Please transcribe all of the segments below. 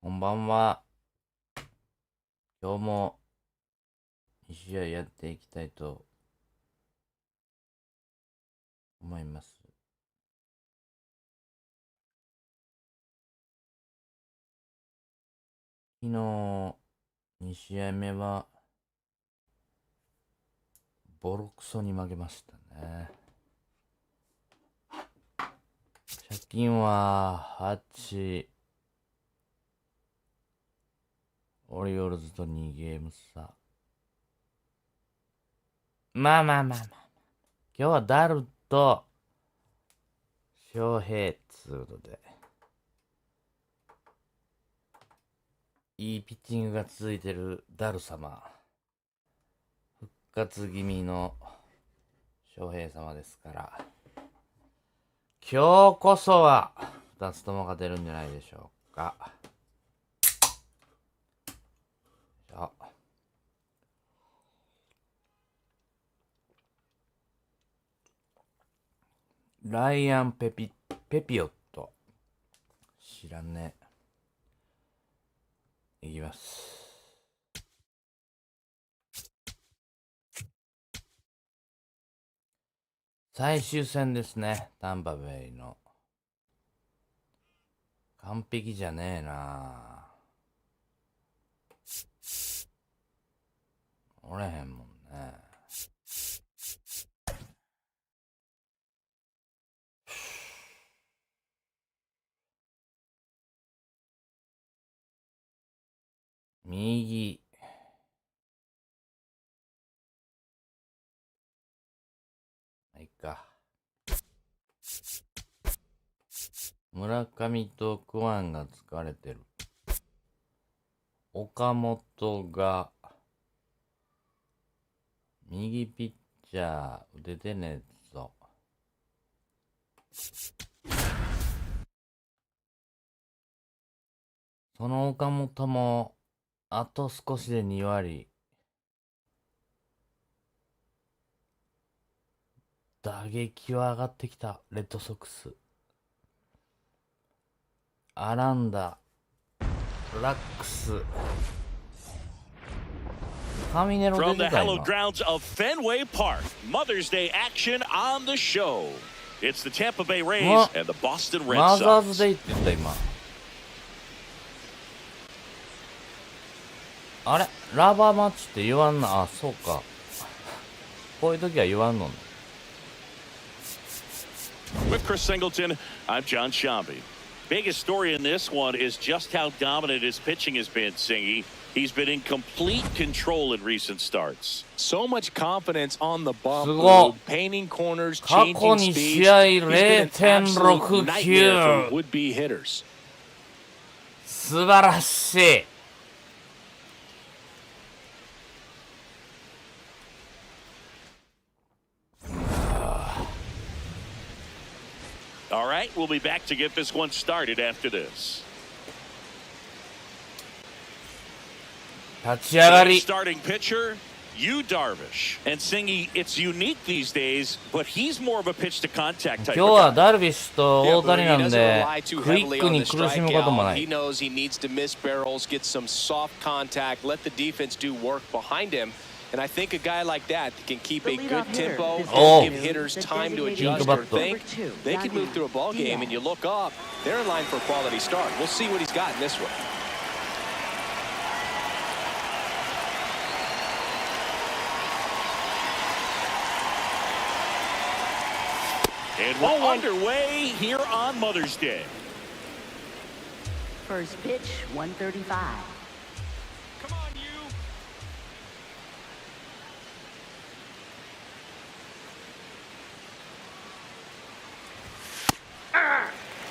こんばんは。今日も2試合やっていきたいと思います。昨日2試合目はボロクソに負けましたね。借金は8、オリオールズと2ゲーム差。まあ。今日はダルと翔平つうことで、いいピッチングが続いてるダル様、復活気味の翔平様ですから、今日こそは2つとも勝てるんじゃないでしょうか。ライアンペピオット。知らんね。いきます。最終戦ですね。タンパベイの。完璧じゃねえな。おれへんもんね。右。いっか。村上とクワンが疲れてる。岡本が右ピッチャー出てねえぞ。その岡本もあと少しで2割。打撃は上がってきたレッドソックス。アランダ、ラックス。神ネロ出 From て the た hallowed 今。 grounds of Fenway Park, Mother's Day action on the show. It's the Tampa Bay Rays and the Boston Red マザーズ Sox. デイって言った今。あれラバーマッチって言わんな。あ、そうか。こういう時は言わんのね。With Chris Singleton, I'm John Shambi. Biggest story in this one is just how dominant his pitching has been, Singy. He's been in complete control in recent starts. So much confidence on the bump, すごい。 painting corners, 過去 changing に speeds. 試合 He's been an absolute nightmare for 0.69。 would-be hitters. 素晴らしい。All right, we'll be back to get this one started after this. 立ち上がり。 Starting pitcher, Yu Darvish. And Singy, it's unique these days, but he's more of a pitch to contact type 今日 of は guy. ダルビッシュと Yeah, 大 but 谷 he なん doesn't で rely too クイッ heavily ク on に the 苦しむこともな strikeout. He い。 knows he needs to miss barrels, get some soft contact, let the defense do work behind him. And I think a guy like that can keep a good tempo Oh. and give hitters time to adjust or think. They can move through a ball game, and you look up, they're in line for a quality start. We'll see what he's got in this one. And we're underway here on Mother's Day. First pitch, 135. Come on, you.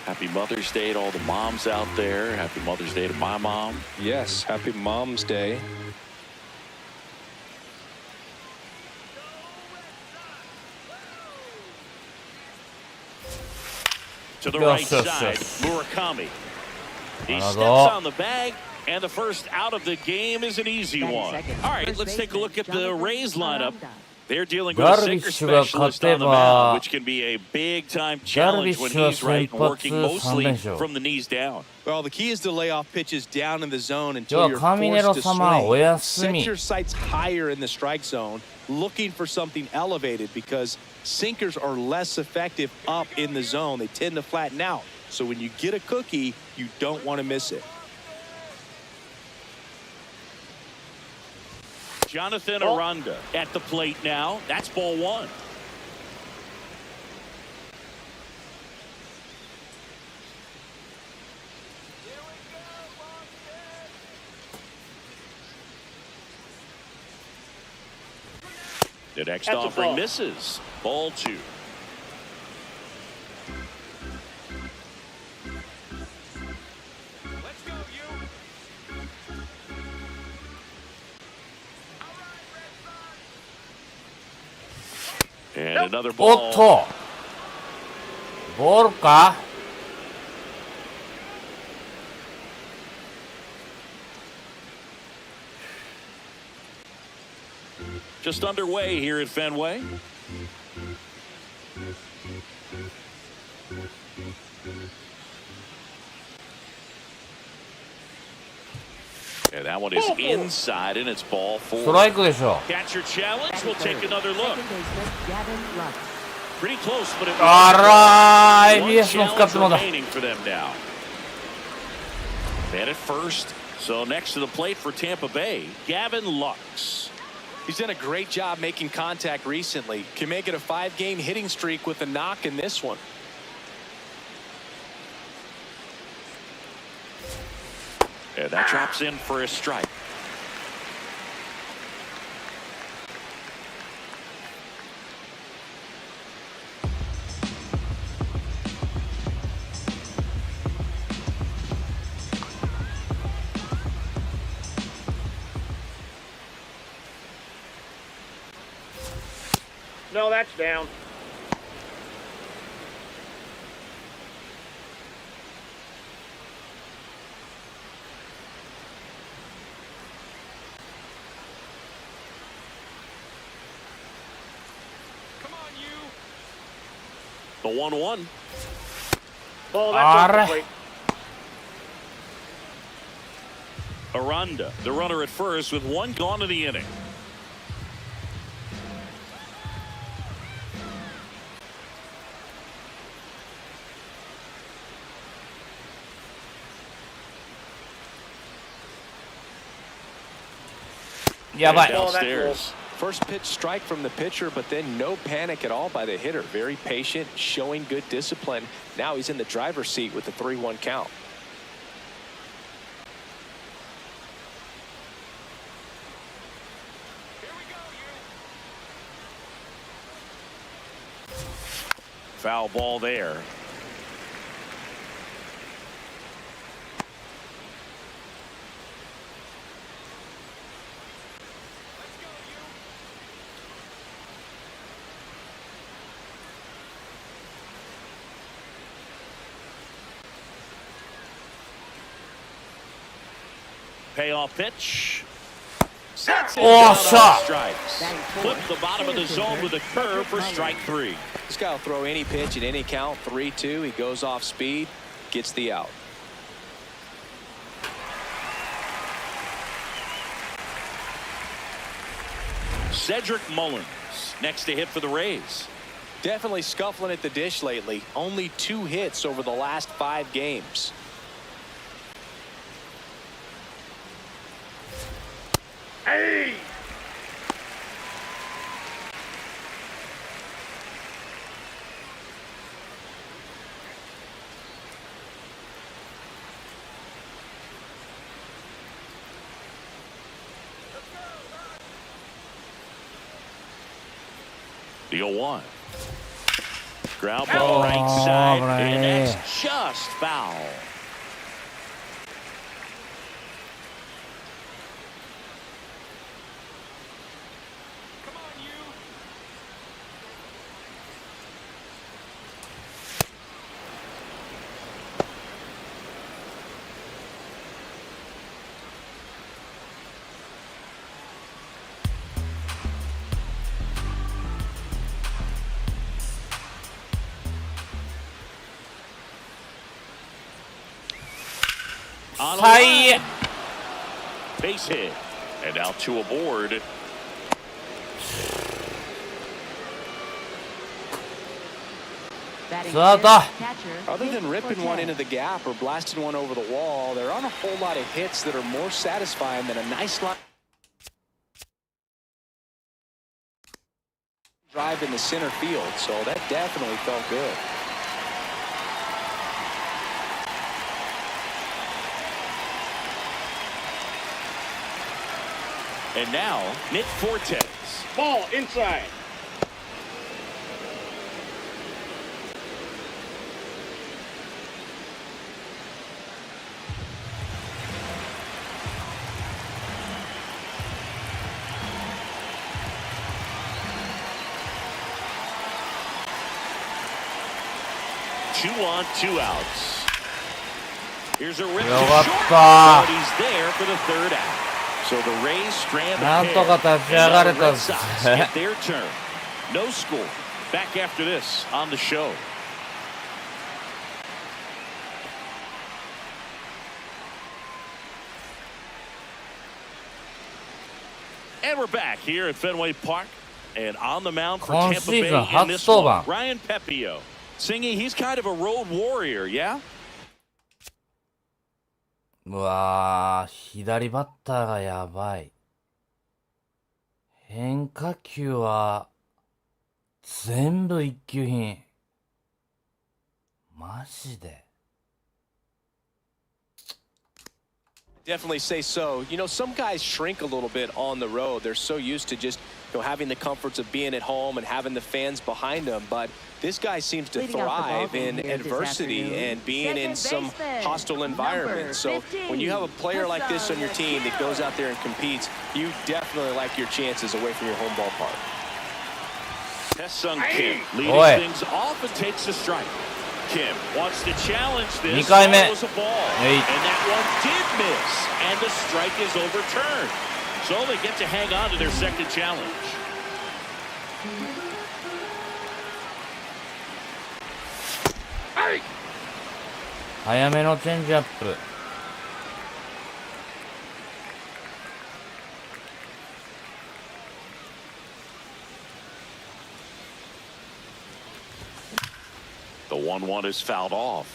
Happy Mother's Day to all the moms out there. Happy Mother's Day to my mom. Yes, happy Mom's Day. To the Yes, right yes, side, yes. Murakami. He Another. steps on the bag, and the first out of the game is an easy 30 one. seconds. All right, First let's take a look at the baseman, Rays lineup. They're dealing with a sinker specialist on the mound, which can be a big-time challenge when he's right and working mostly from the knees down. Well, the key is to lay off pitches down in the zone until you're forced to swing. Set your sights higher in the strike zone, looking for something elevated because sinkers are less effective up in the zone. They tend to flatten out. So when you get a cookie, you don't want to miss it. Jonathan Aranda at the plate now. That's ball one. The next offering misses. Ball two. And another ball. おっとボールか。 Just underway here at Fenway. And that one is inside, and it's ball four. ストライクでしょ。 Catcher challenge. We'll take another look. Pretty close, but it あらー、 one ABS も使ってもだ。 challenge remaining for them now. Man at first. So next to the plate for Tampa Bay, Gavin Lux. He's done a great job making contact recently. Can make it a 5-game hitting streak with a knock in this one. And that drops in for a strike. No, that's down. Come on, you. The 1-1. Ball, that's Arre. incomplete. Aranda, the runner at first with one gone in the inning. Yeah, but Downstairs. First pitch strike from the pitcher, but then no panic at all by the hitter. Very patient, showing good discipline. Now he's in the driver's seat with the 3-1 count. Here we go, you. Foul ball there. Payoff pitch. Sets it Oh, down shot. on strikes. Flip the bottom of the zone with a curve for strike three. This guy will throw any pitch at any count. 3-2. He goes off speed, gets the out. Cedric Mullins next to hit for the Rays. Definitely scuffling at the dish lately. Only 2 hits over the last 5 games. Hey! The 0-1. Ground ball right side, and that's just foul. Come on, you. On a 最悪。 base hit. And now two aboard. Batting ツーアウト。 catcher, Other than hit for ripping one 10. into the gap or blasting one over the wall, there aren't a whole lot of hits that are more satisfying than a nice line drive in the center field. So that definitely felt good. And now, Nick Fortes. Ball inside. Two on, two outs. Here's a rip to よかっ short, た but he's there for the third out. So the Rays strand なんと ahead. か立ち上がれ And た the っ Red す Sox get their turn. No score. Back after this on the show. And we're back here at Fenway Park. And on the mound for今 Tampa シーズン Bay in this 初登 one, 板。 Ryan Pepio. Singy, he's kind of a road warrior, yeah? うわー、左バッターがやばい。変化球は全部一級品。マジで。Definitely say so. You know, some guys shrink a little bit on the road. They're so used to just, having the comforts of being at home and having the fans behind them. But this guy seems to Leading off the ball thrive game in here this adversity afternoon, and being in second some baseman, hostile environments. So when you have a player like this on your team that goes out there and competes, you definitely like your chances away from your home ballpark. Tae-Sung Kim leading Oi. things off and takes a strike. Kim wants to challenge this. 2回目。 It was a ball. Hey. And that one did miss. And the strike is overturned. So they get to hang on to their second challenge. 早めのチェンジアップ。The 1-1 is fouled off.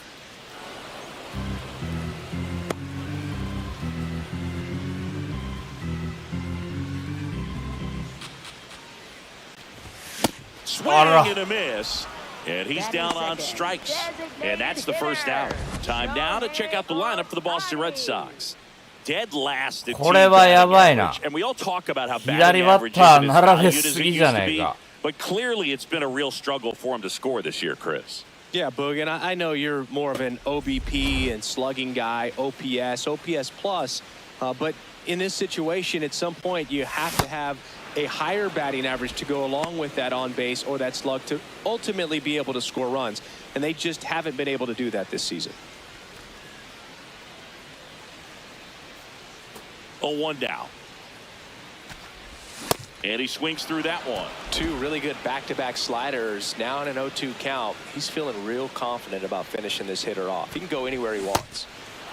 Swing and a miss. And he's down on strikes. And that's the first out. Time now to check out the lineup for the Boston Red Sox. Dead last in team これはやばいな。 average. And we all talk about how 左 batting バッ average ター isn't as 並 valued べ as す it ぎじゃ used な to い be. か。 But clearly it's been a real struggle for him to score this year, Chris. Yeah, Boog, and I know you're more of an OBP and slugging guy, OPS plus, but in this situation, at some point, you have to have a higher batting average to go along with that on base or that slug to ultimately be able to score runs, and they just haven't been able to do that this season. 0-1 now. And he swings through that one. Two really good back-to-back sliders. Now in an 0-2 count, he's feeling real confident about finishing this hitter off. He can go anywhere he wants.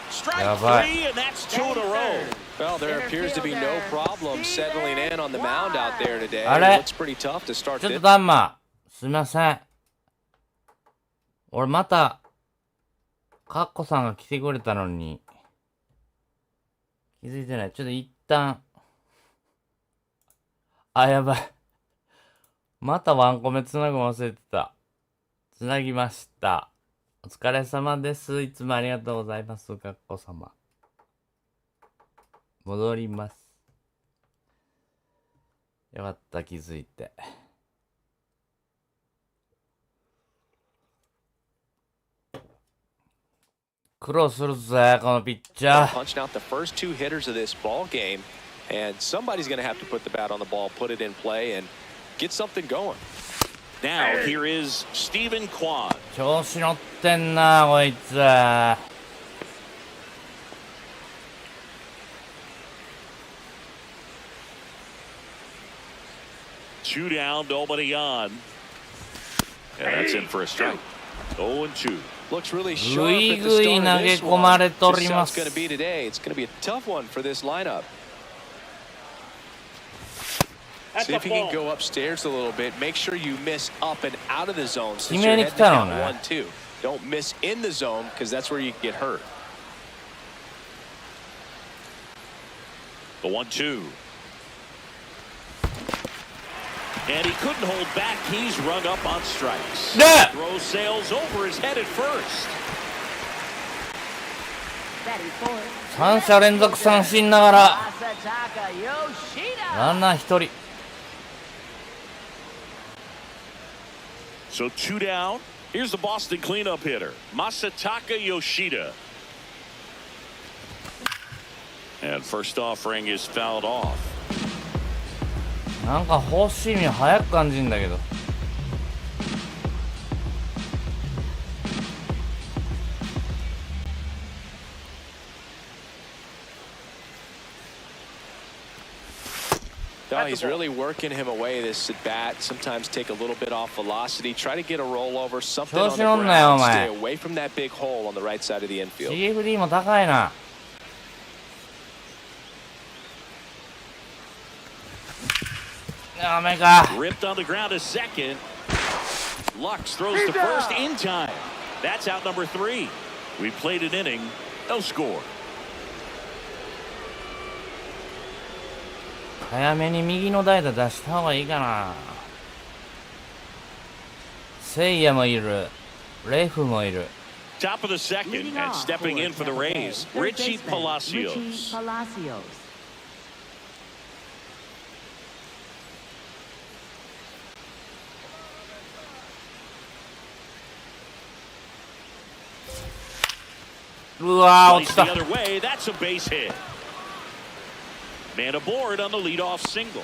Strike Yeah, but- 3, and that's 2 in a row. Well, there appears to be no problem settling in on the mound out there today. All It right. looks pretty tough to start ちょっと this. ダンマー、すみません。俺また、カッコさんが来てくれたのに、気づいてない。ちょっと一旦、あ、やばい。またワンコメつなぐの忘れてた。つなぎました。お疲れ様です。いつもありがとうございます、カッコ様。戻ります。よかった、気づいて。苦労するぜ、このピッチャー。 Punching out the first two hitters of this ball game, and somebody's going to have to put the bat on the ball, put it in play, and get something going. Now, here is Steven Kwan. 調子乗ってんな、こいつ。 2 down, nobody on. And that's in for a strike. 0-2. Looks really ぐ sharp い at the ぐい start 投 of げ this 込ま one. れと Just り how ま it's す。 going to be today. It's going to be a tough one for this lineup. That's See a if you can ball. go upstairs a little bit. Make sure you miss up and out of the zone since 決 you're めに heading 来 to たの count ね。 1-2. Don't miss in the zone because that's where you can get hurt. The 1-2. And he couldn't hold back. He's rung up on strikes. Yeah. Throw sails over his head at first. Batting fourth. 3者連続三振ながら Masataka Yoshida. ランナー1人。 So 2 down. Here's the Boston cleanup hitter, Masataka Yoshida. And first offering is fouled off. なんかフォーシーム早く感じんだけど。No, he's really working him away this at bat. Sometimes take a little bit off velocity. Try to get a rollover, something on the 調子乗んなよ、お ground. 前。 Stay away from that big hole on the right side of the infield. CFD も高いな。ダメか。 Ripped on the ground to second. Lux throws to first in time. That's out number 3. We played an inning, no score. 早めに右の代打出した方がいいかな。セイヤもいる。レフもいる。 Top of the second Leading and off stepping in for the Tampa Bay, Rays, third Richie baseman, Palacios. Richie Palacios. Placed the other way, that's a base hit. Man aboard on the leadoff single.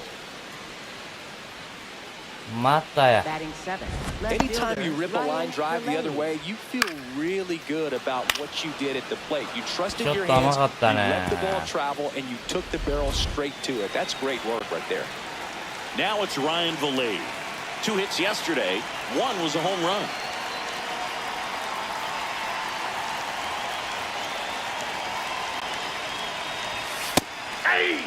またや。 Batting seventh. Left Anytime fielder, you rip a line Ryan drive the other Delaney. way, you feel really good about what you did at the plate. You trusted your ちょっと甘 hands, かったね。 you let the ball travel, and you took the barrel straight to it. That's great work right there. Now it's Ryan Vilade. 2 hits yesterday, 1 was a home run. Hey!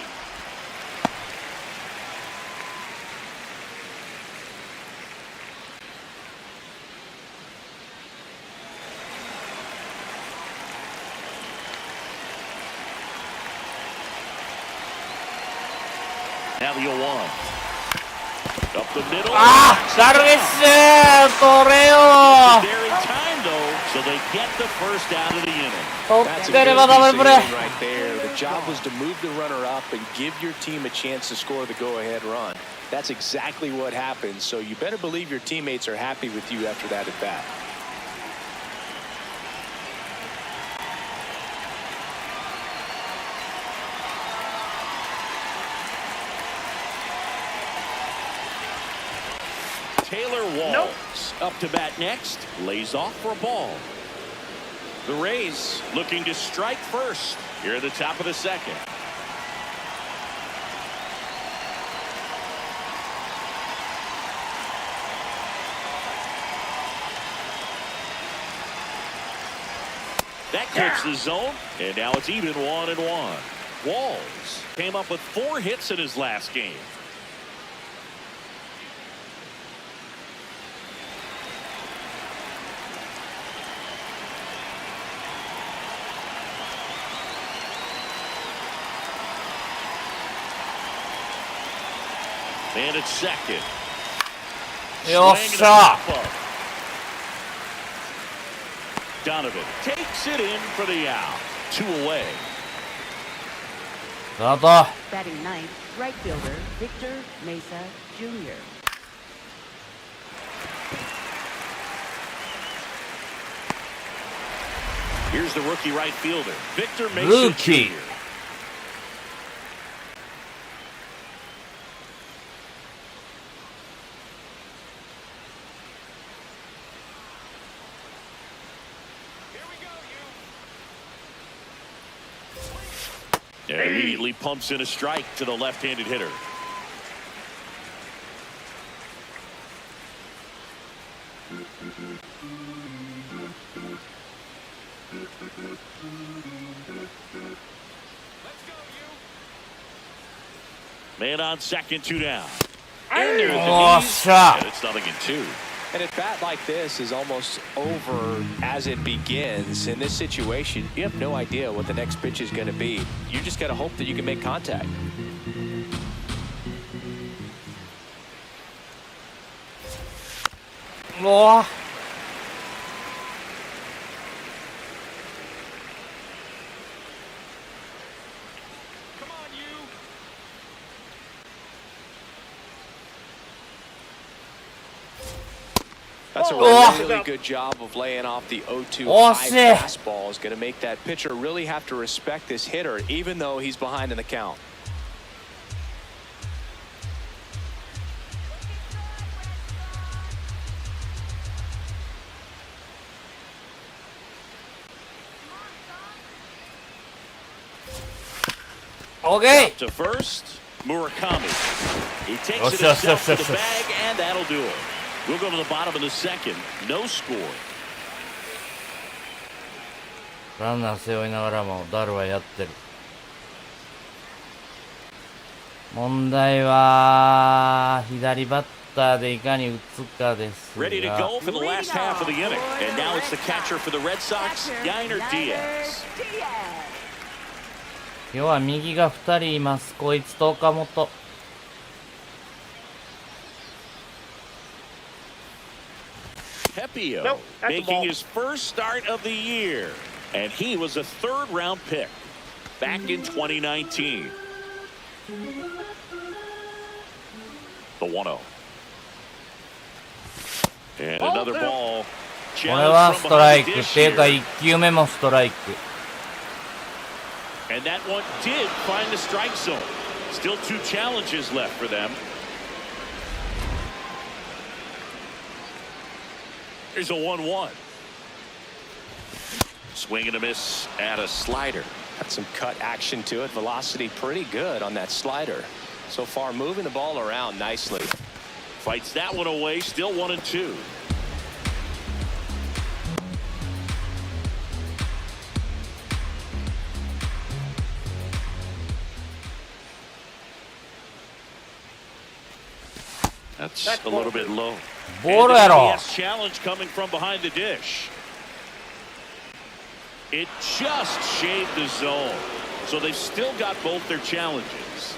Now the 0-1. Up the middle. あーダルビッシュ取れよ There in time though, so they get the first out of the inning. 取 That's っ a てれ good ばダブ piece ル of プレー hitting right there. The job was to move the runner up and give your team a chance to score the go-ahead run. That's exactly what happened. So you better believe your teammates are happy with you after that at bat. Taylor Walls up to bat next, lays off for a ball. The Rays looking to strike first here at the top of the second. That clicks the zone, and now it's even 1-1. Walls came up with 4 hits in his last game. And it's second. よっしゃ Donovan takes it in for the out. 2 away. スタート Batting ninth, right fielder Victor Mesa Jr. Here's the rookie right fielder, Victor Mesa Rookie. Jr. And immediately pumps in a strike to the left-handed hitter. Man on second, 2 down. And there's the Oh, knees, shot. and it's 0-2. And a bat like this is almost over as it begins. In this situation, you have no idea what the next pitch is going to be. You just got to hope that you can make contact. Oh. That's a Oh. really good job of laying off the 0-2 Oh, high shit. fastball. Is going to make that pitcher really have to respect this hitter, even though he's behind in the count. Okay. To first, Murakami. He takes Oh, it sure, himself sure, to the sure. bag, and that'll do it. We'll go to the bottom of the second. No score. ランナー背負いながらもダルはやってる。問題は左バッターでいかに打つかですが。 Ready to go for the last half of the inning. And now it's the catcher for the Red Sox, Yainer Diaz. 今日は右が2人います。こいつと岡本。Pepio Nope, at the making ball. his first start of the year. And he was a third-round pick back in 2019. The 1-0. And another ball. これは Challenge ス from トライ behind ク。 the っていうか dish 1球目もストライク。 here. And that one did find the strike zone. Still 2 challenges left for them. Here's a 1-1. Swing and a miss at a slider. Got some cut action to it. Velocity pretty good on that slider. So far, moving the ball around nicely. Fights that one away. Still 1-2. That's a little bit low. ボールやろ。 And the PS challenge coming from behind the dish. It just shaved the zone. So they've still got both their challenges.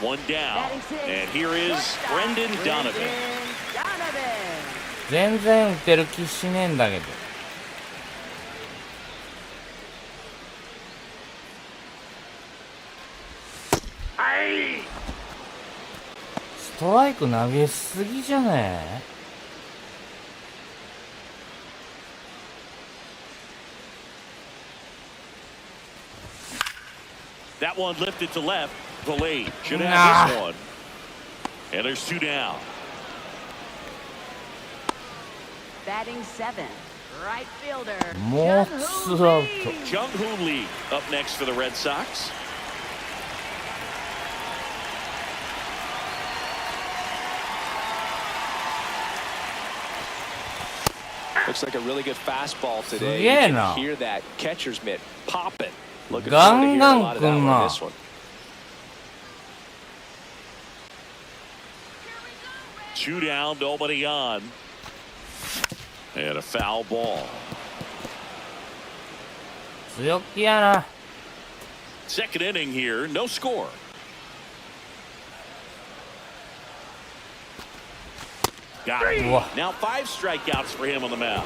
1 down. And here is Brendan Donovan. 全然打てる気しねえんだけど。ストライク投げすぎじゃねえ? That one lifted to left. Delayed. Should have this one. And there's 2 down. Batting 7, right fielder. もうツーアウト。 Jung-Hoo Lee up next for the Red Sox. Looks like a really good fastball today. すげえ You な。 can hear that catcher's mitt popping. Looking ガ forward to ン hearing ガ a ン lot of 来 that ん one な。 this one. 2 down, nobody on. And a foul ball. 強気やな。 Second inning here, no score. Got it. Now 5 strikeouts for him on the mound.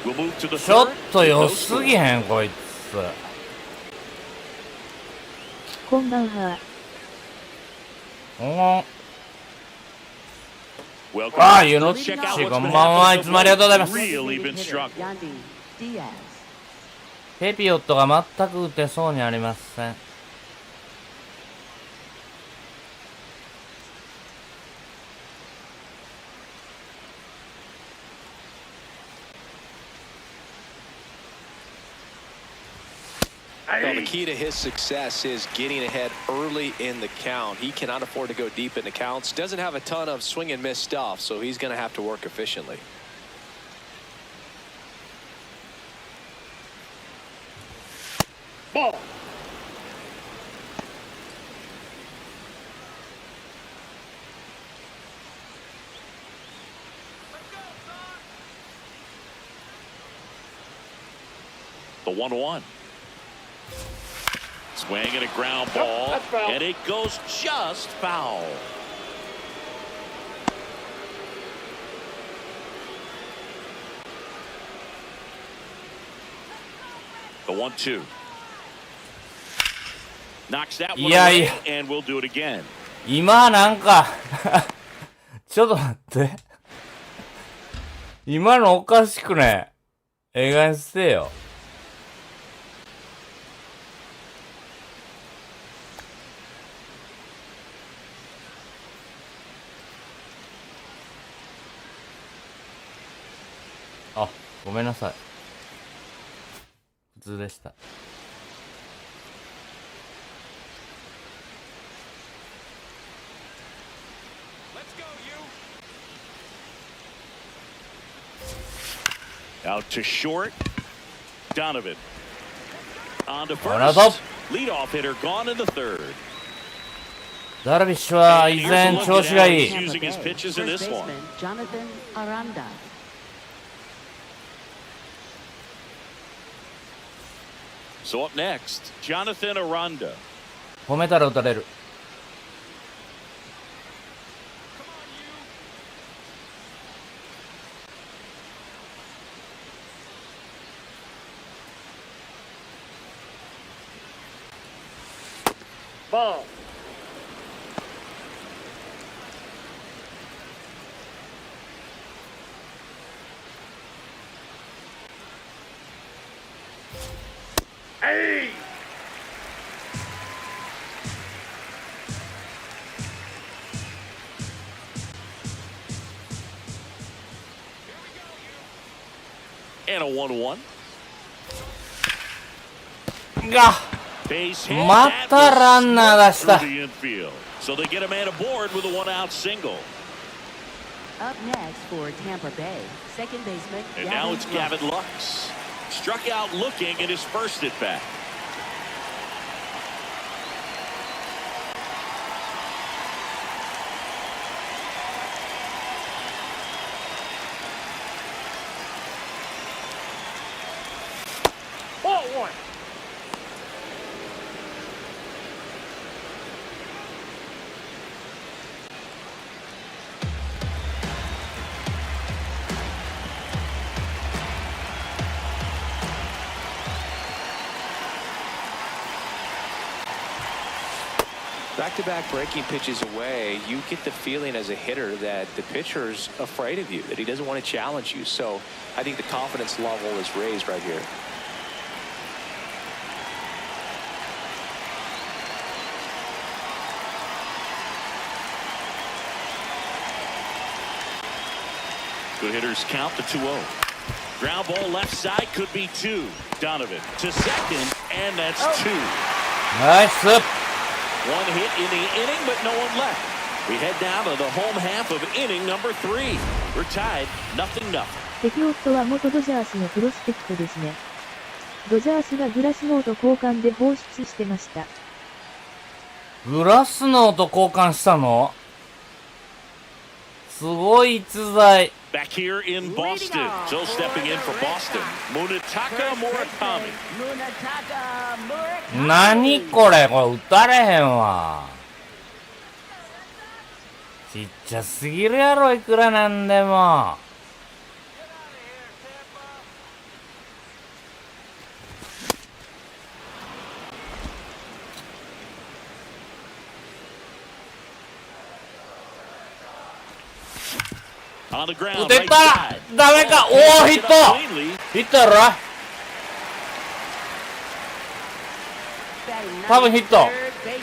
We'll move to the ちょっ third. と No 良す score. ぎへんこいつ。こんばんは。Welcome ああ、 back. ユノッ Let's チ check out what's こん been ばんは。い happening つもありがとうございます。 Really been struggling. Yandy Diaz. ペピオットが全く打てそうにありません。Well, the key to his success is getting ahead early in the count. He cannot afford to go deep in the counts. Doesn't have a ton of swing and miss stuff, so he's going to have to work efficiently. Ball. The 1-1. Swing and a ground ball, and it goes just foul. The 1-2. Knocks that one away, and we'll do it again. 今なんかちょっと待って今のおかしくねええ加減してよ。あ、ごめんなさい。普通でした。Out to short. Donovan. On to first. Leadoff hitter gone in the third. ダルビッシュは依然調子がいい。Using his pitches in this one. Jonathan Aranda. So up next, Jonathan Aranda. 褒めたら打たれる。Ball. Hey. And a 1-1. がまたランナー出した。 So they get a man aboard with a one-out single. Up next for Tampa Bay, second baseman. And now it's Gavin Lux. Struck out looking at his first at bat. Ball one. Back-to-back breaking pitches away, you get the feeling as a hitter that the pitcher's afraid of you, that he doesn't want to challenge you. So I think the confidence level is raised right here. Good hitters count the 2-0. Ground ball left side, could be two. Donovan to second, and that's two. Nice. One hit in the inning, but no one left. We head down to the home half of inning number 3. We're tied, 0-0. テキオットは元ドジャースのプロスペクトですね。ドジャースがグラスノーと交換で放出してました。グラスノーと交換したの？すごい逸材。 Back here in Boston. So stepping in for Boston, Munetaka Murakami. 何これ、これ打たれへんわ。ちっちゃすぎるやろ、いくらなんでも。打てた！ダメか！おお、ヒット！ヒットやろ？多分ヒット。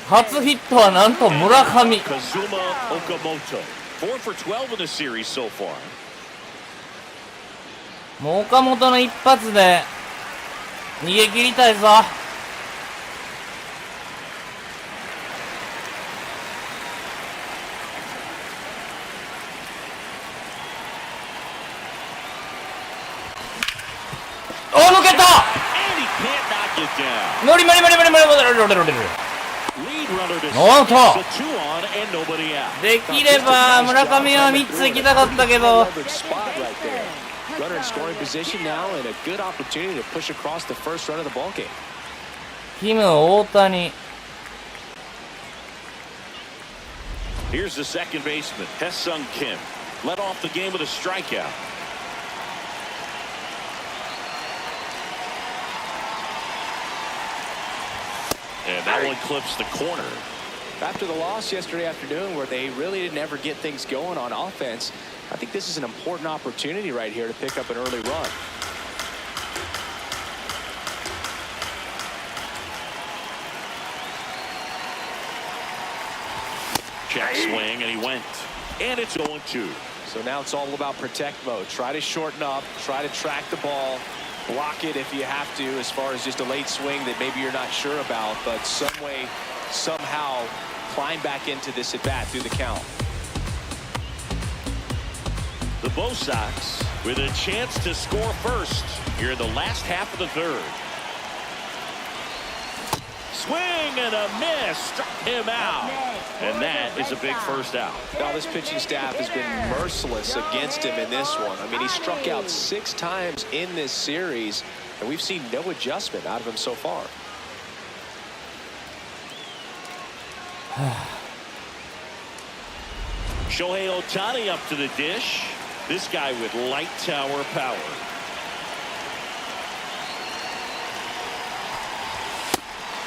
初ヒットはなんと村上。もう岡本の一発で逃げ切りたいぞ。ト無理無理無理無理無理無理無理無理無理。ノーアウト。できれば村上は3つ行きたかったけど。Runner in scoring position now and a good opportunity to push across the first run of the ball game. キム大谷。Here's the second baseman, Hae-Sung Kim. Led off the game with a strikeout. And that one clips the corner. After the loss yesterday afternoon where they really didn't ever get things going on offense, I think this is an important opportunity right here to pick up an early run. Check swing, and he went. And it's 0-2. So now it's all about protect mode. Try to shorten up, try to track the ball, block it if you have to, as far as just a late swing that maybe you're not sure about, but some way, somehow climb back into this at bat through the count. The Bo Sox with a chance to score first here in the last half of the third. Swing and a miss, struck him out, and that is a big first out. Now this pitching staff has been merciless against him in this one. I mean, he struck out 6 times in this series, and we've seen no adjustment out of him so far. Shohei Ohtani up to the dish. This guy with light tower power.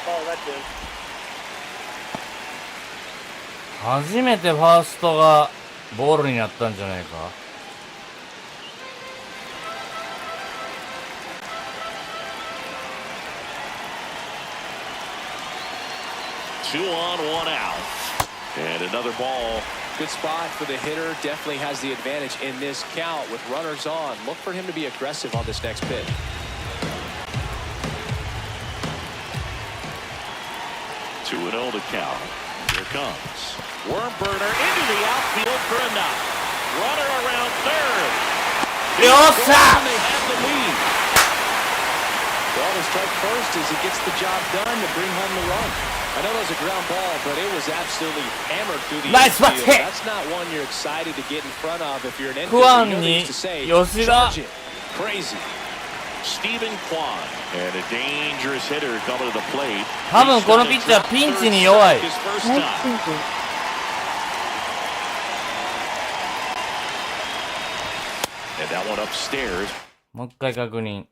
Oh, that's it. 初めてファーストがボールになったんじゃないか。2 on, 1 out. And another ball. Good spot for the hitter. Definitely has the advantage in this count with runners on. Look for him to be aggressive on this next pitch. 2-0 to count. Here comes. Worm burner into the outfield for a knock. Runner around third. よっしゃ They have the lead. Well, the strike first as he gets the job done to bring home the run. I know it was a ground ball, but it was absolutely hammered through the Nice infield. hit. That's not one you're excited to get in front of if you're an infielder. クワン You know に things to say. 吉田 Charge it. Crazy. Stephen Kwan. And a dangerous hitter coming to the plate. 多分このピッチャーピンチに弱い。 His first ナイ time. スシュート。And that one upstairs. もう一回確認。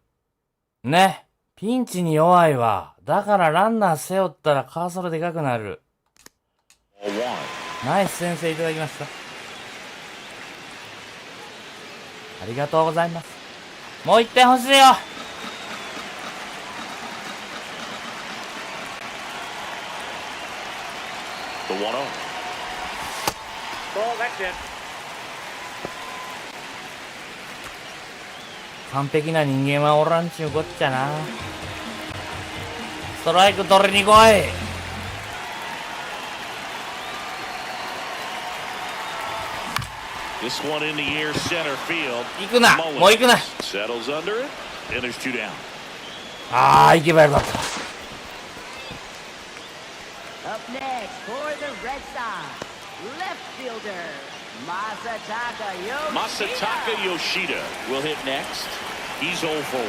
ね。ピンチに弱いわ。だからランナー背負ったらカーソルでかくなる。ナイス先生いただきました。ありがとうございます。もう一点欲しいよ。The 1-0. Ball, that's it. 完璧な人間はおらんちゅうこっちゃな。ストライク取りに来い。 This one in the air center field. 行くな。もう行くな。 Settles under it. And there's 2 down. ああ、行けばよかった。 Up next for the Red Sox, left fielder Masataka Yoshida will hit next. He's 0 for 1.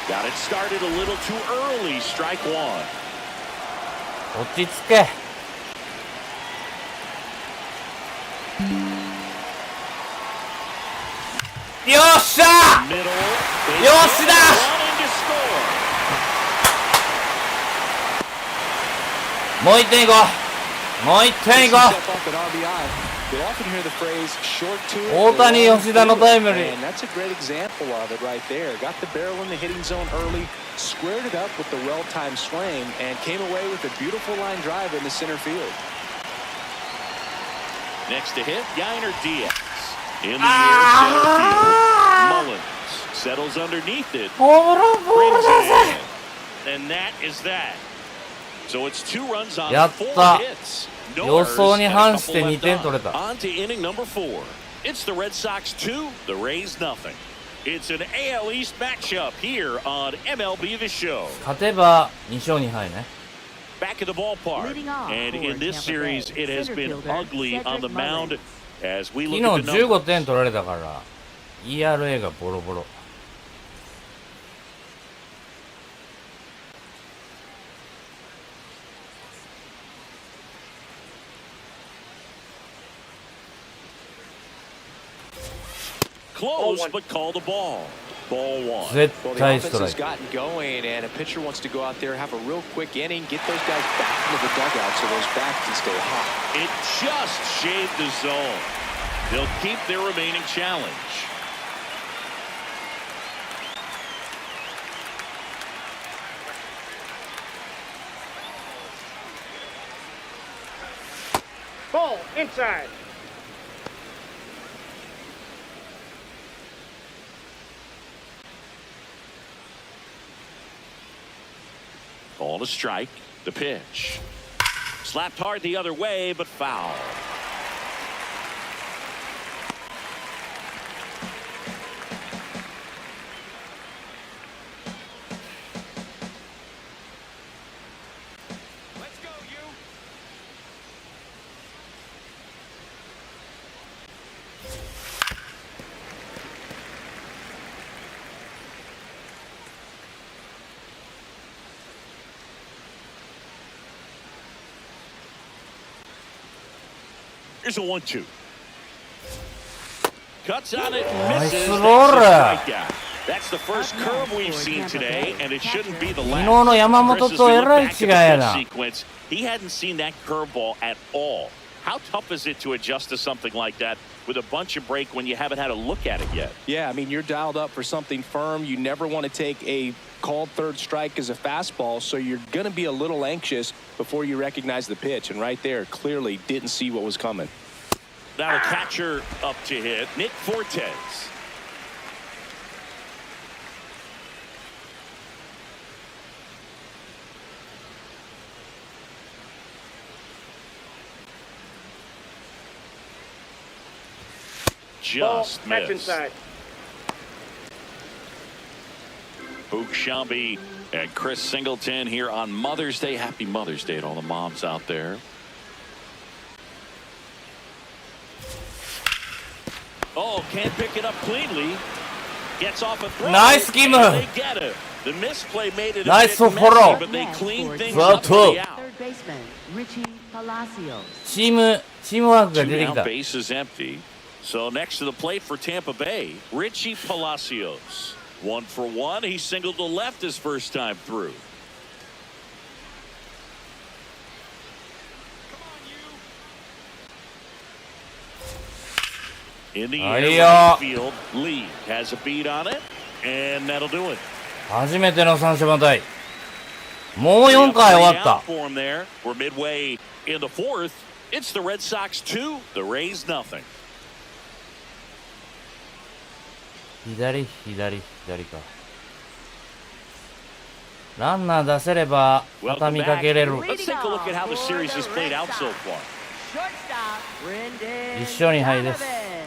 Got it started a little too early. Strike 1. 落ち着け。よっしゃ Middle. よしだ Running to score. もう一点いこう。もう一点いこ Step up at RBI. They often hear the phrase short to it. う。大谷吉田のタイムリー。 And that's a great example of it right there. Got the barrel in the hitting zone early, squared it up with the well-timed swing, and came away with a beautiful line drive in the center field. Next to hit, Yainer Diaz. In the air center field. Mullins settles underneath it. ホームランボール Brings だぜ it in. And that is that. So it's 2 runs on やっ 4 た。 hits. 予 No 想 errors に and a 反して couple 2 left 点取れ on. た。 On to inning number 4. It's the Red Sox 2, the Rays nothing. It's an AL East matchup here on MLB The Show. 勝てば2勝2敗ね。 Back at the ballpark. Leading off And for in this Tampa series, Bay, it has center been fielder ugly on the Cedric mound as we 昨 look 日 at the 15 numbers. 点取られたから ERA がボロボロ。Close, but call the ball. Ball 1. 絶 Well, the 対ス offense トライ has ク。 gotten going, and a pitcher wants to go out there, have a real quick inning, get those guys back into the dugout so those bats can stay hot. It just shaved the zone. They'll keep their remaining challenge. Ball inside. Called a strike. The pitch. Slapped hard the other way, but foul. Let's go, you. Here's a 1-2. Cuts on it, Nice misses. roll. That's a strikeout. That's the first curve we've seen today, and it shouldn't be the 昨 last. 日の山本 Chris, as と we え look らい back 違 at い the や pitch な。 sequence, he hadn't seen that curveball at all. How tough is it to adjust to something like that with a bunch of break when you haven't had a look at it yet? Yeah, I mean, you're dialed up for something firm. You never want to take a called third strike as a fastball, so you're going to be a little anxious before you recognize the pitch. And right there, clearly didn't see what was coming. Now a catcher up to hit, Nick Fortes. Just Ball, catch missed. inside. Boog Shelby and Chris Singleton here on Mother's Day. Happy Mother's Day to all the moms out there. Oh, can't pick it up cleanly. Gets off a throw. Nice scheme. And they get it. The misplay made it Nice a bit follow. messy, but they cleaned things up for the out. Third baseman Richie Palacios. チームワークが Two 出てき down, た。 base is empty. So next to the plate for Tampa Bay, Richie Palacios. 1 for 1. He singled to left his first time through. In the air, right field, Lee has a beat on it, and that'll do it. 初めての三者凡退。もう4回終わった。 For him there. We're midway in the 4th. It's the Red Sox 2, the Rays nothing. 左か。ランナー出せれば Welcome 畳みかけれる。 Let's take a look at how the series has played out so far. Shortstop Brendan 一勝2敗です。 Donovan.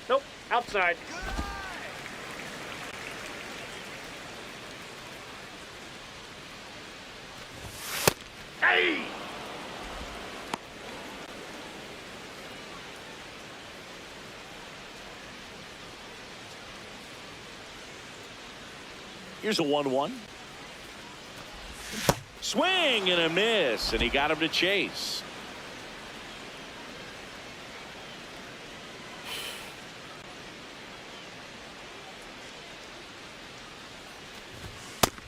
Nope, outside. Hey! Here's a 1-1. Swing and a miss, and he got him to chase.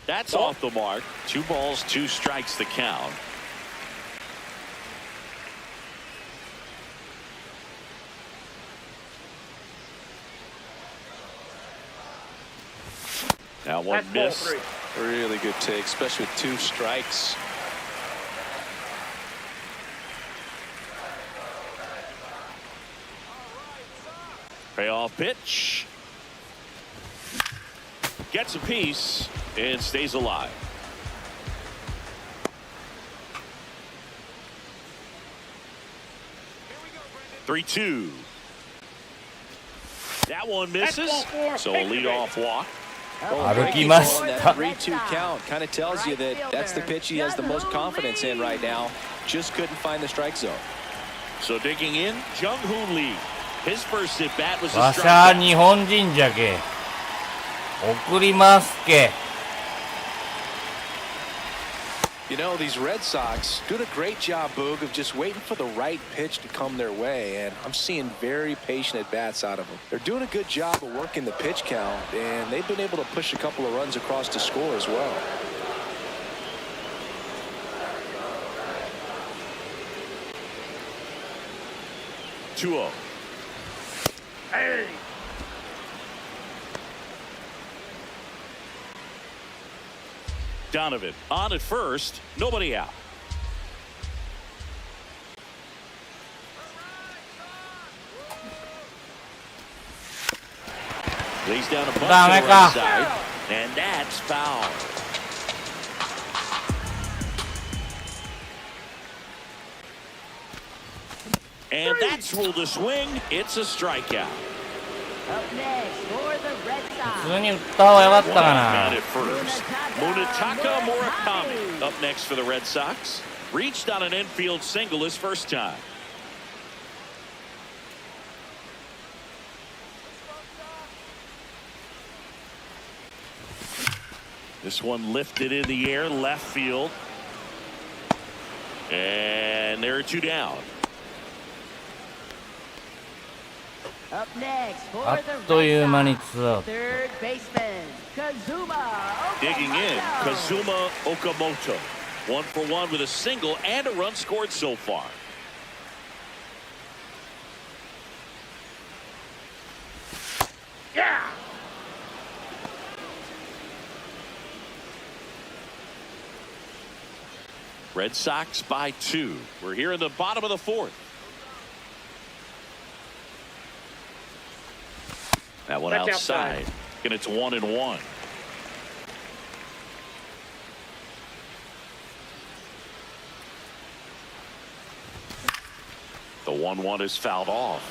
That's off the mark. 2 balls, 2 strikes the count. Now one That's ball miss. 3. Really good take, especially with 2 strikes. Payoff pitch. gets a piece and stays alive. Three-two. That one misses, so a leadoff walk. That 3-2 count kind of tells you that that's the pitch he has the most confidence in right now. Just couldn't find the strike zone. So digging in, Jung-Hoo Lee. His first at bat was a わしゃ strikeout. 日本人じゃけ送りますけ。 You know, these Red Sox doing a great job, Boog, of just waiting for the right pitch to come their way, and I'm seeing very patient at-bats out of them. They're doing a good job of working the pitch count, and they've been able to push a couple of runs across to score as well. Two-oh. Hey. Donovan on at first, nobody out. Lays down a bunch to the right side, and that's foul. And that's ruled a swing. It's a strikeout. Up next for the Red 普 Sox. 通に打った方がよかった One か man な。 at first. Munetaka Murakami up next for the Red Sox. Reached on an infield single his first time. This one lifted in the air, left field. And there are two down. Up next for あっ the とい Red う間に Sox. ツーアウト。 Third baseman, Kazuma Digging in, Okamoto. Kazuma Okamoto. 1 for 1 with a single and a run scored so far. Yeah. Red Sox by 2. We're here in the bottom of the fourth. That one That's outside. And it's 1-1. The 1-1 is fouled off.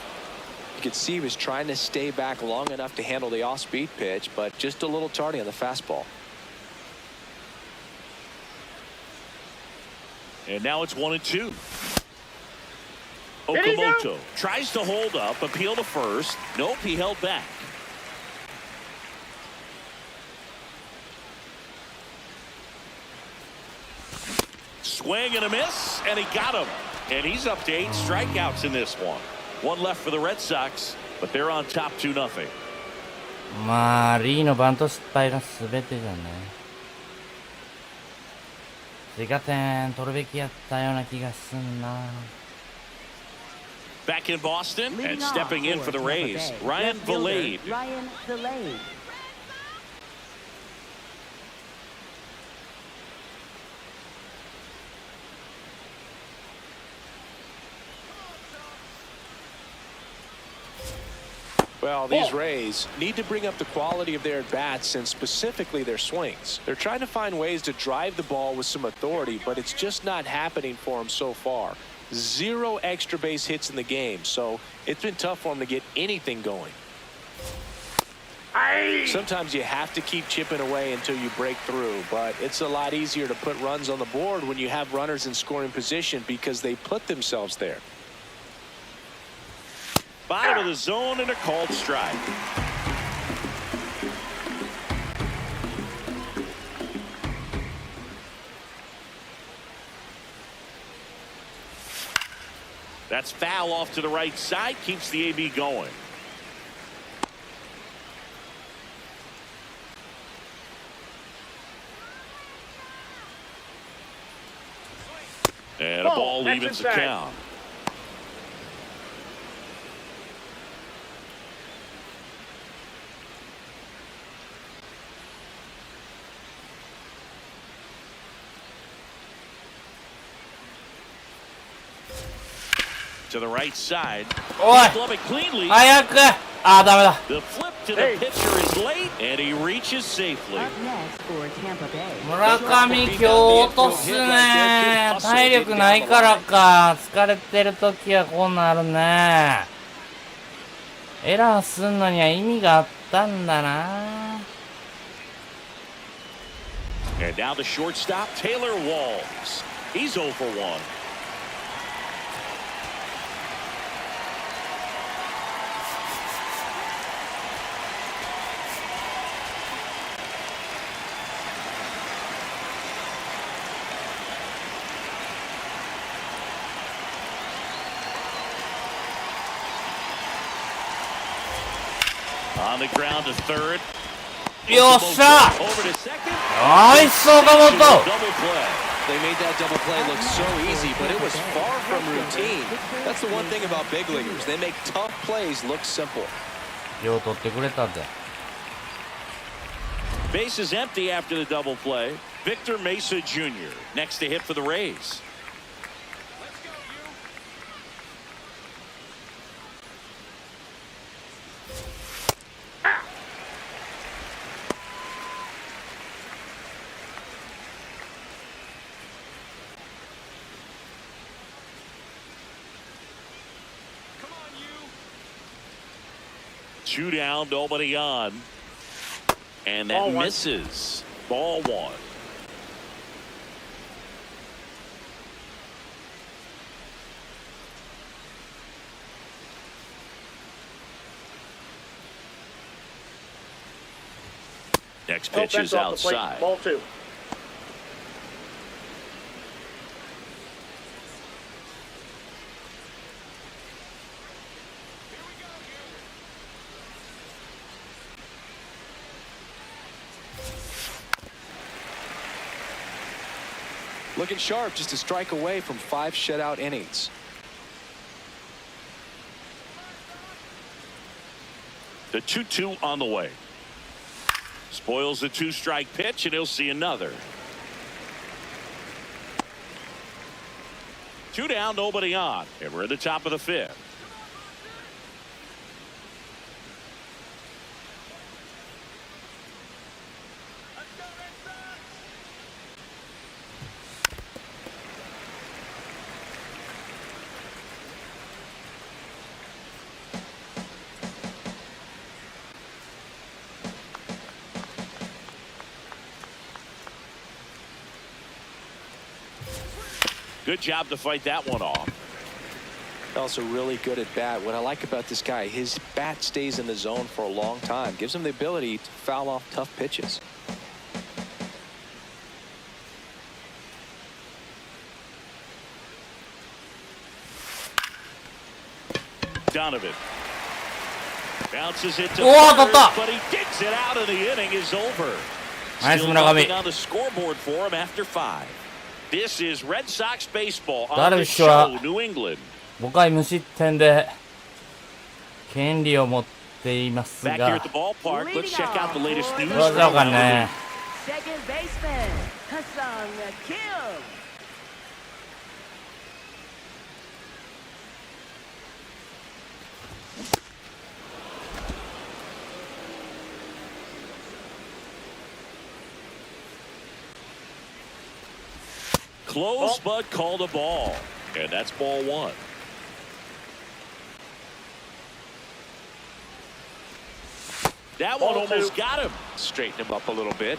You could see he was trying to stay back long enough to handle the off-speed pitch, but just a little tardy on the fastball. And now it's 1-2. Did he go? Okamoto tries to hold up, appeal to first. Nope, he held back. Swing and a miss, and he got him. And he's up to 8 strikeouts in this one. One left for the Red Sox, but they're on top 2-0. まあリーのバント失敗が全てじゃね。追加点取るべきやったような気がすんな。 Back in Boston Leading and off stepping in for the Tampa Rays, Bay, Ryan left fielder, Vilade. Ryan Vilade. Well, these Rays need to bring up the quality of their at-bats and specifically their swings. They're trying to find ways to drive the ball with some authority, but it's just not happening for them so far. 0 extra base hits in the game, so it's been tough for them to get anything going. Sometimes you have to keep chipping away until you break through, but it's a lot easier to put runs on the board when you have runners in scoring position because they put themselves there. Bottom of the zone and a called strike. That's foul off to the right side, keeps the AB going. And a ball that's evens the inside. count. To the right side. おい Glove it cleanly. 早く。あーダメだ。 The flip to the pitcher is late, and he reaches safely. Up next for Tampa Bay. 村上今日落とすね。体力ないからか。疲れてるときはこうなるね。エラーすんのには意味があったんだな。And now the shortstop, Taylor Walls. He's 0 for 1. On the ground to third. よっしゃ Over to second. ナイス岡本 Double play. They made that double play look so easy, but it was far from routine. That's the one thing about big leaguers. They make tough plays look simple. よう取ってくれたぜ。 Base is empty after the double play. Victor Mesa Jr. next to hit for the Rays. Two down, nobody on. And that misses. Ball 1. Next pitch is outside. Ball 2. Looking sharp, just a strike away from 5 shutout innings. The 2-2 on the way. Spoils the 2-strike pitch, and he'll see another. 2 down, nobody on, and we're at the top of the 5th. Good job to fight that one off. Also really good at bat. What I like about this guy, his bat stays in the zone for a long time. Gives him the ability to foul off tough pitches. Donovan bounces it to third, but he digs it out, and the inning is over. Nice, Still Munagami. nothing on the scoreboard for him after 5. This is Red Sox baseball on ダルビ the ッシュは show, New England. 5回無失点で権利を持っています Back here が at the ballpark, let's check out the latest news. どうしようかね。 Second baseman, Hassan Kim. Close, but called a ball. And that's ball 1. That one almost got him. Straighten him up a little bit.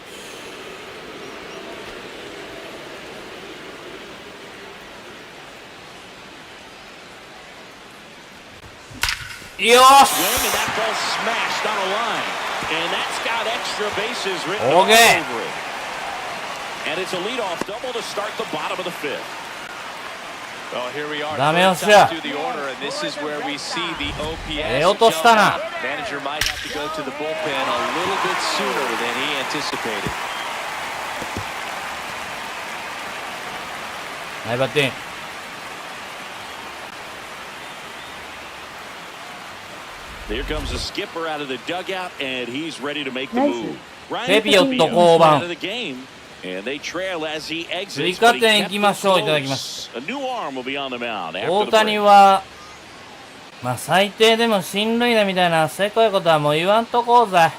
Swing, and that ball smashed on a line. And that's got extra bases written all over it. And it's a leadoff double to start the bottom of the 5th. Well, here we are. ダメ押しだ。 To the order, and this is where we see the OPS. 落としたな。 Manager might have to go to the bullpen a little bit sooner than he anticipated. ナイバッティン。 Here comes the skipper out of the dugout, and he's ready to make the move. Ryan Pepiot out of the game, and they trail as he exits. But he kept it close. A new arm will be on the mound after the break. 大谷はまあ最低でも進塁打みたいなせこいことはもう言わんとこうぜ。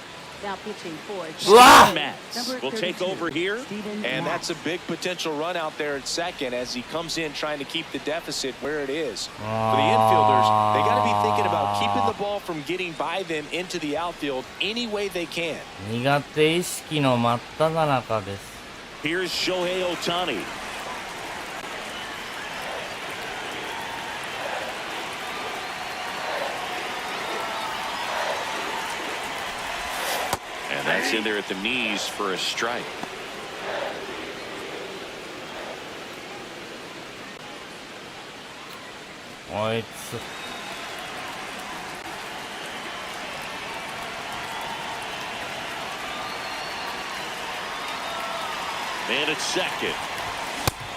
Now pitching for Wow. Matz will take over here. And that's a big potential run out there at second as he comes in trying to keep the deficit where it is. For the infielders, they got to be thinking about keeping the ball from getting by them into the outfield any way they can. 苦手意識の真っ只中です。 Here's Shohei Ohtani. And that's in there at the knees for a strike. And it's second.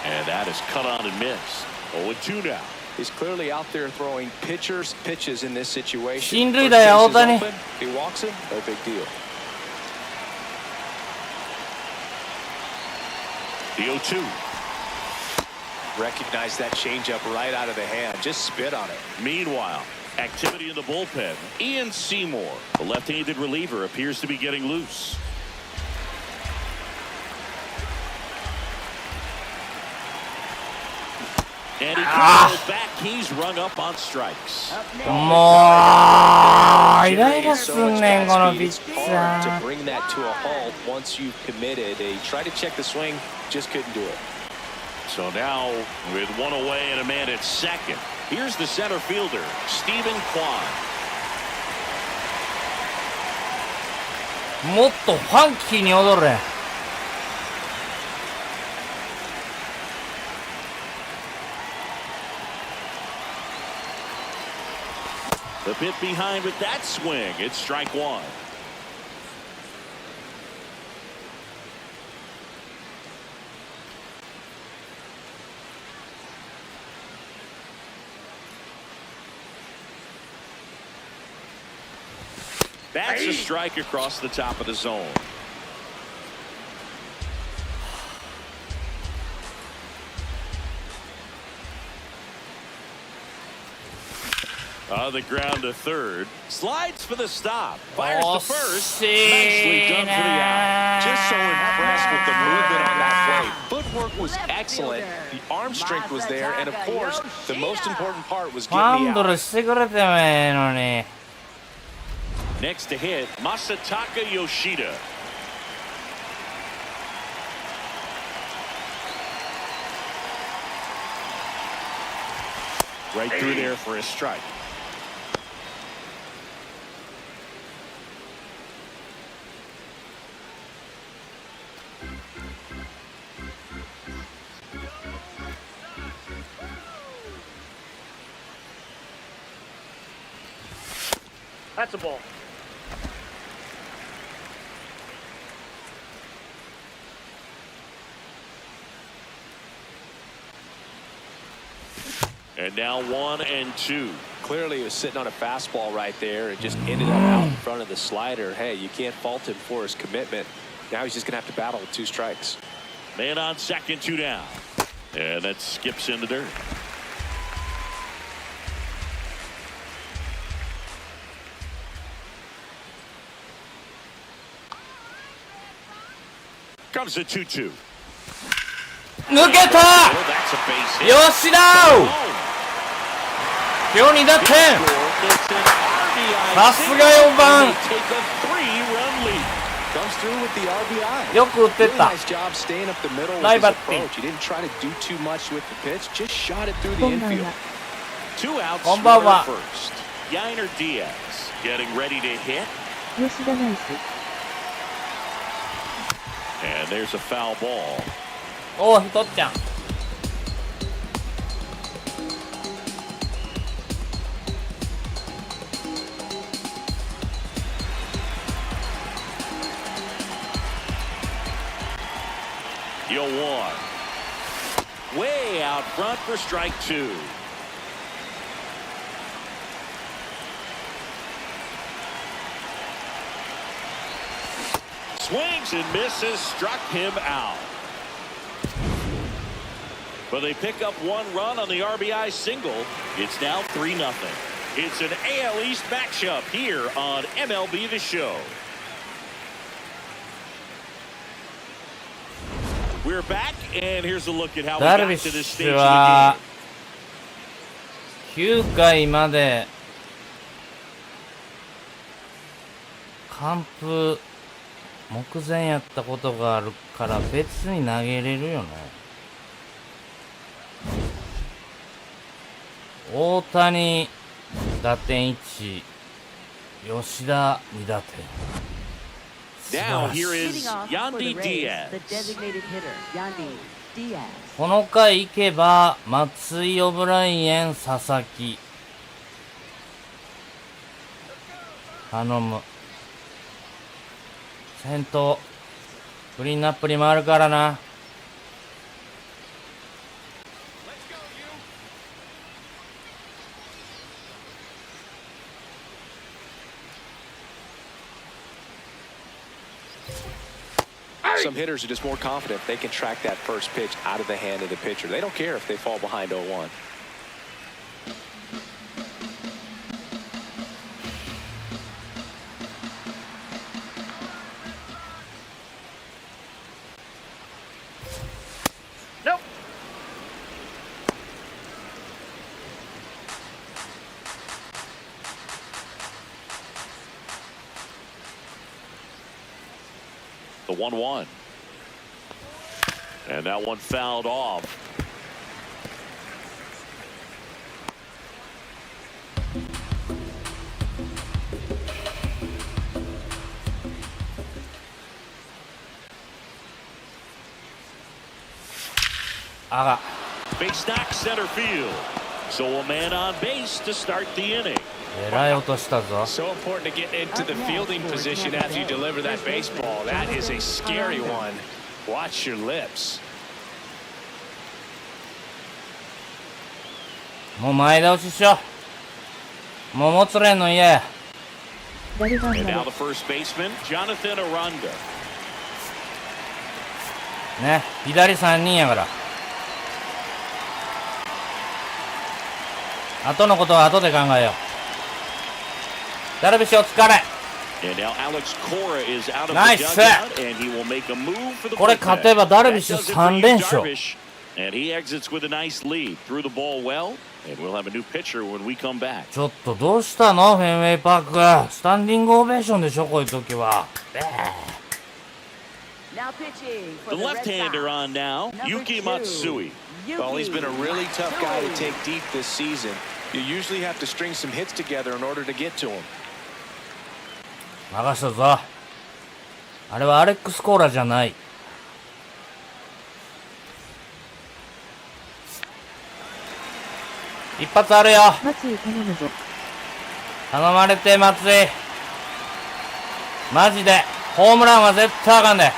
And that is cut on and missed. 0-2 now. He's clearly out there throwing pitches in this situation. 進塁打や大谷。 He walks him, no big deal. The 0-2. Recognize that changeup right out of the hand. Just spit on it. Meanwhile, activity in the bullpen. Ian Seymour, the left-handed reliever, appears to be getting loose. And he comes back. He's rung up on strikes. もうイライラすんねんこのピッチャ To ー。 bring that to a halt once you've committed. They try to check the swing, just couldn't do it. So now, with one away and a man at second, here's the center fielder, Stephen Kwan. もっとファンキーに踊れ。 The bit behind with that swing. It's strike one. That's a strike across the top of the zone. On the ground to third. Slides for the stop. Fires to first. Nicely done for the out. Just so impressed with the movement on that play. Footwork was excellent. The arm strength was there. And of course, the most important part was ファ getting ン the ドル out. してくれてもええのに。 Next to hit, Masataka Yoshida. Right through there for a strike. That's a ball. And now 1-2. Clearly, he was sitting on a fastball right there and just ended up out in front of the slider. Hey, you can't fault him for his commitment. Now he's just going to have to battle with 2 strikes. Man on second, 2 down. And that skips in the dirt. Comes the 2-2. 抜けた Oh, that's a base hit. 吉田 今日2打点 さすが4番 Comes through with the RBI. よく打ってっ Really た nice job staying up the middle with ナイ his バッティン approach. He didn't try to do too much with the pitch, just shot it through the こんばん infield. は。 2 outs, こんばんは runner first. Yainer Diaz getting ready to hit. 吉田ナイス。 And there's a foul ball. おおひとっちゃん 0-1. Way out front for strike 2. Swings and misses, struck him out. But they pick up 1 run on the RBI single. It's now 3-0. It's an AL East matchup here on MLB The Show. We're back, and here's a look at how we ダル got ビッ to this シ stage ュ of は the game. 9回まで完封目前やったことがあるから別に投げれるよね。大谷打点1、吉田2打点。 Now here Leading is off for the Yandy Rays, Diaz. the designated hitter, Yandy Diaz. この回行けば松井、オブライエン、佐々木頼む。先頭クリーンナップに回るからな。Some hitters are just more confident they can track that first pitch out of the hand of the pitcher. They don't care if they fall behind 0-1. Nope. The 1-1. And that one fouled off. Base knock center field. So a man on base to start the inning. えらい落としたぞ。 So important to get into the fielding position after you deliver that baseball. That is a scary one. Watch your lips. もう前倒ししよう。もうもつれんの嫌や。誰が And んば now れ the first baseman, Jonathan Aranda. ね、左3人やから。後のことは後で考えよう。ダルビッシュお疲れ。 And now Alex Cora is out of Nice the set. dugout, and he will make a move for the これ勝てばダルビッシュ That does it for 3 you, 連勝。 Darvish. And he exits with a nice lead. Threw the ball well, and we'll have a new pitcher when we come back. ちょっとどうしたのフェンウェイパーク。スタンディングオベーションでしょこういう時は。 Now pitching for The the Red left-hander Sox. on now, Number Yuki 2, Matsui. Well, he's been a really tough guy to Yuki. take deep this season. You usually have to string some hits together in order to get to him. 任したぞ。あれはアレックス・コーラじゃない。一発あるよ。松井頼むぞ。頼まれて松井。マジでホームランは絶対あかんで。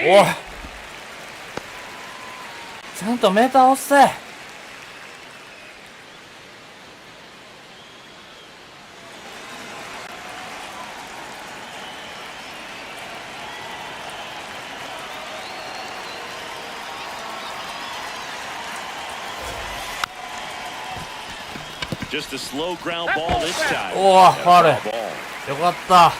おい、ちゃんとメーター押せ。Just a slow ground ball this time. おお、ファウル。 Ball. よかった。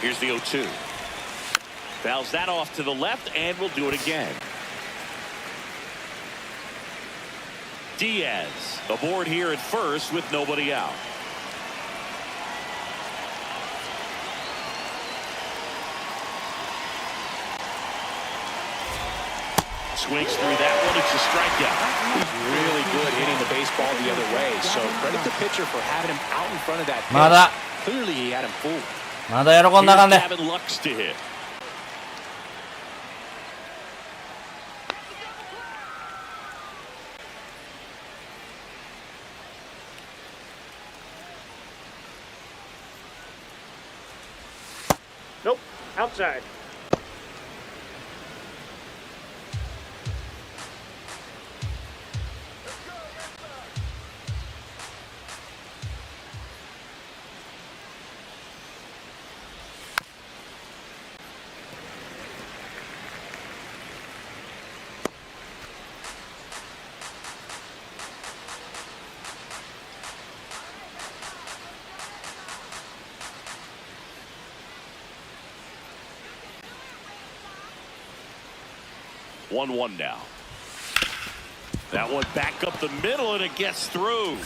Here's the 0-2. Fouls that off to the left, and we'll do it again. Diaz aboard here at first with nobody out. Swings through that one. It's a strikeout. He's really good hitting the baseball the other way. So credit the pitcher for having him out in front of that pitch. まだ Clearly he had him fooled. まだ喜んだらあかんで。 Here's Gavin Lux to hit. Nope. Outside. One now. That one back up the middle, and it gets through.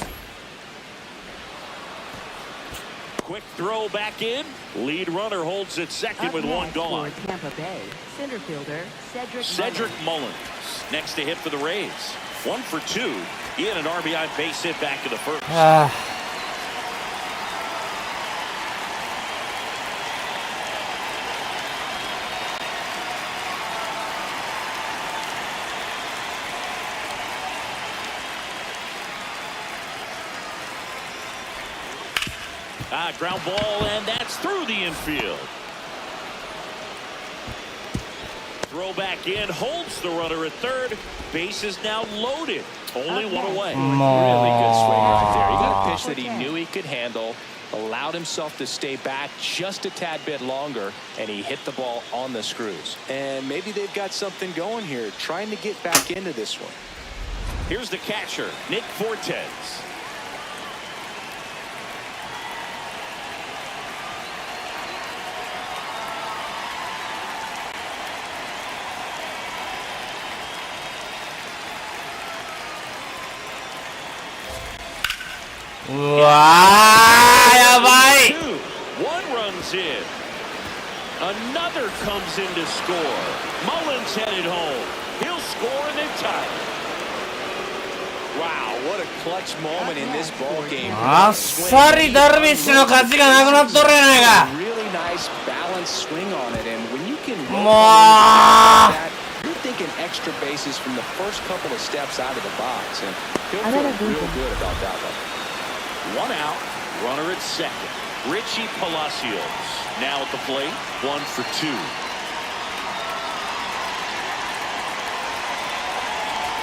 Quick throw back in. Lead runner holds it second Up with one next gone. for Tampa Bay, center fielder Cedric Mullins next to hit for the Rays. 1 for 2. He had an RBI base hit back to the first. Ground ball, and that's through the infield. Throw back in, holds the runner at third. Base is now loaded. Only one away. Really good swing right there. He got a pitch that he knew he could handle, allowed himself to stay back just a tad bit longer, and he hit the ball on the screws. And maybe they've got something going here, trying to get back into this one. Here's the catcher, Nick Fortes. One runs in. Another comes in to score. Mullins headed home. He'll score and then tie. Wow, what a clutch moment in this ball game. あっさりダルビッシュの勝ちがなくなっとるやないか。 Really nice balanced swing on it, and when you can もう you're thinking extra bases from the first couple of steps out of the box, and he'll feel real good about that one. One out, runner at second. Richie Palacios now at the plate, 1 for 2.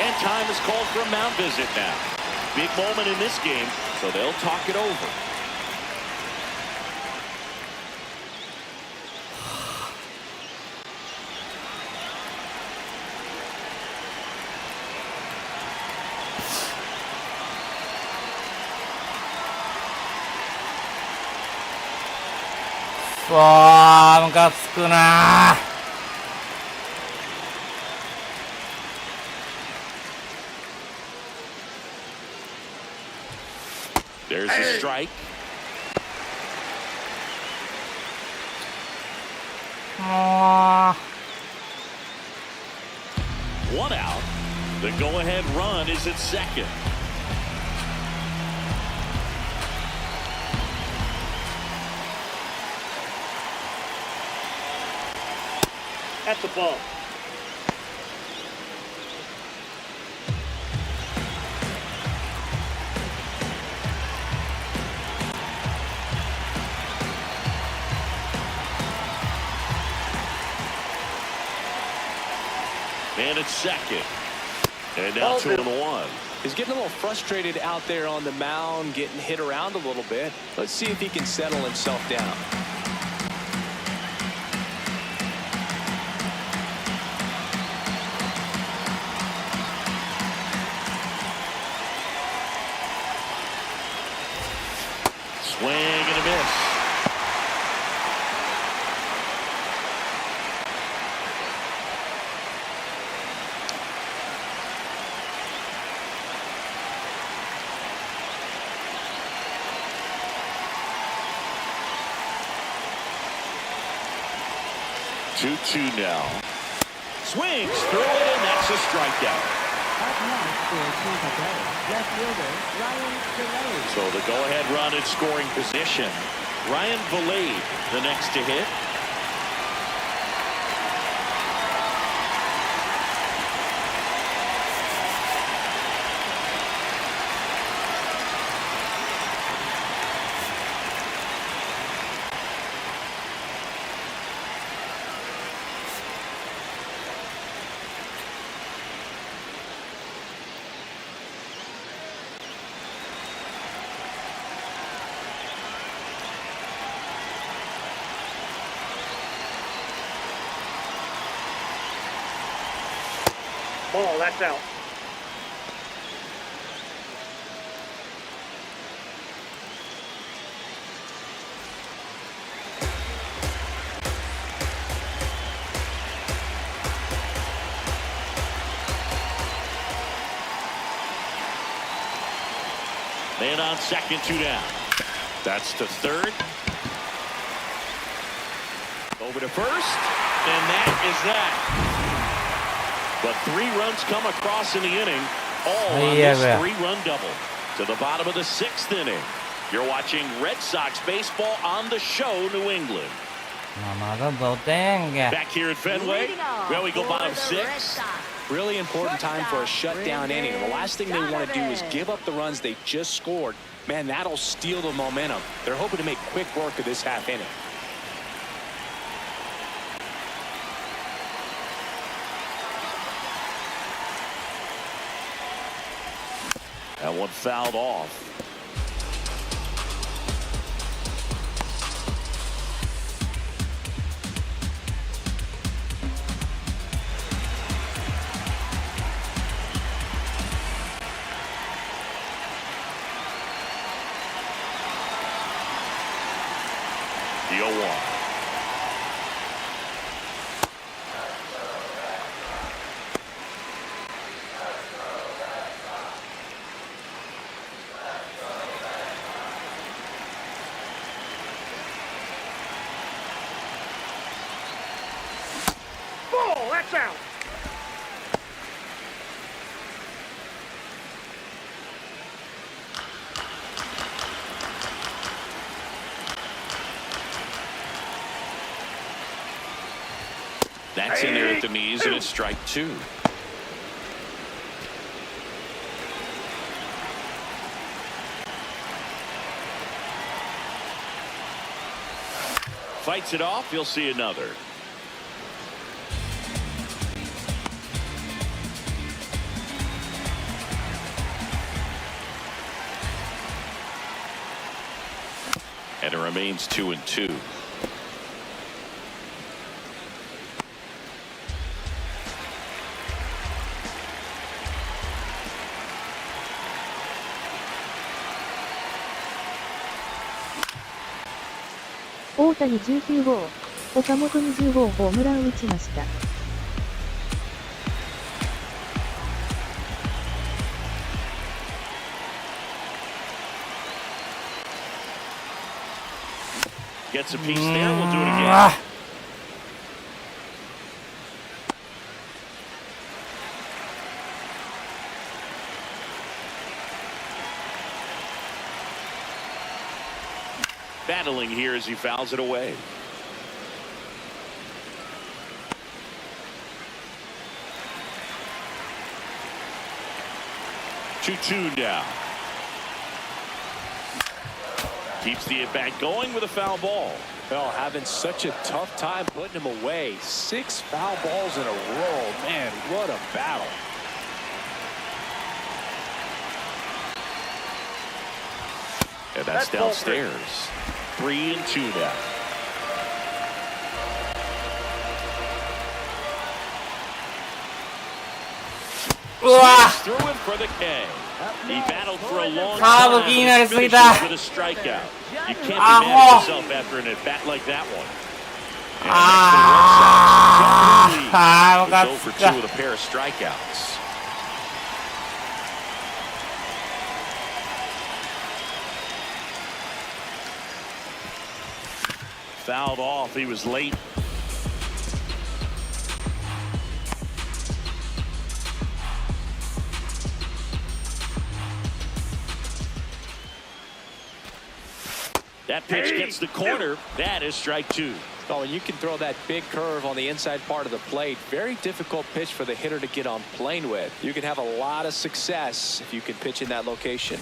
And time is called for a mound visit now. Big moment in this game, so they'll talk it over. Wow, ムカつくな。 There's a strike. One out. The go-ahead run is at second. That's a ball. And it's second. And now 2-1. He's getting a little frustrated out there on the mound, getting hit around a little bit. Let's see if he can settle himself down. Swing and a miss. Two now. Swings through it, and that's a strikeout. Up next for Tampa Bay, left fielder Ryan Vilade. So the go-ahead run in scoring position. Ryan Vilade, the next to hit. Ball, that's out. Man on second, 2 down. That's to third. Over to first, and that is that. But 3 runs come across in the inning, all on this 3-run double. To the bottom of the 6th inning. You're watching Red Sox baseball on the show, New England. Back here at Fenway, well, we go bottom 6. Really important time for a shutdown inning. The last thing they want to do is give up the runs they just scored. Man, that'll steal the momentum. They're hoping to make quick work of this half inning. That one fouled off. The 0-1. Ball, that's out. That's in there at the knees, and it's strike 2. Fights it off, you'll see another. And it remains 2-2.大谷19号、岡本20号ホームラン打ちました。Gets a piece there, we'll do it again. Battling here as he fouls it away. Two down. Keeps the at-bat going with a foul ball. Well, having such a tough time putting him away. 6 foul balls in a row. Man, what a battle. And that's downstairs. 3-2 now. Threw him for the K. He battled for a long time with a strikeout. You can't be mad at yourself after an at-bat like that one. And the Red Sox 0 for 2 with a pair of strikeouts. Fouled off. He was late. That pitch gets the corner. That is strike 2. Oh, and you can throw that big curve on the inside part of the plate. Very difficult pitch for the hitter to get on plane with. You can have a lot of success if you can pitch in that location.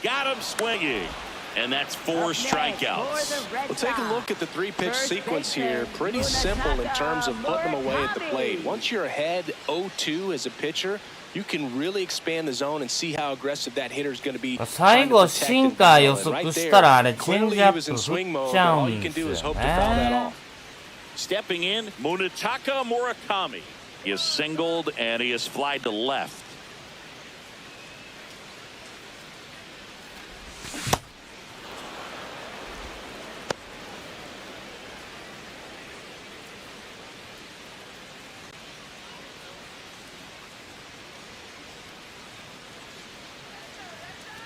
Got him swinging. And that's 4 strikeouts. Well, take a look at the 3-pitch sequence here. Pretty simple in terms of putting them away at the plate. Once you're ahead 0-2 as a pitcher, you can really expand the zone and see how aggressive that hitter is going to be. 最後シンカー予測したらあれチェンジアップ振っちゃうんですよね。Stepping in, Munetaka Murakami. He is singled and he is flied to left.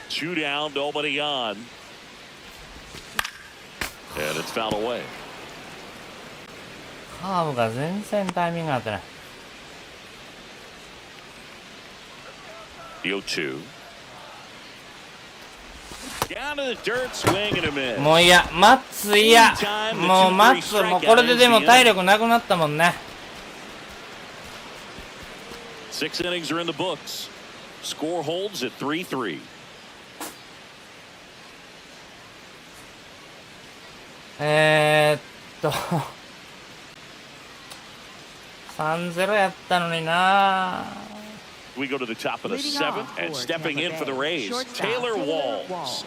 Two down, nobody on. And it's fouled away. カーブが全然タイミング合ってない。The 0-2. Down to the dirt, swing and a miss. もういや、マッツいや。もうマッツ、もうこれででも体力なくなったもんね。6 innings are in the books. Score holds at 3-3. 3-0やったのにな。We go to the top of the 7th and stepping in for the Rays, Taylor Walls.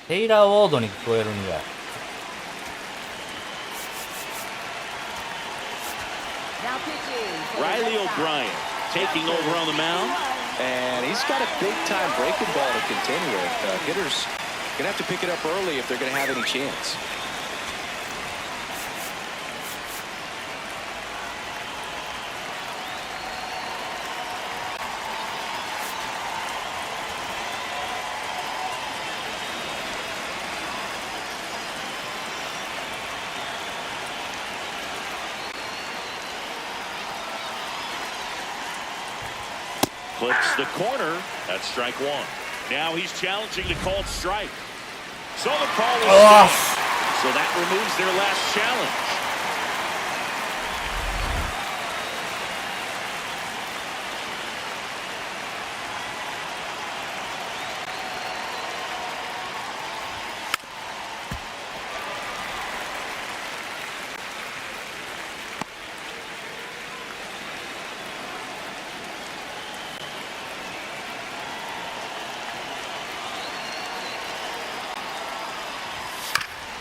テイラー・ウォードに聞こえるんだよ。Riley O'Brien taking over on the mound. And he's got a big-time breaking ball to contend with. Hitters going to have to pick it up early if they're going to have any chance. Clips the corner. That's strike one. Now he's challenging the called strike. So the call is made. So that removes their last challenge.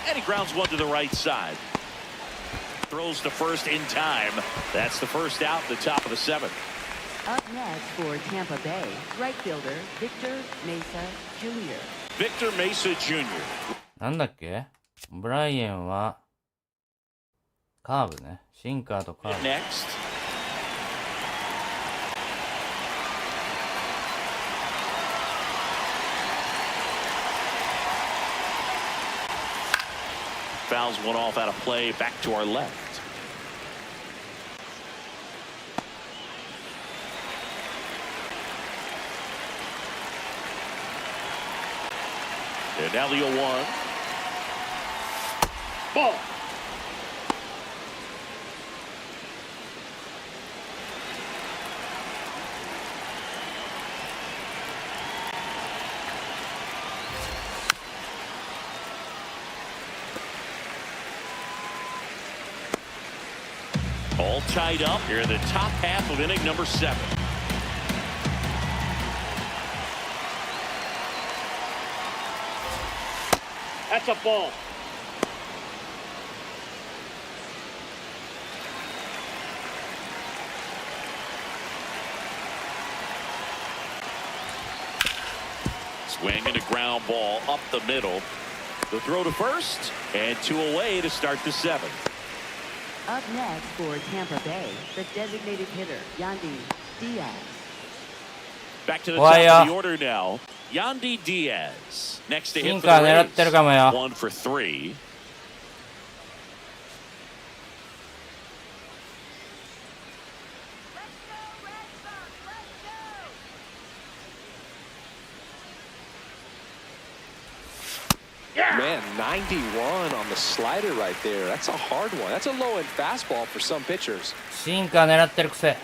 And he grounds one to the right side. Throws to first in time. That's the first out, the top of the 7th. Up next for Tampa Bay, right fielder Victor Mesa Jr. Victor Mesa Jr. なんだっけ？ブライエンはカーブね。シンカーとカーブ。Next. Fouls one off out of play, back to our left. And now the 0-1. Ball. All tied up here in the top half of inning number 7. That's a ball. Swing and a ground ball up the middle. The throw to first and 2 away to start the 7th. Up next for Tampa Bay, the designated hitter, Yandy Diaz. Back to the top of the order now. Yandy Diaz. Next to hit for the Rays. 1 for 3. Man, 91 on the slider right there. That's a hard one. That's a low-end fastball for some pitchers. シンカー狙ってるくせ。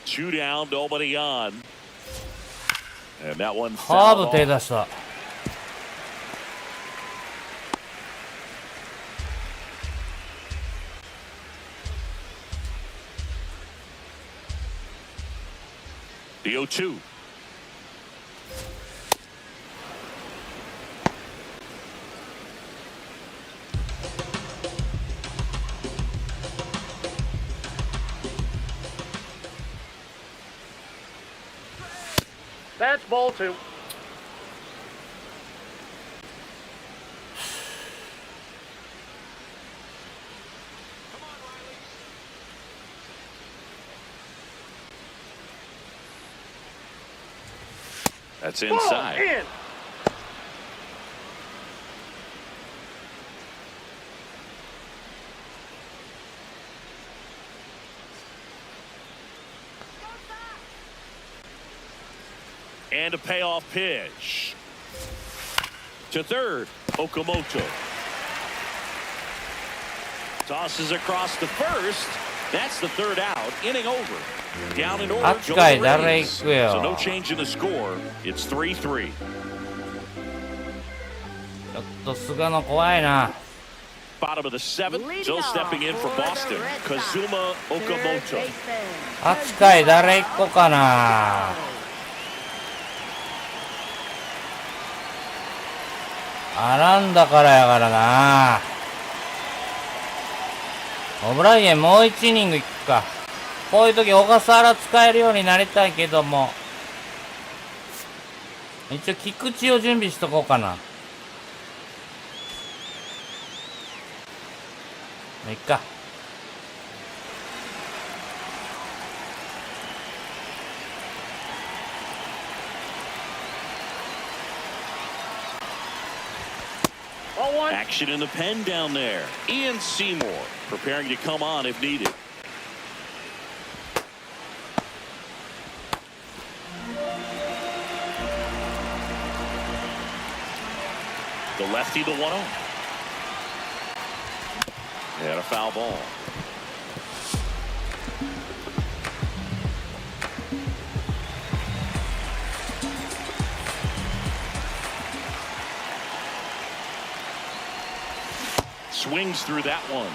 2 down, nobody on. And that one カー fouled ブ手 off. 出した。The 0-2. That's ball 2. That's inside. Ball in. And a payoff pitch. To third, Okamoto. Tosses across to first. That's the third out. Inning over. Down and order. 8回誰行くよ。 So no change in the score. It's 3-3. ちょっと菅野怖いな。 Bottom of the seventh. Still stepping in for Boston. Kazuma Okamoto. 8回誰行こうかな。アランだからやからな。オブライエンもう1イニングいくか。こういう時小笠原使えるようになりたいけども、一応菊池を準備しとこうかな。もういっか。Action in the pen down there. Ian Seymour preparing to come on if needed. The lefty, the 1-0. And a foul ball. Swings through that one.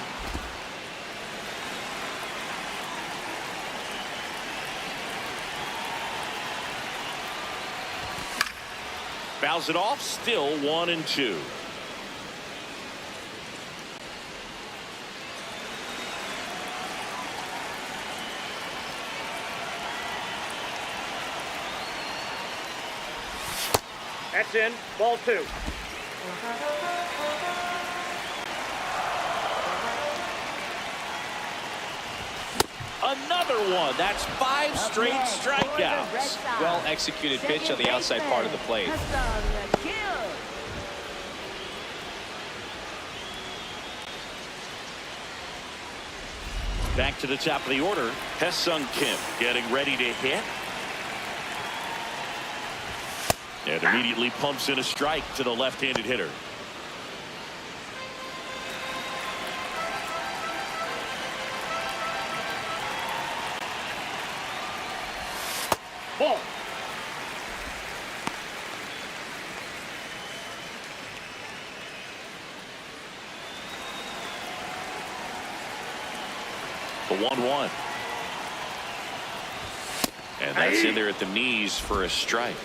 Fouls it off, still 1-2. That's in. Ball 2. Another one. That's 5 straight strikeouts. Well executed pitch on the outside part of the plate. Back to the top of the order. Haesung Kim getting ready to hit. And immediately pumps in a strike to the left-handed hitter. Ball. The 1-1. And that's in there at the knees for a strike.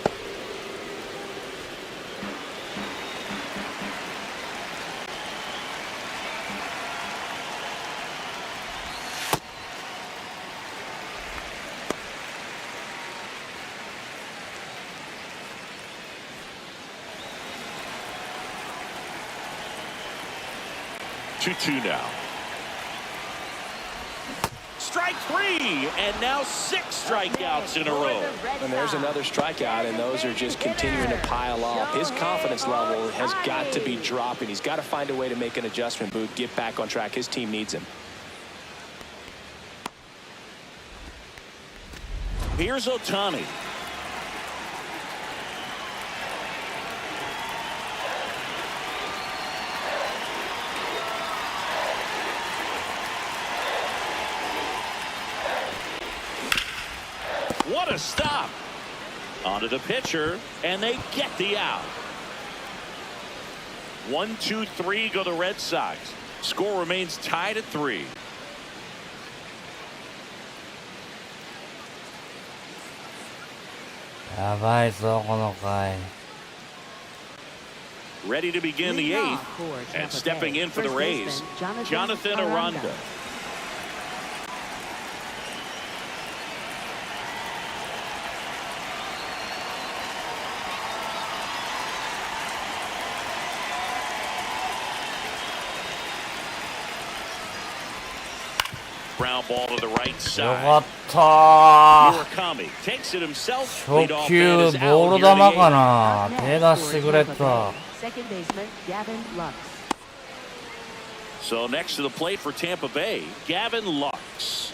Two now. Strike 3, and now 6 strikeouts in a row. And there's another strikeout, and those are just continuing to pile up. His confidence level has got to be dropping. He's got to find a way to make an adjustment, Boot, get back on track. His team needs him. Here's Ohtani. What a stop. Onto the pitcher, and they get the out. 1-2-3 go the Red Sox. Score remains tied at 3. Ready to begin the 8th, and stepping in for the Rays, Jonathan Aranda. Ground ball to the right よ side. かったー。 Murakami takes it himself. 初 Leadoff 球 man is ボー out ル here 球 in the か eighth. な。 Up 手 next 出して for くれ Tampa た。 Bay, second baseman Gavin Lux. So next to the plate for Tampa Bay, Gavin Lux.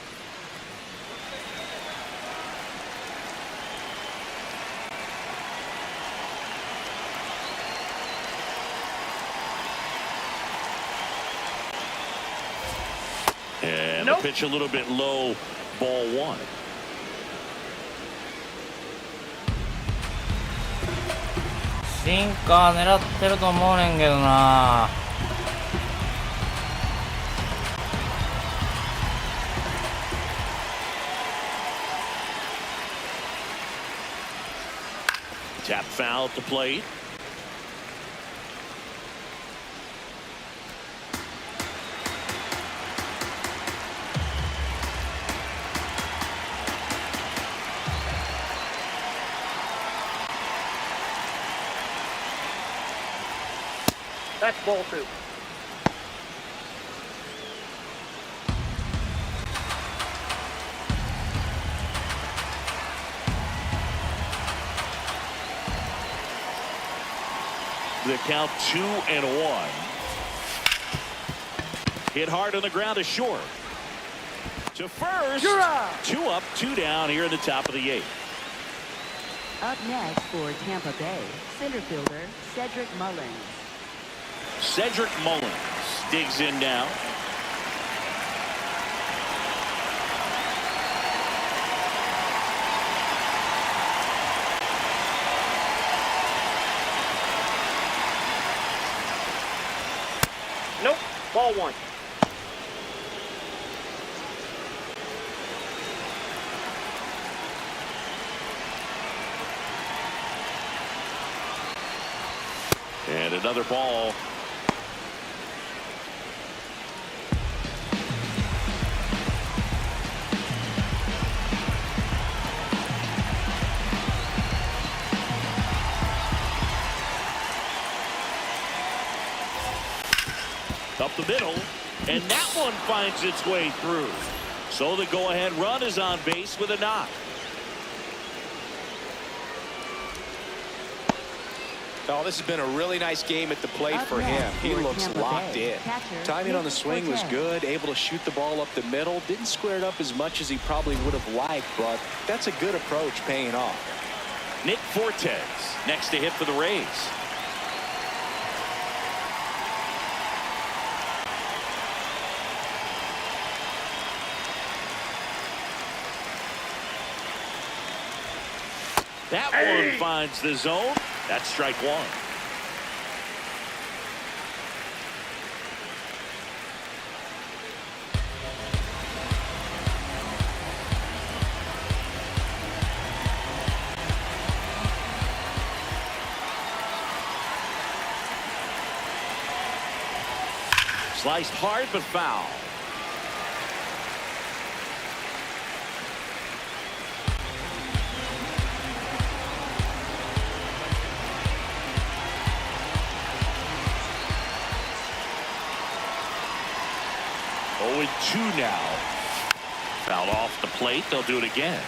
And the pitch a little bit low, ball one. シンカー狙ってると思うねんけどな。Tap foul at the plate. That's ball two. The count 2-1. Hit hard on the ground to short. To first. Two up, two down here in the top of the eighth. Up next for Tampa Bay, center fielder Cedric Mullins. Cedric Mullins digs in now. Nope. Ball one. And another ball. Up the middle, and that one finds its way through. So the go-ahead run is on base with a knock. Oh, this has been a really nice game at the plate Up for him. next He for looks Tampa locked Bay, in. catcher Timing on the Nick swing was Fortes. good, able to shoot the ball up the middle. Didn't square it up as much as he probably would have liked, but that's a good approach paying off. Nick Fortes next to hit for the Rays. That one finds the zone. That's strike one. Sliced hard but foul. Oh, 2 now. Fouled off the plate. They'll do it again.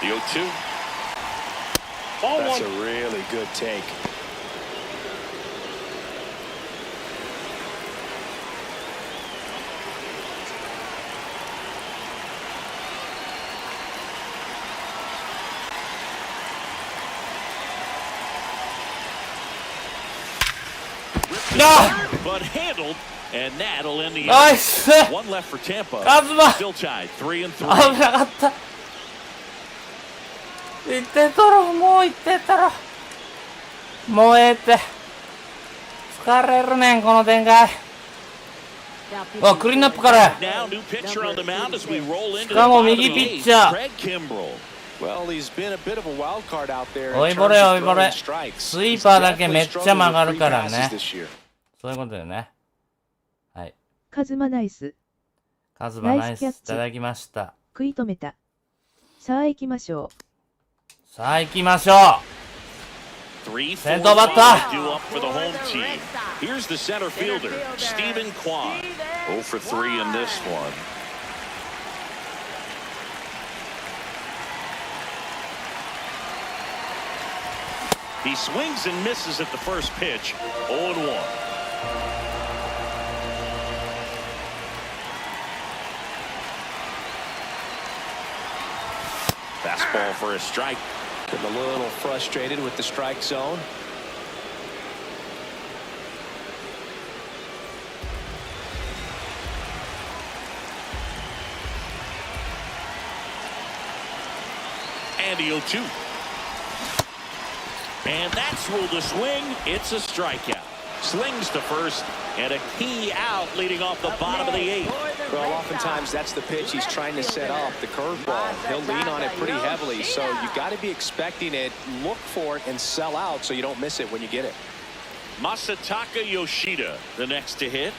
The 0-2. Ball That's one. a really good take. But handled, and that'll end the inning. ナイス。 One left for Tampa. カズマ Still tied 3-3. 危なかった。1点取ろう。もう1点取ろう。もうええって。疲れるねんこの展開。 Now クリーンアップから。 Now new pitcher on the mound as we roll into the しかも bottom of 右 the ピッ eighth. チャー。 Craig Kimbrell. Well, he's been a bit of a wild card out there 追い in ボ terms レ追い of ボレ。 throwing strikes. スイー He's パーだけめ definitely っちゃ曲が struggled る with から free ね passes。this year. そういうことよね。はい。カズマナイス。カズマナイスいナイスキャッチただきました。食い止めた。さあ行きましょう。さあ行きましょう。先頭バッター。due up for the home team. Here's the center fielder, Stephen Kwan. 0 for 3 in this one. He swings and misses at the first pitch. 0-1. Fastball for a strike. Getting a little frustrated with the strike zone. And the 0-2. And that's ruled a swing. It's a strikeout. Slings to first, and a key out leading off the bottom of the 8th. Well, oftentimes that's the pitch he's trying to set up, the curveball. He'll lean on it pretty heavily, so you got to be expecting it, look for it, and sell out so you don't miss it when you get it. Masataka Yoshida, the next to hit.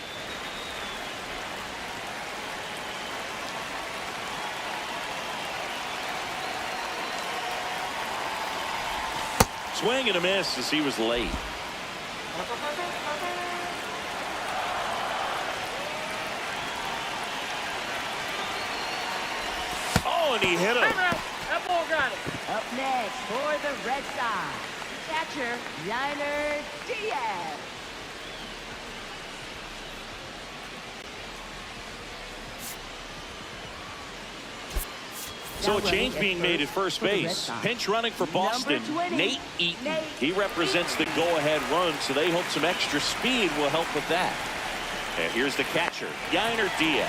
Swing and a miss as he was late. Oh, and he hit him. That ball got it. Up next for the Red Sox, catcher Yainer Diaz. So a change being made at first base. Pinch running for Boston, Nate Eaton. He represents the go-ahead run, so they hope some extra speed will help with that. And here's the catcher, Yainer Diaz.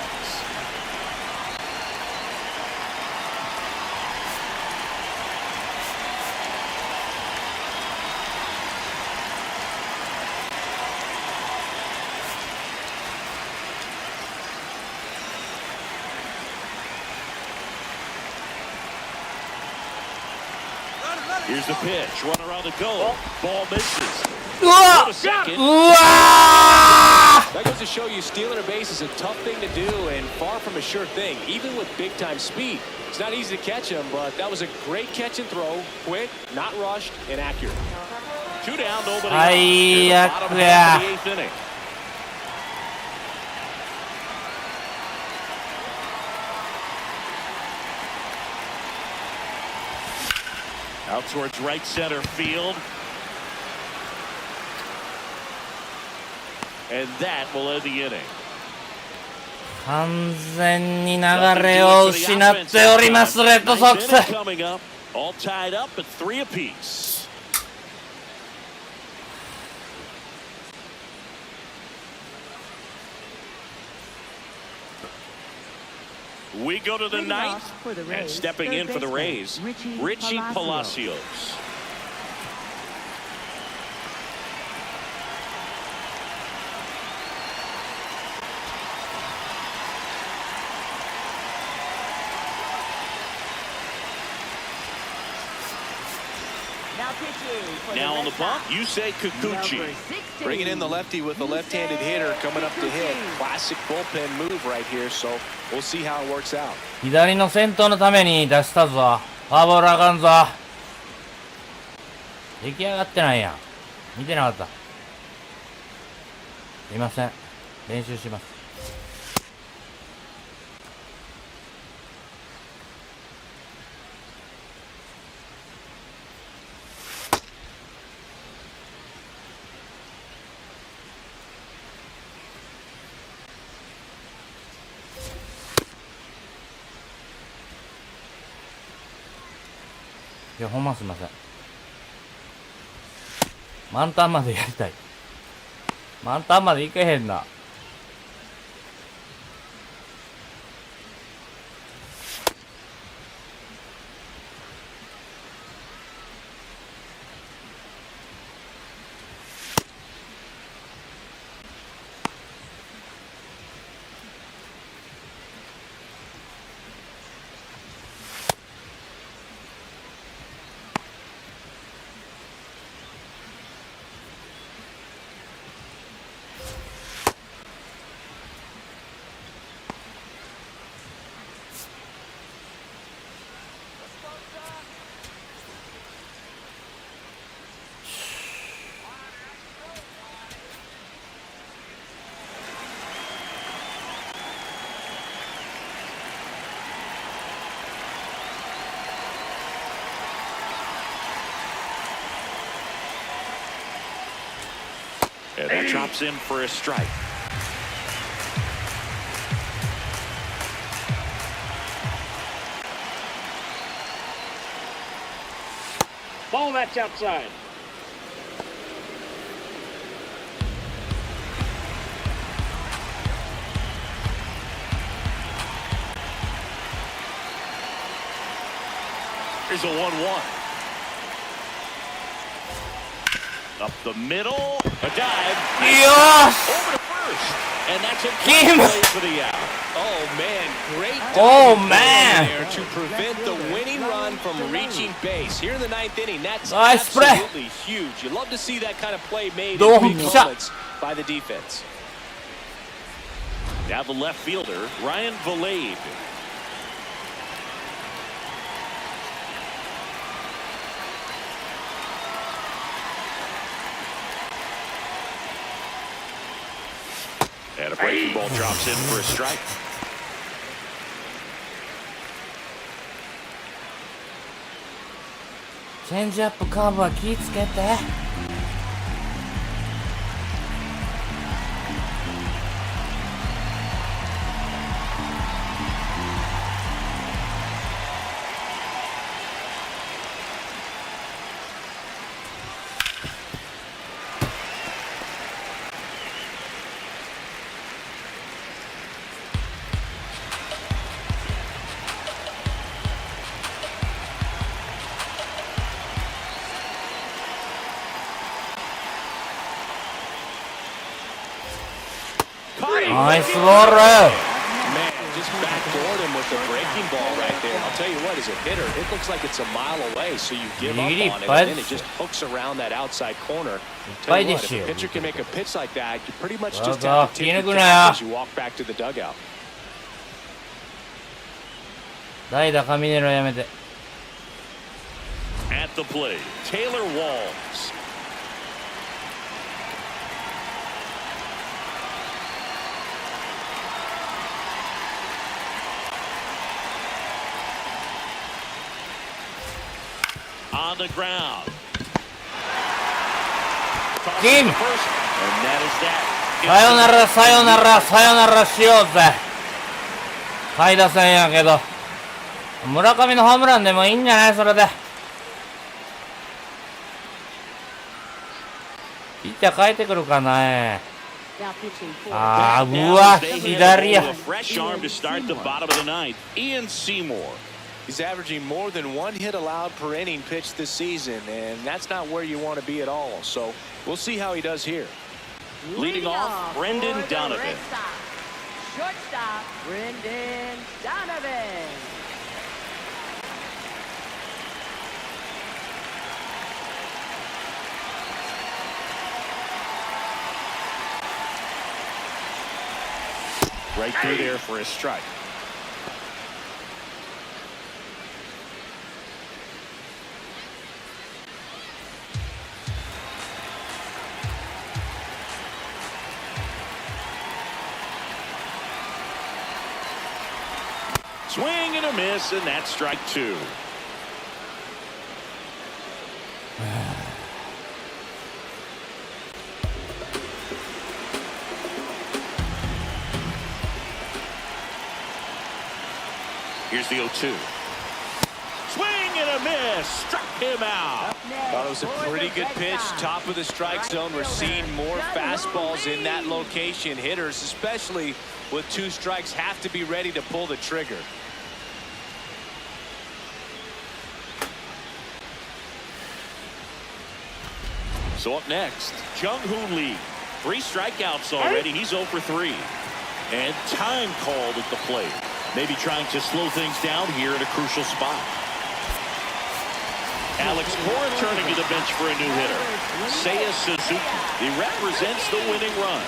Here's the pitch. Runner on the go. Ball misses. Go to second. That goes to show you stealing a base is a tough thing to do and far from a sure thing, even with big-time speed. It's not easy to catch him, but that was a great catch and throw. Quick, not rushed, and accurate. 2 down, nobody out. In the bottom half of the 8th inning. Out towards right center field. And that will end the inning. 完全に流れを失っております、レッドソックス。 Coming up, all tied up at 3 apiece. We go to the 9th, and stepping in for the Rays, Richie Palacios. Now on the bump, you say Kikuchi. Bringing in the lefty with the left-handed hitter coming up to hit. Classic bullpen move right here, so we'll see how it works out. 左の先頭のために出したぞ。フォアボールあかんぞ。出来上がってないやん。見てなかった。すいません。練習します。いや、ほんますいません。満タンまでやりたい。満タンまでいけへんな。And that drops in for a strike. Ball, that's outside. Here's a 1-1. Up the middle, a dive. Yes! Over to first. And that's a Game. play for the out. Oh, man, great Oh, diving man. there to prevent the winning run from reaching base. Here in the ninth inning, that's Nice play. absolutely huge. You love to see that kind of play made Don't in big shot. moments by the defense. Now the left fielder, Ryan Valade. And a breaking ball drops in for a strike. チェンジアップカーブは気ぃつけて。ナイスボール。 Man, just backdoored him with the breaking ball right there. I'll tell you what, as a hitter, it looks like it's a mile away, so you give up on it, and then it just hooks around that outside corner. Tell you what, if a pitcher can make a pitch like that, you pretty much just have to take the cap as you walk back to the dugout. 代打カミネロやめて。 At the plate, Taylor Walls. On the ground. Game. And that is that. さよならさよならさよならしようぜ。下位打線やけど村上のホームランでもいいんじゃない？それでピッチャー変えてくるかな。あー、うわ、左や。 Fresh arm to start the bottom of the ninth. Ian Seymour. He's averaging more than one hit allowed per inning pitched this season, and that's not where you want to be at all. So we'll see how he does here. Leading off, Brendan Donovan. Shortstop, Brendan Donovan. Right through there for a strike. Swing and a miss, and that's strike two. Here's the 0-2. Swing and a miss. Struck him out. Thought it was a pretty good pitch. Top of the strike zone. We're seeing more fastballs in that location. Hitters, especially with two strikes, have to be ready to pull the trigger. So up next, Jung-Hoo Lee. 3 strikeouts already. He's 0 for 3. And time called at the plate. Maybe trying to slow things down here at a crucial spot. Alex Cora turning to the bench for a new hitter. Seiya Suzuki. He represents the winning run.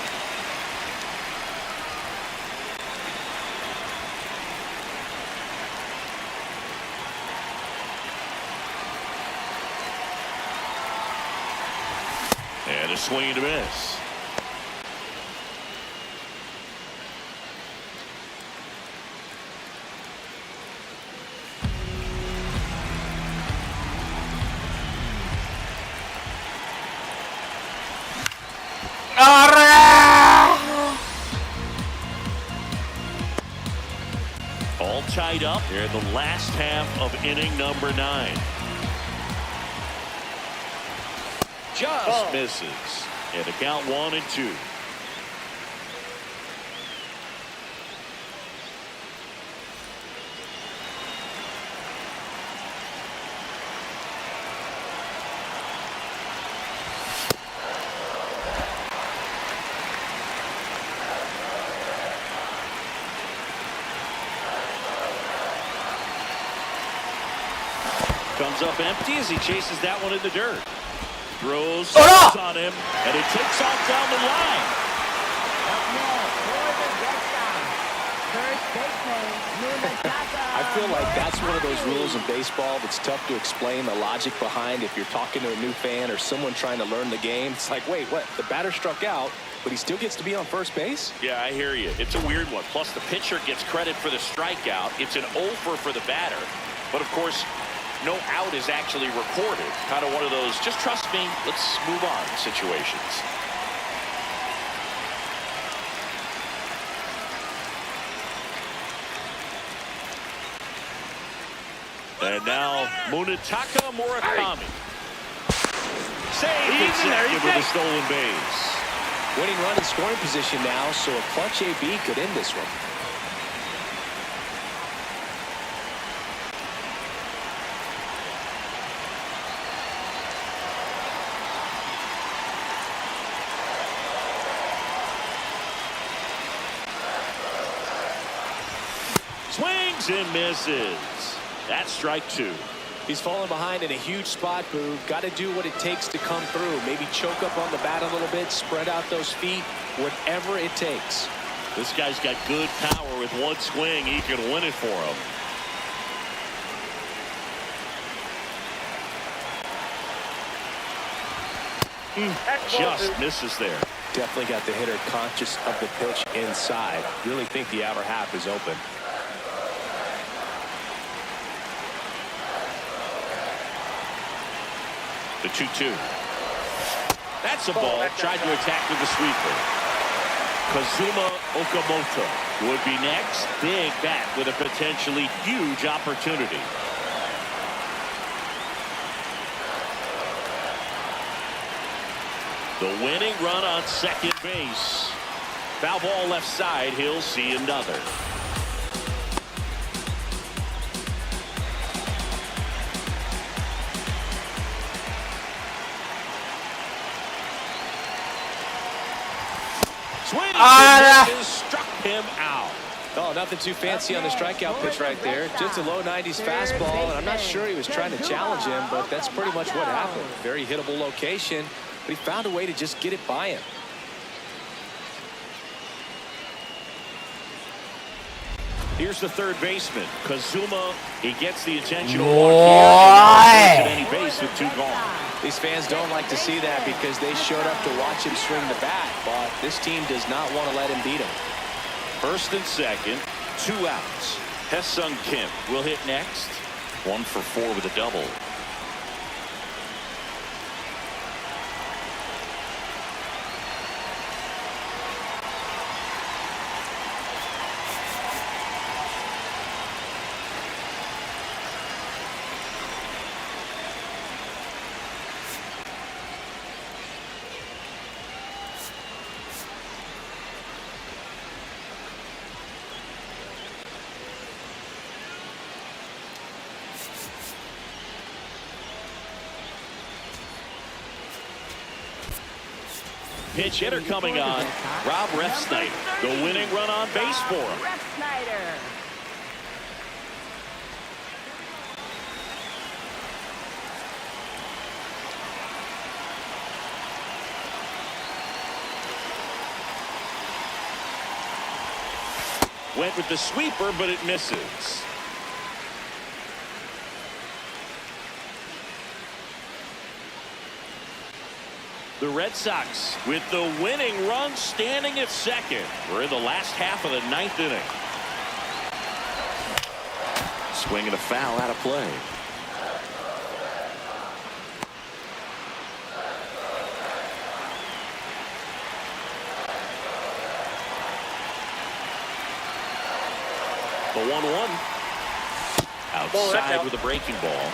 And a swing and a miss. All tied up here in the last half of inning number 9. Just misses. And the count 1-2. Comes up empty as he chases that one in the dirt. Throws on him, and it takes off down the line. Up next for the Red Sox, first baseman, Munetaka. I feel like that's one of those rules in baseball that's tough to explain the logic behind if you're talking to a new fan or someone trying to learn the game. It's like, wait, what? The batter struck out, but he still gets to be on first base? Yeah, I hear you. It's a weird one. Plus, the pitcher gets credit for the strikeout. It's an over for the batter. But, of course, no out is actually recorded. Kind of one of those, just trust me, let's move on situations. And now Munetaka Murakami. Save consecutive with a stolen base. Winning run in scoring position now, so a clutch AB could end this one. Swings and misses. That's strike 2. He's fallen behind in a huge spot, Boo. Got to do what it takes to come through. Maybe choke up on the bat a little bit, spread out those feet, whatever it takes. This guy's got good power. With one swing, he can win it for him. Just misses there. Definitely got the hitter conscious of the pitch inside. Really think the outer half is open. The 2-2. That's a ball. Tried to attack with the sweeper. Kazuma Okamoto would be next. Big bat with a potentially huge opportunity. The winning run on second base. Foul ball left side. He'll see another. Struck him out. Oh, nothing too fancy on the strikeout pitch right there. Just a low 90s fastball, and I'm not sure he was trying to challenge him, but that's pretty much what happened. Very hittable location, but he found a way to just get it by him. Here's the third baseman, Kazuma. He gets the intentional walk here. Any base with 2 gone. These fans don't like to see that because they showed up to watch him swing the bat, but this team does not want to let him beat him. First and second, 2 outs. Hesung Kim will hit next. 1 for 4 with a double. Pitch hitter coming on, Rob Refsnyder. The winning run on base for him. Refsnyder. Went with the sweeper, but it misses. The Red Sox with the winning run standing at second. We're in the last half of the 9th inning. Swing and a foul out of play. The 1-1. Outside with a breaking ball.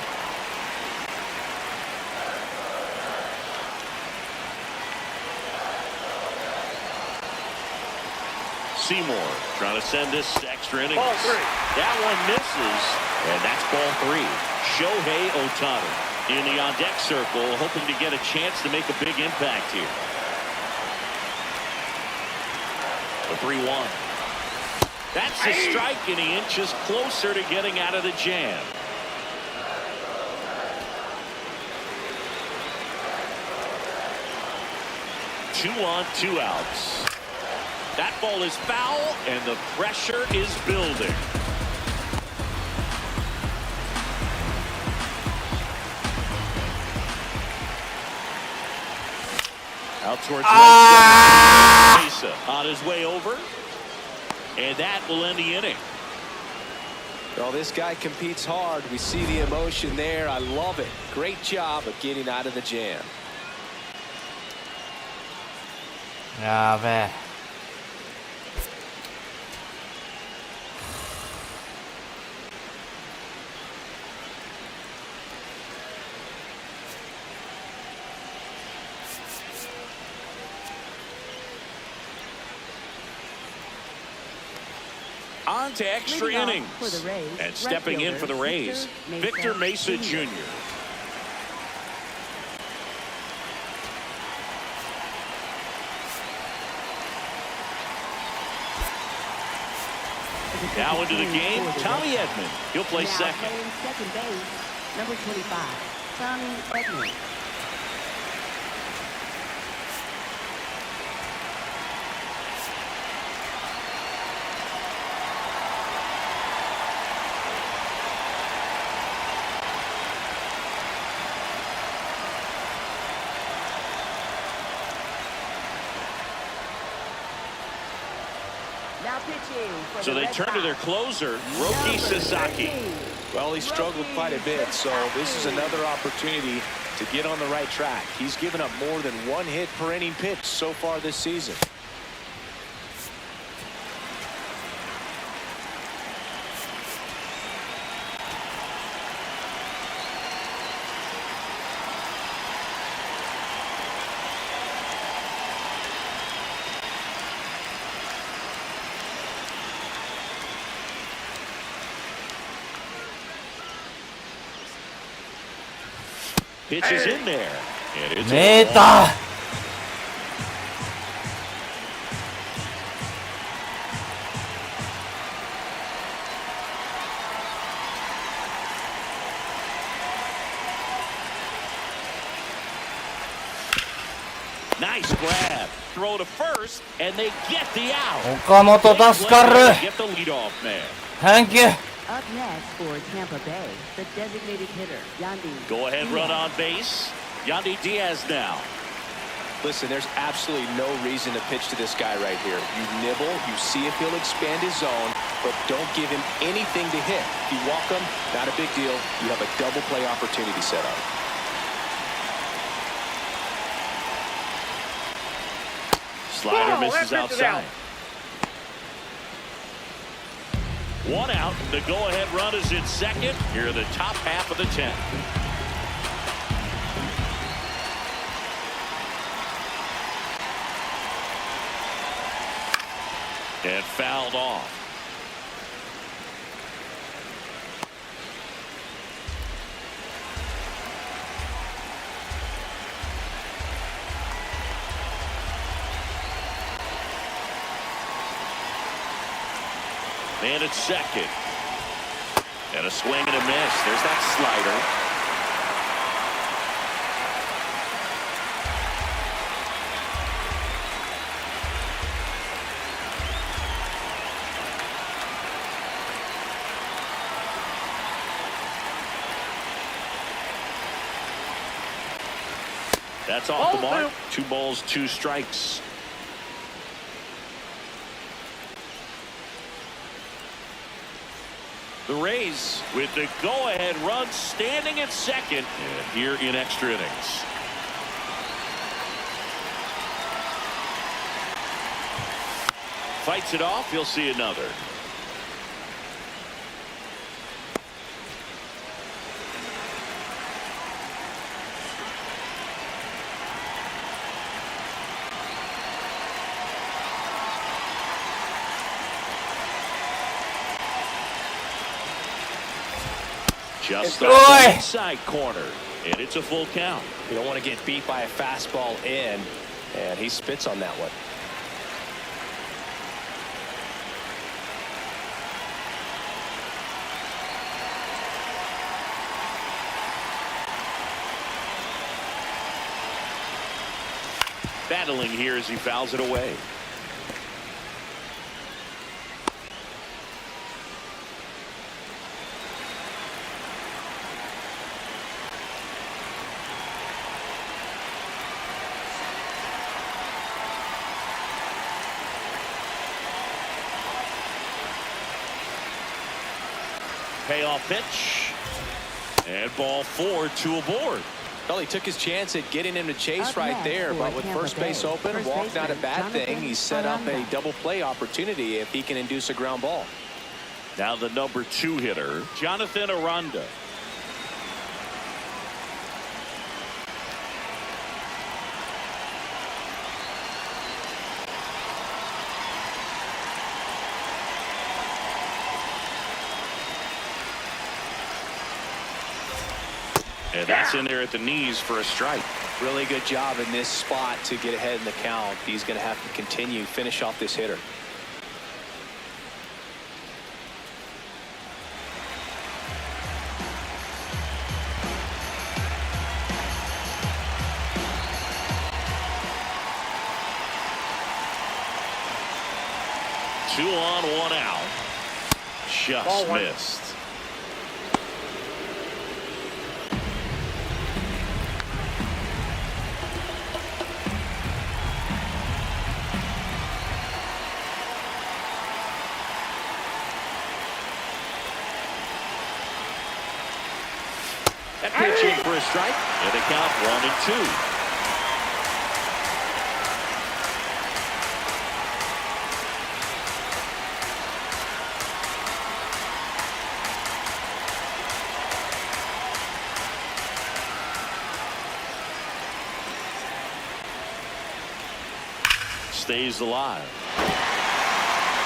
Seymour trying to send this to extra innings. Ball 3. That one misses, and that's ball 3. Shohei Ohtani in the on-deck circle, hoping to get a chance to make a big impact here. The 3-1. That's a strike, and he inches closer to getting out of the jam. Two on, 2 outs. That ball is foul, and the pressure is building. Out towards right. Mesa on his way over. And that will end the inning. Well, this guy competes hard. We see the emotion there. I love it. Great job of getting out of the jam. やべえ。On to extra innings. And stepping in for the Rays, Victor Mesa Jr. Now into the game, Tommy Edman. He'll play second. Second base, number 25, Tommy Edman. So they turn to their closer, Roki Sasaki. Well, he struggled quite a bit, so this is another opportunity to get on the right track. He's given up more than 1 hit per inning pitch so far this season. Pitch is in there. And it's メーター Nice grab. Throw to first, and they get the out. 岡本助かる Get the leadoff man. Thank you Up next for Tampa Bay, the designated hitter, Yandy. Go ahead, run on base. Yandy Diaz now. Listen, there's absolutely no reason to pitch to this guy right here. You nibble, you see if he'll expand his zone, but don't give him anything to hit. If you walk him, not a big deal. You have a double play opportunity set up. Slider misses outside. 1 out. The go-ahead run is in second. Here are the top half of the 10th. And fouled off. Man at second. And a swing and a miss. There's that slider. That's off the mark. 2 balls, 2 strikes. The Rays with the go-ahead run standing at second and here in extra innings. Fights it off. You'll see another. Just on the inside corner, and it's a full count. You don't want to get beat by a fastball in, and he spits on that one. Battling here as he fouls it away. Payoff pitch. And ball 4, 2 aboard. Well, he took his chance at getting him to chase right there, but with first base open, walked not a bad thing. He set up a double play opportunity if he can induce a ground ball. Now the number 2 hitter, Jonathan Aranda. And that's in there at the knees for a strike. Really good job in this spot to get ahead in the count. He's going to have to continue, finish off this hitter. Two on, 1 out. Just missed. That pitch in for a strike, and the count 1-2. Stays alive.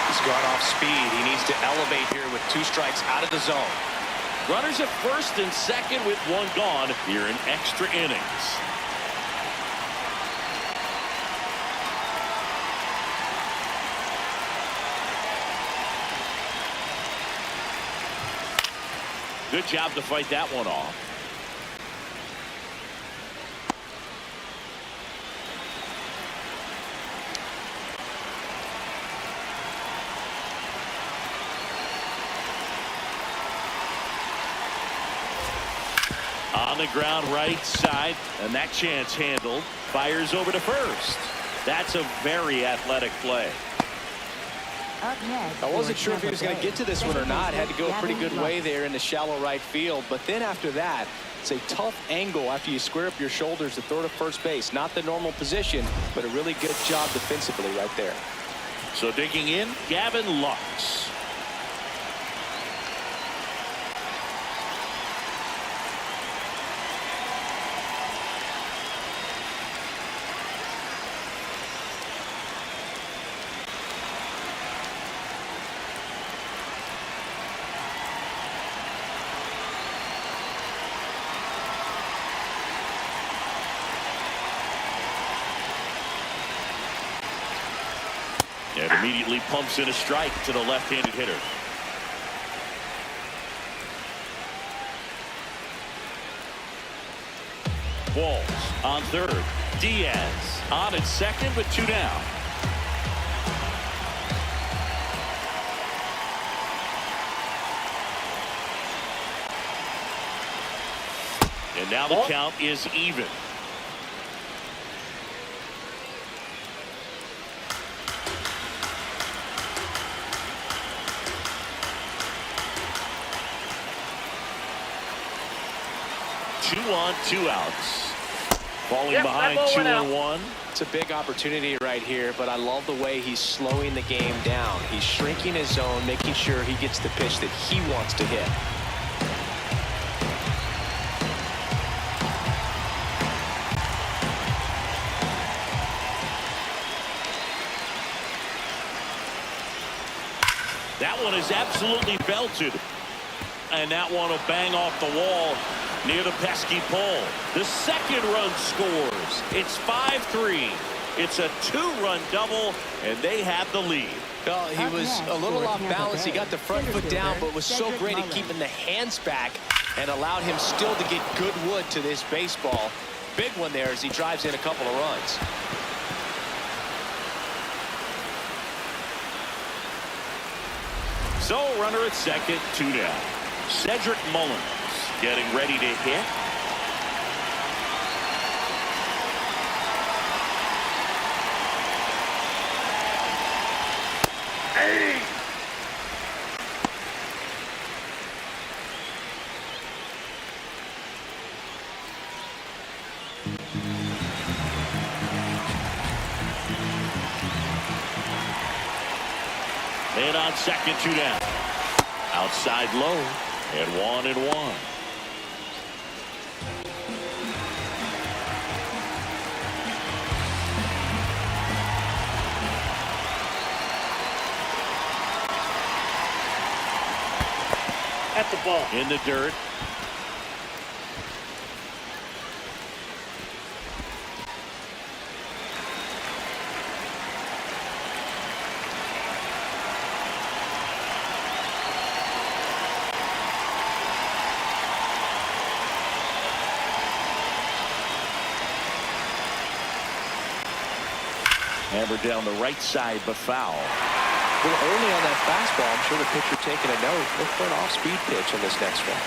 He's gone off speed. He needs to elevate here with 2 strikes out of the zone. Runners at first and second with 1 gone here in extra innings. Good job to fight that one off. On the ground right side, and that chance handled. Fires over to first. That's a very athletic play. Up next, I wasn't sure if he was going to get to this one or not. Had to go a pretty good way there in the shallow right field. But then after that, it's a tough angle after you square up your shoulders to throw to first base. Not the normal position, but a really good job defensively right there. So digging in, Gavin Lux. And immediately pumps in a strike to the left-handed hitter. Walls on third. Diaz on at second with 2 down. And now the count is even. Two on, 2 outs. Falling behind 2-1. It's a big opportunity right here, but I love the way he's slowing the game down. He's shrinking his zone, making sure he gets the pitch that he wants to hit. That one is absolutely belted. and that one will bang off the wall near the pesky pole. The second run scores. It's 5-3. It's a 2-run double, and they have the lead. Well, he was a little off balance. He got the front foot down, but was so great at keeping the hands back and allowed him still to get good wood to this baseball. Big one there as he drives in a couple of runs. So, runner at second, 2 down. Cedric Mullins getting ready to hit. Hey! Man on second, 2 down. Outside low, and 1-1. At the ball. In the dirt. Hammered down the right side, but foul. A little early on that fastball. I'm sure the pitcher taking a note. Look for an off-speed pitch on this next one.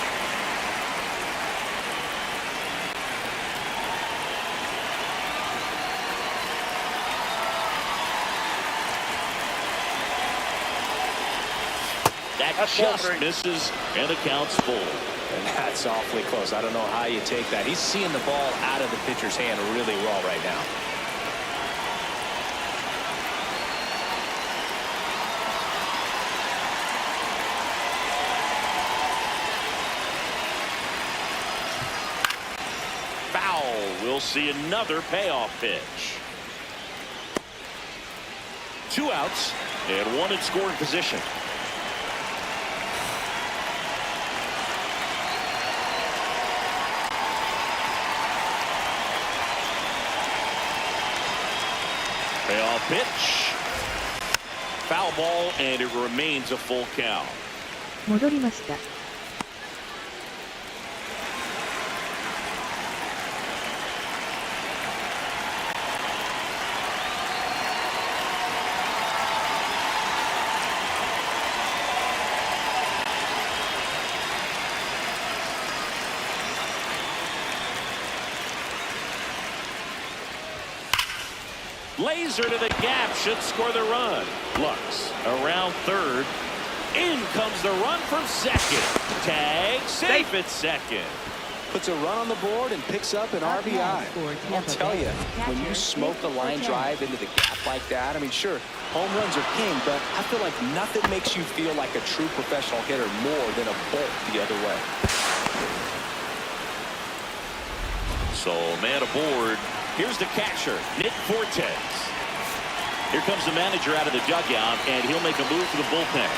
That just misses, and the count's full. And that's awfully close. I don't know how you take that. He's seeing the ball out of the pitcher's hand really well right now. We'll see another payoff pitch. 2 outs and 1 in scoring position. Payoff pitch. Foul ball, and it remains a full count. 戻りました。Laser to the gap, should score the run. Lux around third. In comes the run from second. Tag, safe at second. Puts a run on the board and picks up an RBI. I'll tell you, when you smoke a line drive into the gap like that, I mean, sure, home runs are king, but I feel like nothing makes you feel like a true professional hitter more than a bolt the other way. So, man aboard. Here's the catcher, Nick Fortes. Here comes the manager out of the dugout, and he'll make a move to the bullpen.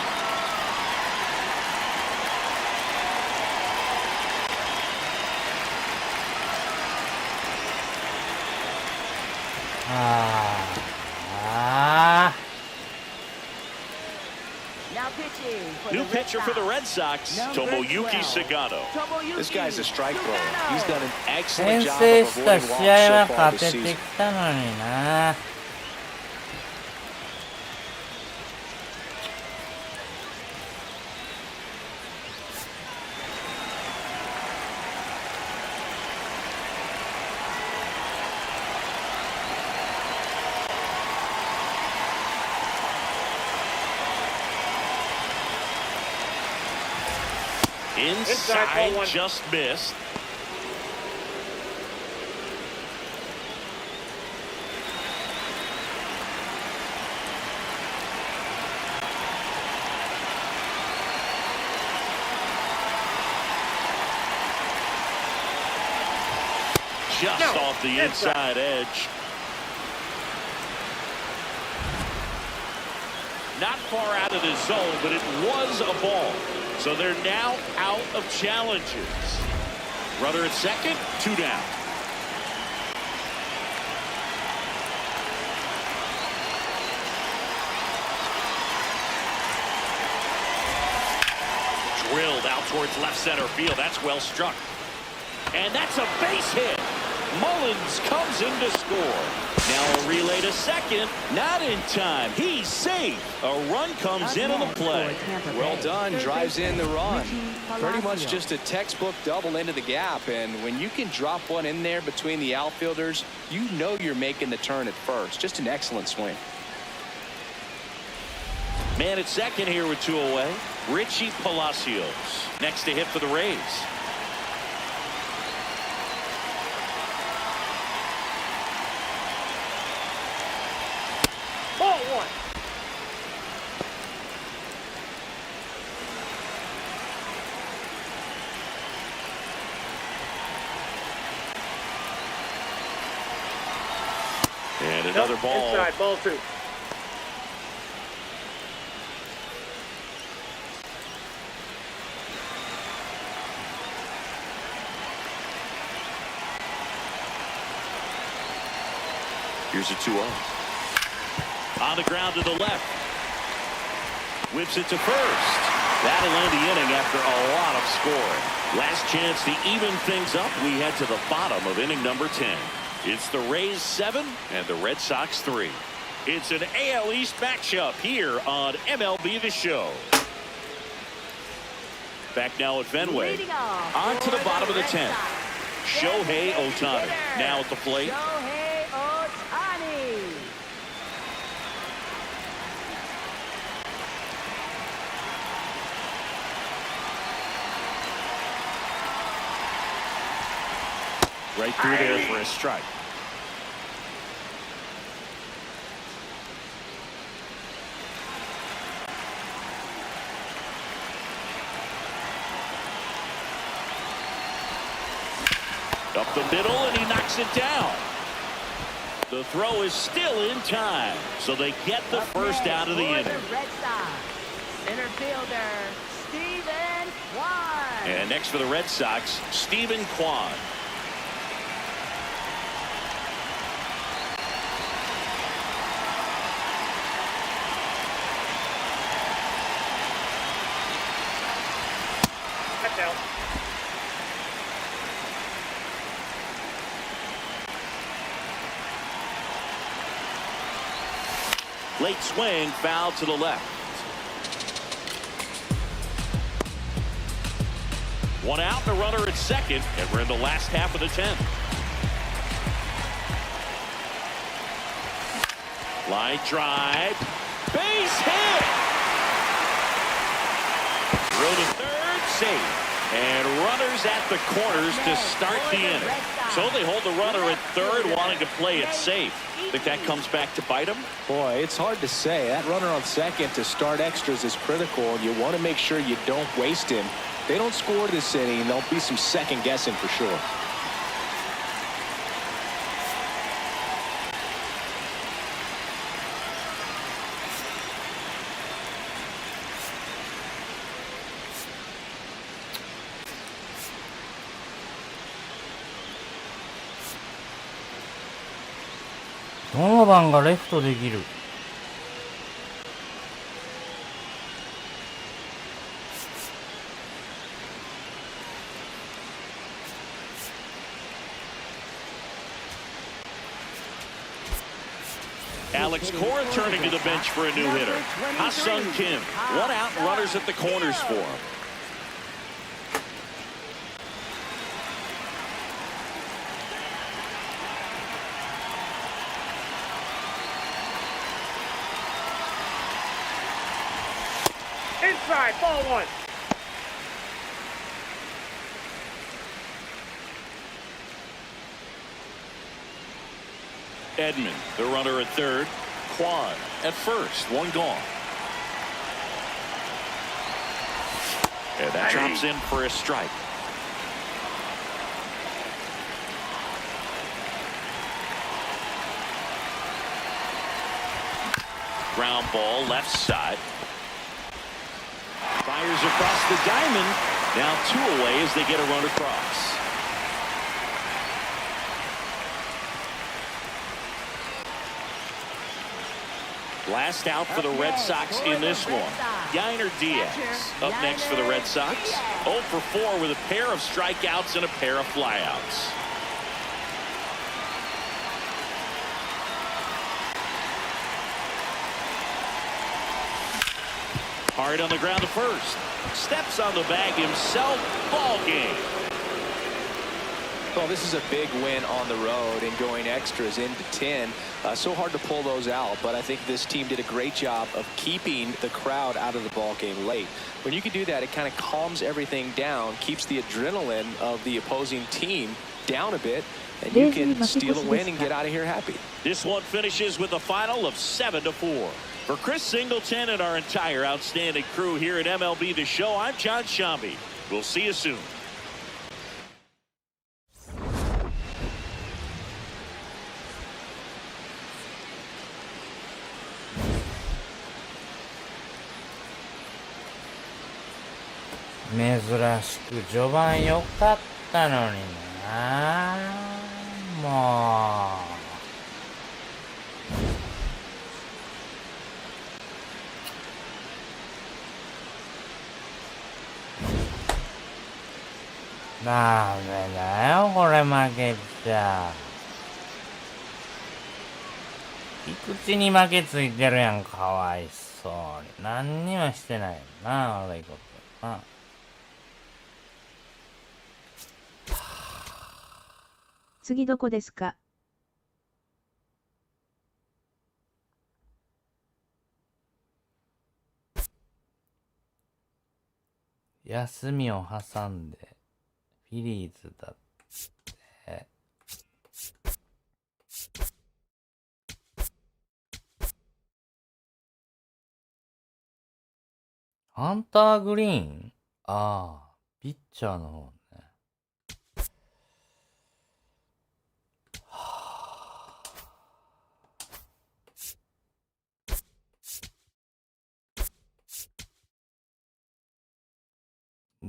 New pitcher for the Red Sox, Tomoyuki Sagano. This guy's a strike thrower. He's done an excellent 先 job 制 of した avoiding 試合は walks so far 勝 this てて season. きたのにな。Inside, just missed. Just off the inside edge. Not far out of the zone, but it was a ball. So they're now out of challenges. Runner at second, 2 down. Drilled out towards left center field. That's well struck. And that's a base hit. Mullins comes in to score. Now a relay to second. Not in time. He's safe. A run comes in on the play. Well done. Drives in the run. Pretty much just a textbook double into the gap. And when you can drop one in there between the outfielders, you know you're making the turn at first. Just an excellent swing. Man at second here with 2 away. Richie Palacios next to hit for the Rays. Ball 1. And another ball. Inside, ball 2. Here's a 2-0. On the ground to the left. Whips it to first. That'll end the inning after a lot of scoring. Last chance to even things up. We head to the bottom of inning number 10. It's the Rays 7 and the Red Sox 3. It's an AL East matchup here on MLB The Show. Back now at Fenway. On to the bottom of the 10th. Shohei Ohtani now at the plate. Shohei Ohtani. Right through there for a strike. Up the middle, and he knocks it down. The throw is still in time, so they get the first out of the inning. Red Sox. Center fielder, Stephen Kwan. And next for the Red Sox, Stephen Kwan. Touchdown. Late swing, foul to the left. One out, and a runner at second, and we're in the last half of the 10th. Line drive, base hit. Throw to third, safe. And runners at the corners to start the inning. So they hold the runner at third, wanting to play it safe. Think that comes back to bite them? Boy, it's hard to say. That runner on second to start extras is critical, and you want to make sure you don't waste him. If they don't score this inning, there'll be some second guessing for sure.どの番がレフトできる。Alex Cora turning to the bench for a new hitter. Ha-Sung Kim. One out, runners at the corners for him. Inside, ball 1. Edman, the runner at third. Kwan at first, one gone. And that drops in for a strike. Ground ball left side. Fires fires across the diamond. Now 2 away as they get a run across. Last out for the Red Sox in this one. Yainer Diaz up next for the Red Sox. 0 for 4 with a pair of strikeouts and a pair of flyouts. Hard on the ground to first. Steps on the bag himself. Ball game. Well, this is a big win on the road and going extras into 10. So hard to pull those out, but I think this team did a great job of keeping the crowd out of the ball game late. When you can do that, it kind of calms everything down, keeps the adrenaline of the opposing team down a bit, and you can steal a win and get out of here happy. This one finishes with a final of 7-4. For Chris Singleton and our entire outstanding crew here at MLB The Show, I'm John Shambi. We'll see you soon. 珍しく序盤良かったのにな。もうダメだよこれ負けちゃ。菊池に負けついてるやん、かわいそうに。何にもしてないよな、悪いことな。次どこですか？休みを挟んでフィリーズだって。ハンターグリーン？ああ、ピッチャーの方。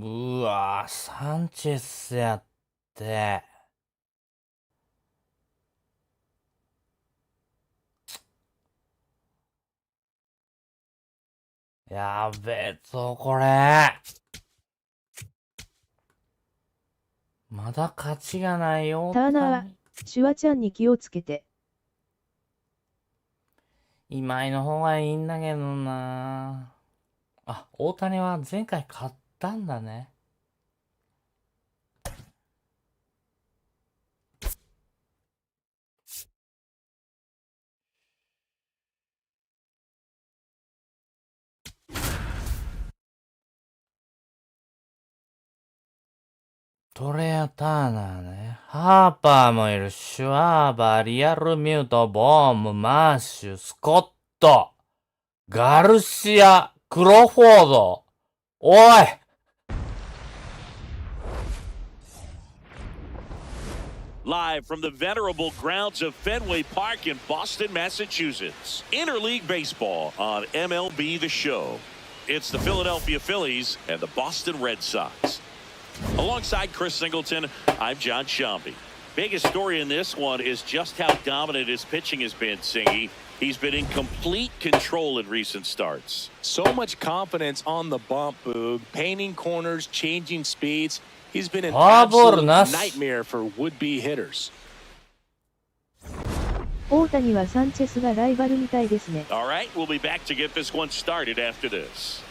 うわぁ、サンチェスやって。やべえぞ、これ。まだ勝ちがないよ。ターナー、シュワちゃんに気をつけて。今井の方がいいんだけどな。あ、大谷は前回勝ったんだね。トレア・ターナーね。ハーパーもいる。シュワーバー、リアルミュート、ボーム、マーシュ、スコット、ガルシア、クロフォード。おい！Live from the venerable grounds of Fenway Park in Boston, Massachusetts. Interleague Baseball on MLB The Show. It's the Philadelphia Phillies and the Boston Red Sox. Alongside Chris Singleton, I'm John Shambi. Biggest story in this one is just how dominant his pitching has been, Singy. He's been in complete control in recent starts. So much confidence on the bump, Boog. Painting corners, changing speeds. He's been an absolute nightmare for would-be hitters. 大谷はサンチェスがライバルみたいですね。All right, we'll be back to get this one started after this.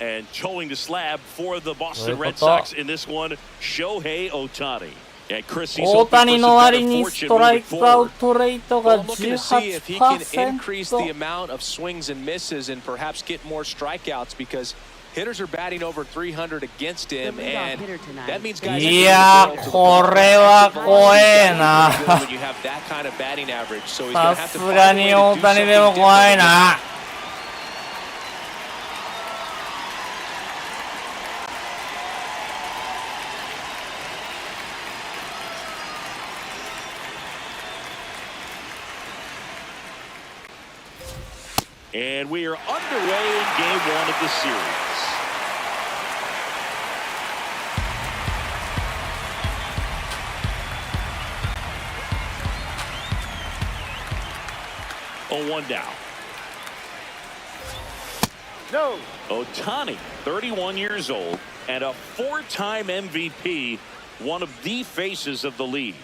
And towing the slab for the Boston Red Sox in this one, Shohei Ohtani. And Chris, he's 大谷の割にストライクアウトレートが I'm looking to see if he can increase the 18%。amount of swings and misses and perhaps get more strikeouts because hitters are batting over 300 against him, and that means guys いやー、これは怖えな。when you have that kind of batting average. So he's going to さ have す to が find a に way to 大 do 谷でも something 怖い different. な。And we are underway in game one of the series. Oh, 1 down. No. Ohtani, 31 years old and a 4-time MVP, one of the faces of the league.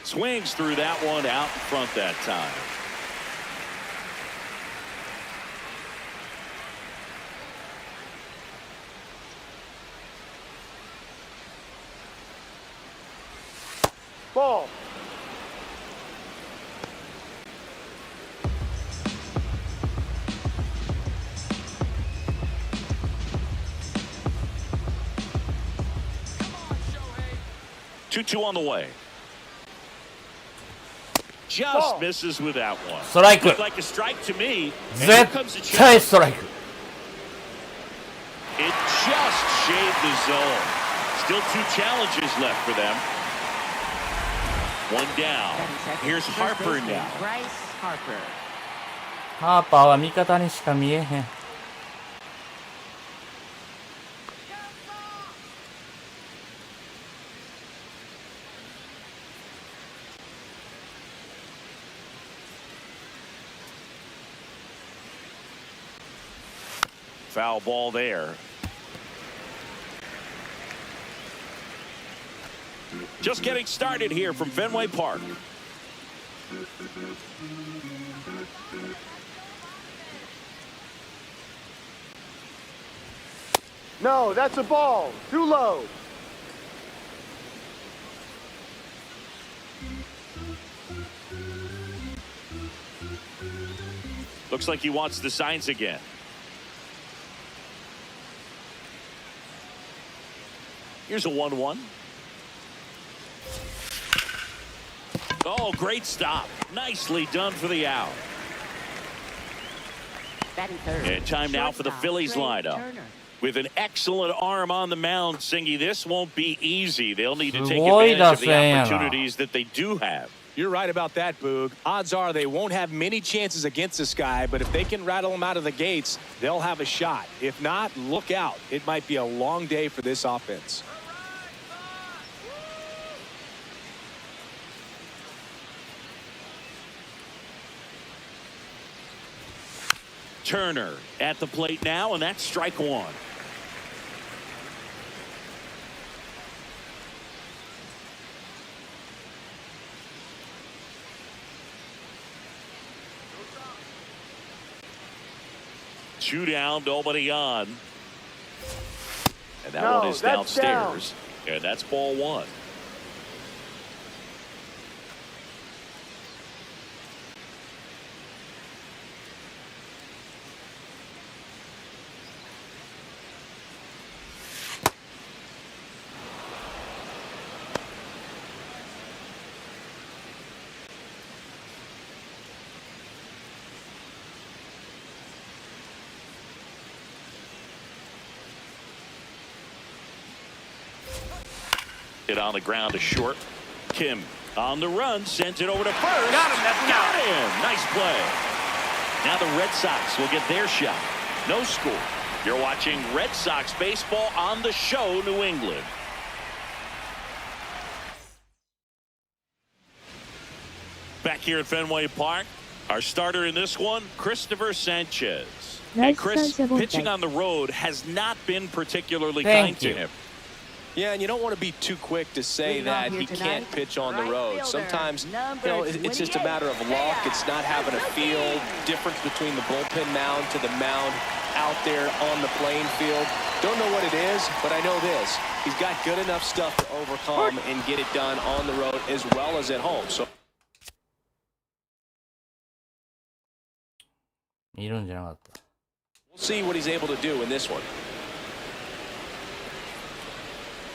Swings through that one out in front that time. Ball. Two on the way. Just misses with that one. Strike. Looks like a strike to me. Strike. It just shaved the zone. Still 2 challenges left for them. 1 down. Here's Harper now. Bryce Harper. ハーパーは味方にしか見えへん。Foul ball there. Just getting started here from Fenway Park. No, that's a ball. Too low. Looks like he wants the signs again. Here's a 1-1. Oh, great stop. Nicely done for the out. And time now for the Phillies lineup. With an excellent arm on the mound, Singy, this won't be easy. They'll need to take advantage of the opportunities that they do have. You're right about that, Boog. Odds are they won't have many chances against this guy, but if they can rattle him out of the gates, they'll have a shot. If not, look out. It might be a long day for this offense. Turner at the plate now, and that's strike 1. Two down, nobody on. And that one is downstairs. And that's ball 1. Hit on the ground to short. Kim on the run, sends it over to first. Got him, that's got him. Nice play. Now the Red Sox will get their shot. No score. You're watching Red Sox baseball on the show, New England. Back here at Fenway Park, our starter in this one, Christopher Sanchez. And Chris, pitching on the road has not been particularly kind to him. Yeah, and you don't want to be too quick to say that he can't pitch on the road. Sometimes, it's just a matter of luck. It's not having a feel. Difference between the bullpen mound to the mound out there on the playing field. Don't know what it is, but I know this. He's got good enough stuff to overcome and get it done on the road as well as at home. So. いるんじゃなかった。 We'll see what he's able to do in this one.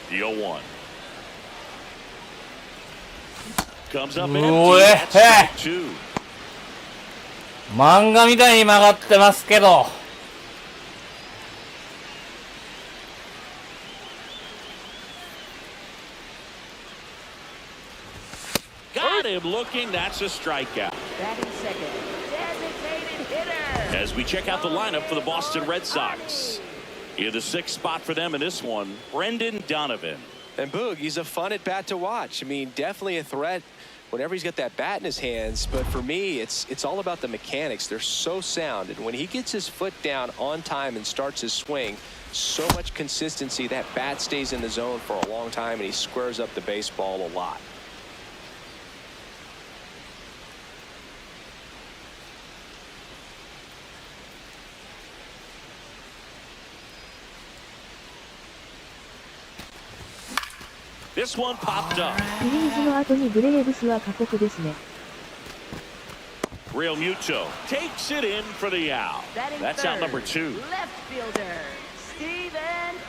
The 0-1. Comes up empty. That's strike 2. 漫画みたいに曲がってますけど。had him looking. That's a strikeout. Batting second, designated hitter. As we check out the lineup for the Boston Red Sox. In the 6th spot for them in this one, Brendan Donovan. And Boog, he's a fun at bat to watch. I mean, definitely a threat whenever he's got that bat in his hands. But for me, it's all about the mechanics. They're so sound. And when he gets his foot down on time and starts his swing, so much consistency. That bat stays in the zone for a long time, and he squares up the baseball a lot. This one popped up. フィリーズの後にブレーブスは過酷ですね。Real Muto takes it in for the out. Batting That's third, out number 2. Left fielder, Stephen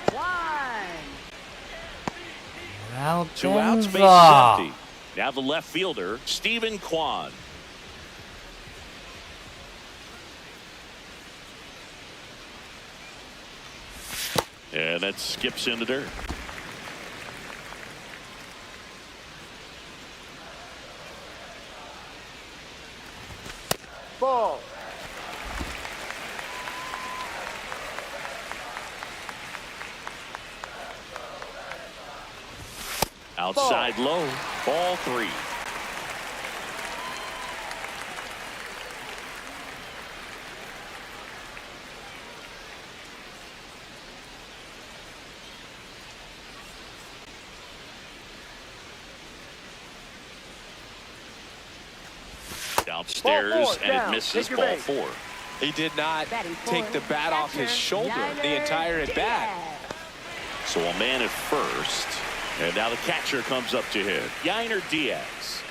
Kwan. アウ 2 ト outs, ん bases ぞ empty. Now the left fielder, Stephen Kwan. And that skips into dirt. Ball. Outside low, ball 3. Downstairs, and it misses ball 4. He did not Batting take fourth, the bat off his catcher, shoulder the entire at bat. Diaz. So a man at first, and now the catcher comes up to hit. Yainer Diaz.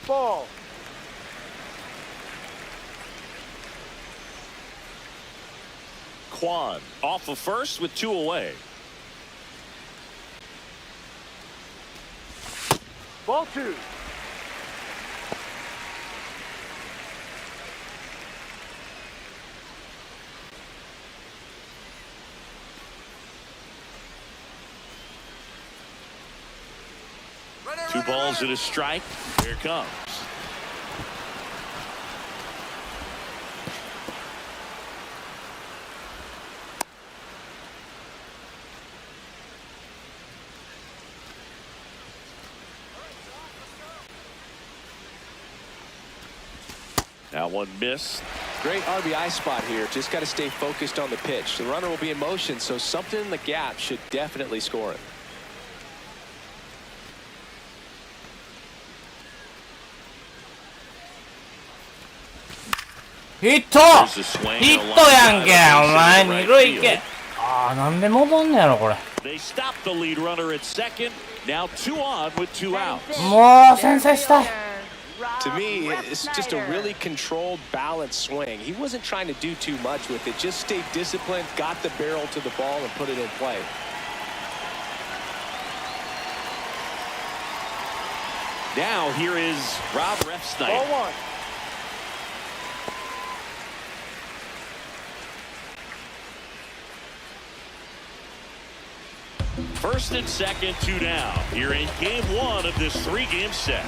Ball. Kwan off of first with 2 away. Ball 2. Two balls and a strike. Here it comes. That one missed. Great RBI spot here. Just got to stay focused on the pitch. The runner will be in motion, so something in the gap should definitely score it. Hit! There's a swing ヒ and a ット line やんけ drive お前 into 二 right 塁 field. 行けあーなんで戻んねやろこれ They stop the lead runner at second. Now 2 on with 2 outs. もう先制したい To me, it's just a really controlled, balanced swing. He wasn't trying to do too much with it. Just stayed disciplined, got the barrel to the ball, and put it in play. Now here is Rob Ball Refsnyder. 1. First and second, 2 down. Here in game 1 of this 3-game set.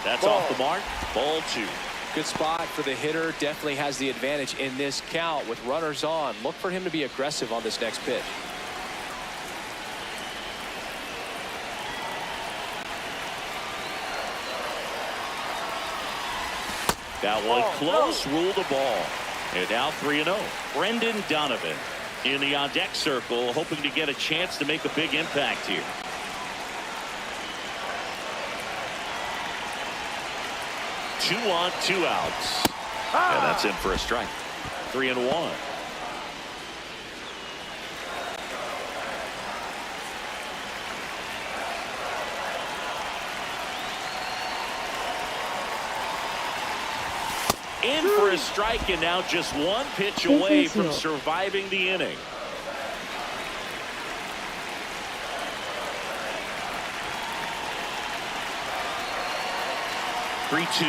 That's Ball. off the mark. Ball 2. Good spot for the hitter. Definitely has the advantage in this count with runners on. Look for him to be aggressive on this next pitch. That one close, ruled the ball. And now 3-0. Brendan Donovan in the on-deck circle, hoping to get a chance to make a big impact here. Two on, 2 outs. And that's in for a strike. 3-1. In for for a strike and now just one pitch away from surviving the inning. Three-two.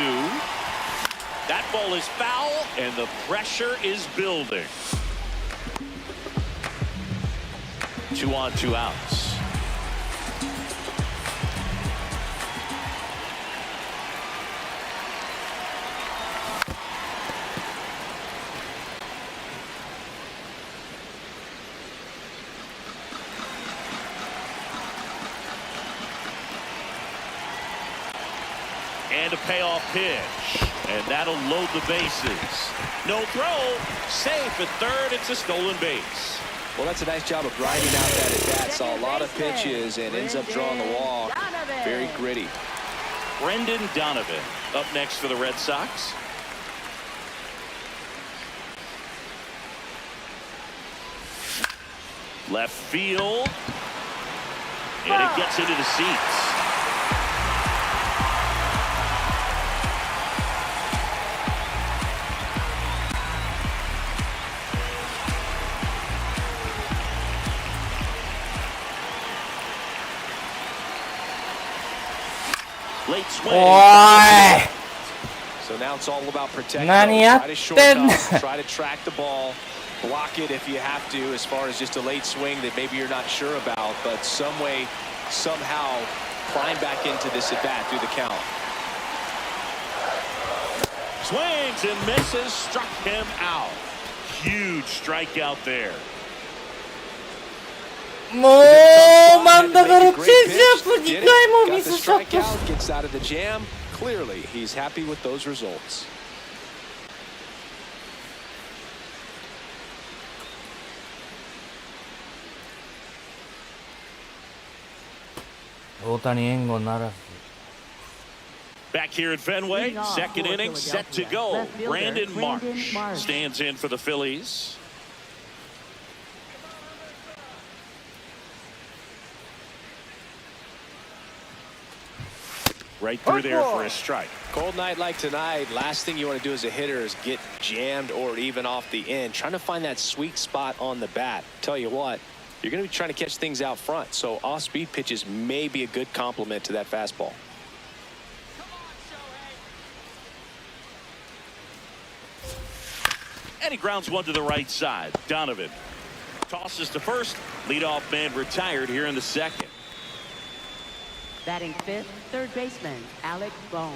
That ball is foul, and the pressure is building. 2 on, 2 outs. And a payoff pitch, and that'll load the bases. No throw, safe at third. It's a stolen base. Well, that's a nice job of grinding out that at-bat. Saw a lot of pitches and ends up drawing the walk. Very gritty. Brendan Donovan up next for the Red Sox. Left field, and it gets into the seats. Late swing. Boy. So now it's all about protecting. Try to short off, try to track the ball, block it if you have to, as far as just a late swing that maybe you're not sure about, but some way, somehow, climb back into this at bat through the count. Swings and misses, struck him out. Huge strikeout there. もう真ん中からチェンジアップ2回もミスしちゃった。 Gets out of the jam. Clearly, he's happy with those results. 大谷援護ならず。 Back here at Fenway, second inning set to go. Brandon Marsh stands in for the Phillies. Right through there for a strike. Cold night like tonight, last thing you want to do as a hitter is get jammed or even off the end. Trying to find that sweet spot on the bat. Tell you what, you're going to be trying to catch things out front, so off-speed pitches may be a good complement to that fastball. And he grounds one to the right side. Donovan tosses to first. Leadoff man retired here in the second. Batting fifth, third baseman, Alec Bohm.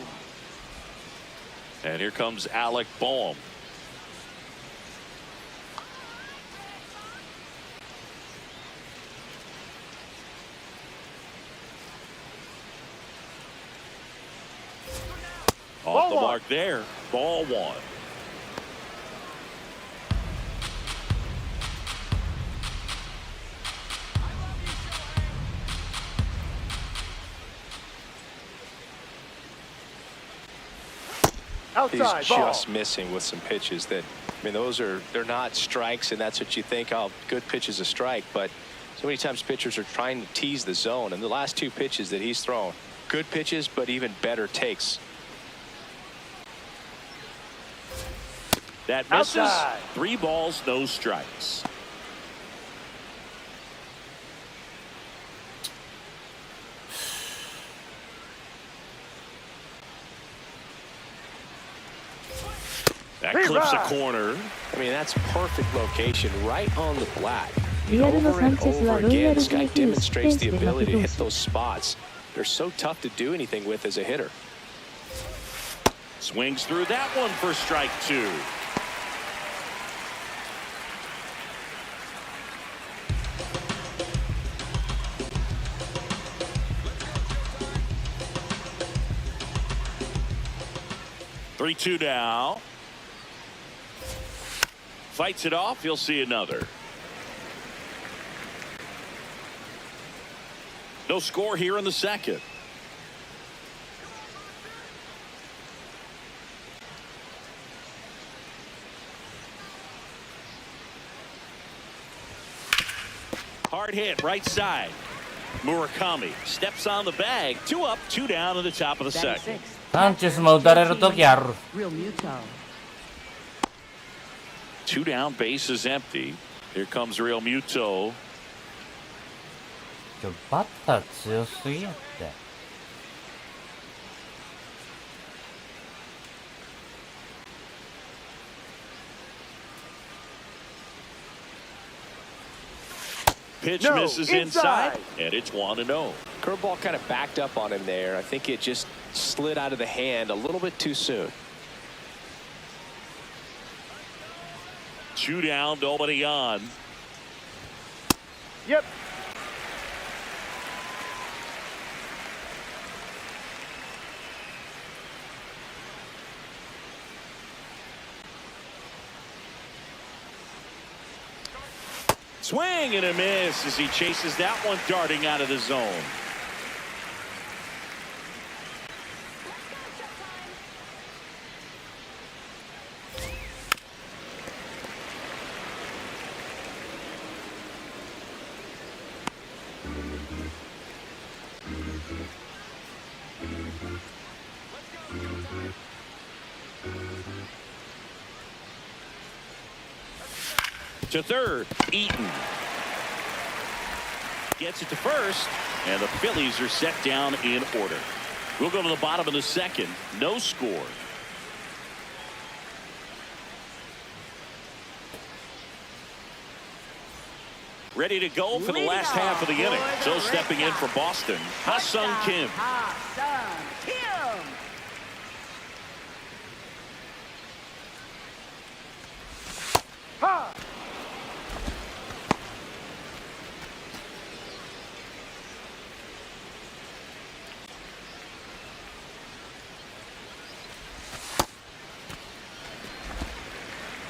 And here comes Alec Bohm. Off the mark there. Ball one. Outside, he's just missing with some pitches that, I mean, they're not strikes, and that's what you think, oh, good pitch is a strike, but so many times pitchers are trying to tease the zone, and the last two pitches that he's thrown, good pitches, but even better takes. That misses. Outside. 3 balls, no strikes. That clips a corner. I mean, that's perfect location, right on the black. リアルの Over サン and チェスは over ロイヤ again, ル this ズ guy に9スペー demonstrates ス the で負 ability け to 投 hit 手。 those spots. They're so tough to do anything with as a hitter. Swings through that one for strike 2. Three-two now. Fights it off. You'll see another. No score here in the second. Hard hit, right side. Murakami steps on the bag. 2 up, 2 down in the top of the second. サンチェスも打たれるときある。Real Muto. 2 down, bases empty. Here comes Real Muto. バッター強すぎやって。Pitch misses inside, and it's 1-0. Curveball kind of backed up on him there. I think it just slid out of the hand a little bit too soon. 2 down, nobody on. Yep. Swing and a miss as he chases that one darting out of the zone. To third, Eaton gets it to first, and the Phillies are set down in order. We'll go to the bottom of the second. No score. Ready to go for the last half of the inning. So stepping in for Boston, Ha-Sung Kim. Ha!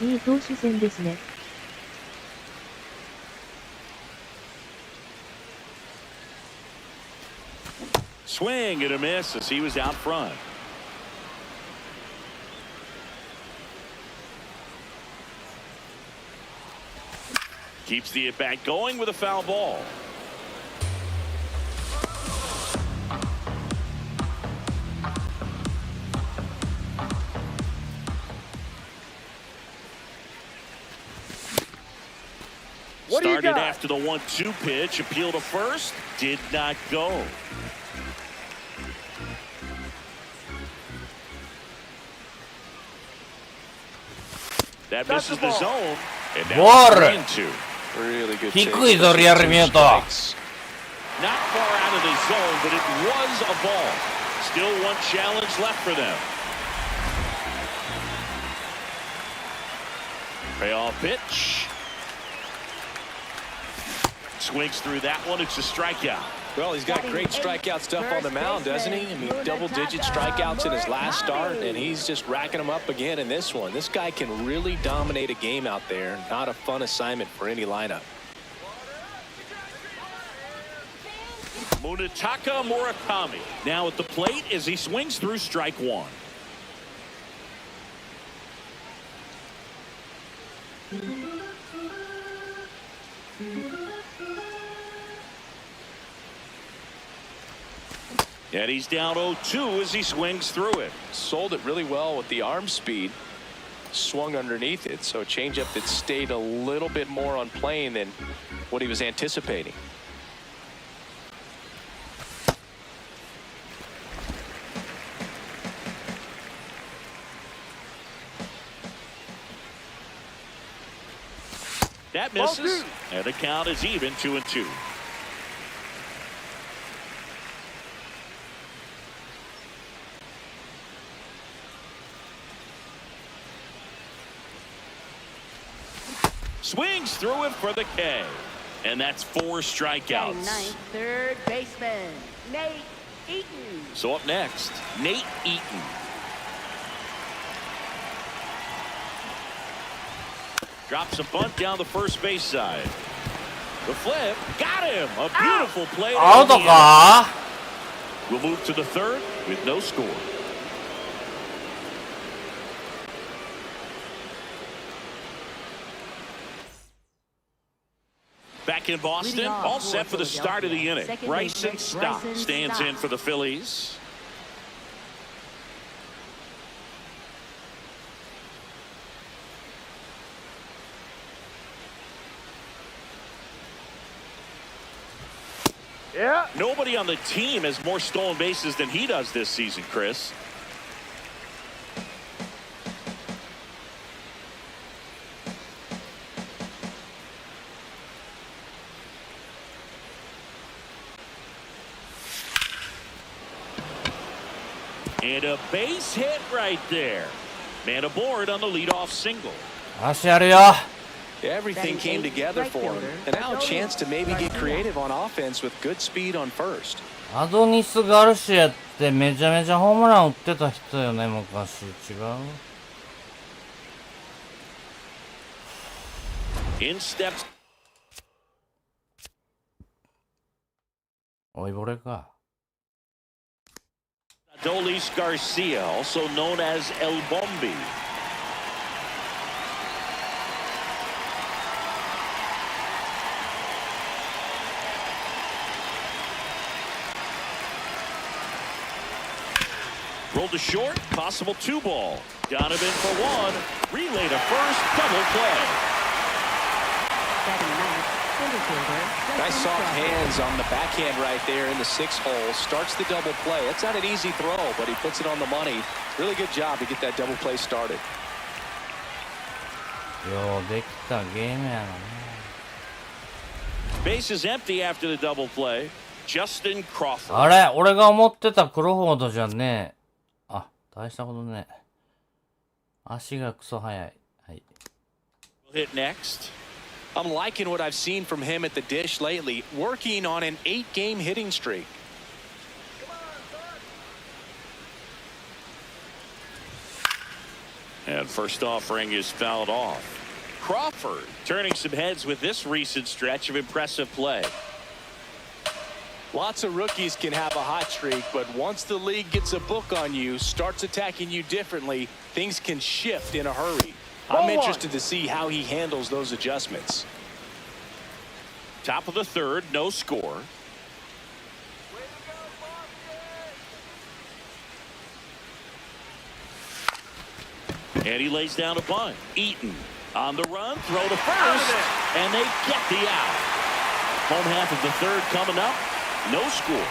いい投手戦ですね。Swing and a miss as he was out front. Keeps the at-bat going with a foul ball. Started after the 1-2 pitch, appeal to first, did not go. That misses the zone, and now 3-2. Really good. 低いぞリアルミュート。 Not far out of the zone, but it was a ball. Still one challenge left for them. Payoff pitch. Swings through that one. It's a strikeout. Well, he's got great strikeout stuff on the mound, doesn't he? I mean, double-digit strikeouts in his last start, and he's just racking them up again in this one. This guy can really dominate a game out there. Not a fun assignment for any lineup. Munetaka Murakami now at the plate as he swings through strike one. And he's down 0-2 as he swings through it. Sold it really well with the arm speed. Swung underneath it, so a changeup that stayed a little bit more on plane than what he was anticipating. That misses, and the count is even 2-2. Swings through it for the K, and that's 4 strikeouts. Ninth, third baseman, Nate Eaton. So up next, Nate Eaton. Drops a bunt down the first base side. The flip, got him. A beautiful play. Outか? We'll move to the third with no score. Back in Boston, all set for the start of the inning. Bryson Stott stands in for the Phillies. Yeah. Nobody on the team has more stolen bases than he does this season, Chris. And a base hit right there. Man aboard on the leadoff single. 足あるよ。 Everything came together for him, and now a chance to maybe get creative on offense with good speed on first. アドニス・ガルシアってめちゃめちゃホームラン打ってた人よね、昔。違う？ In steps. おいぼれか。 Adolis Garcia, also known as El Bombi. Rolled to short, possible 2-ball. Donovan for 1, relay to first, double play. Nice soft hands on the backhand right there in the 6th hole. Starts the double play. It's not an easy throw, but he puts it on the money. Really good job to get that double play started. ようできたゲームやな。 Base is empty after the double play. Justin Crawford. あれ俺が思ってたクロフォードじゃねえ。あ、大したことねえ。足がクソ速い。はい。 Hit next. I'm liking what I've seen from him at the dish lately, working on an 8-game hitting streak. And first offering is fouled off. Crawford turning some heads with this recent stretch of impressive play. Lots of rookies can have a hot streak, but once the league gets a book on you, starts attacking you differently, things can shift in a hurry. I'm interested to see how he handles those adjustments. Top of the 3rd, no score. And he lays down a bunt. Eaton on the run, throw to first, and they get the out. Home half of the 3rd coming up, no score.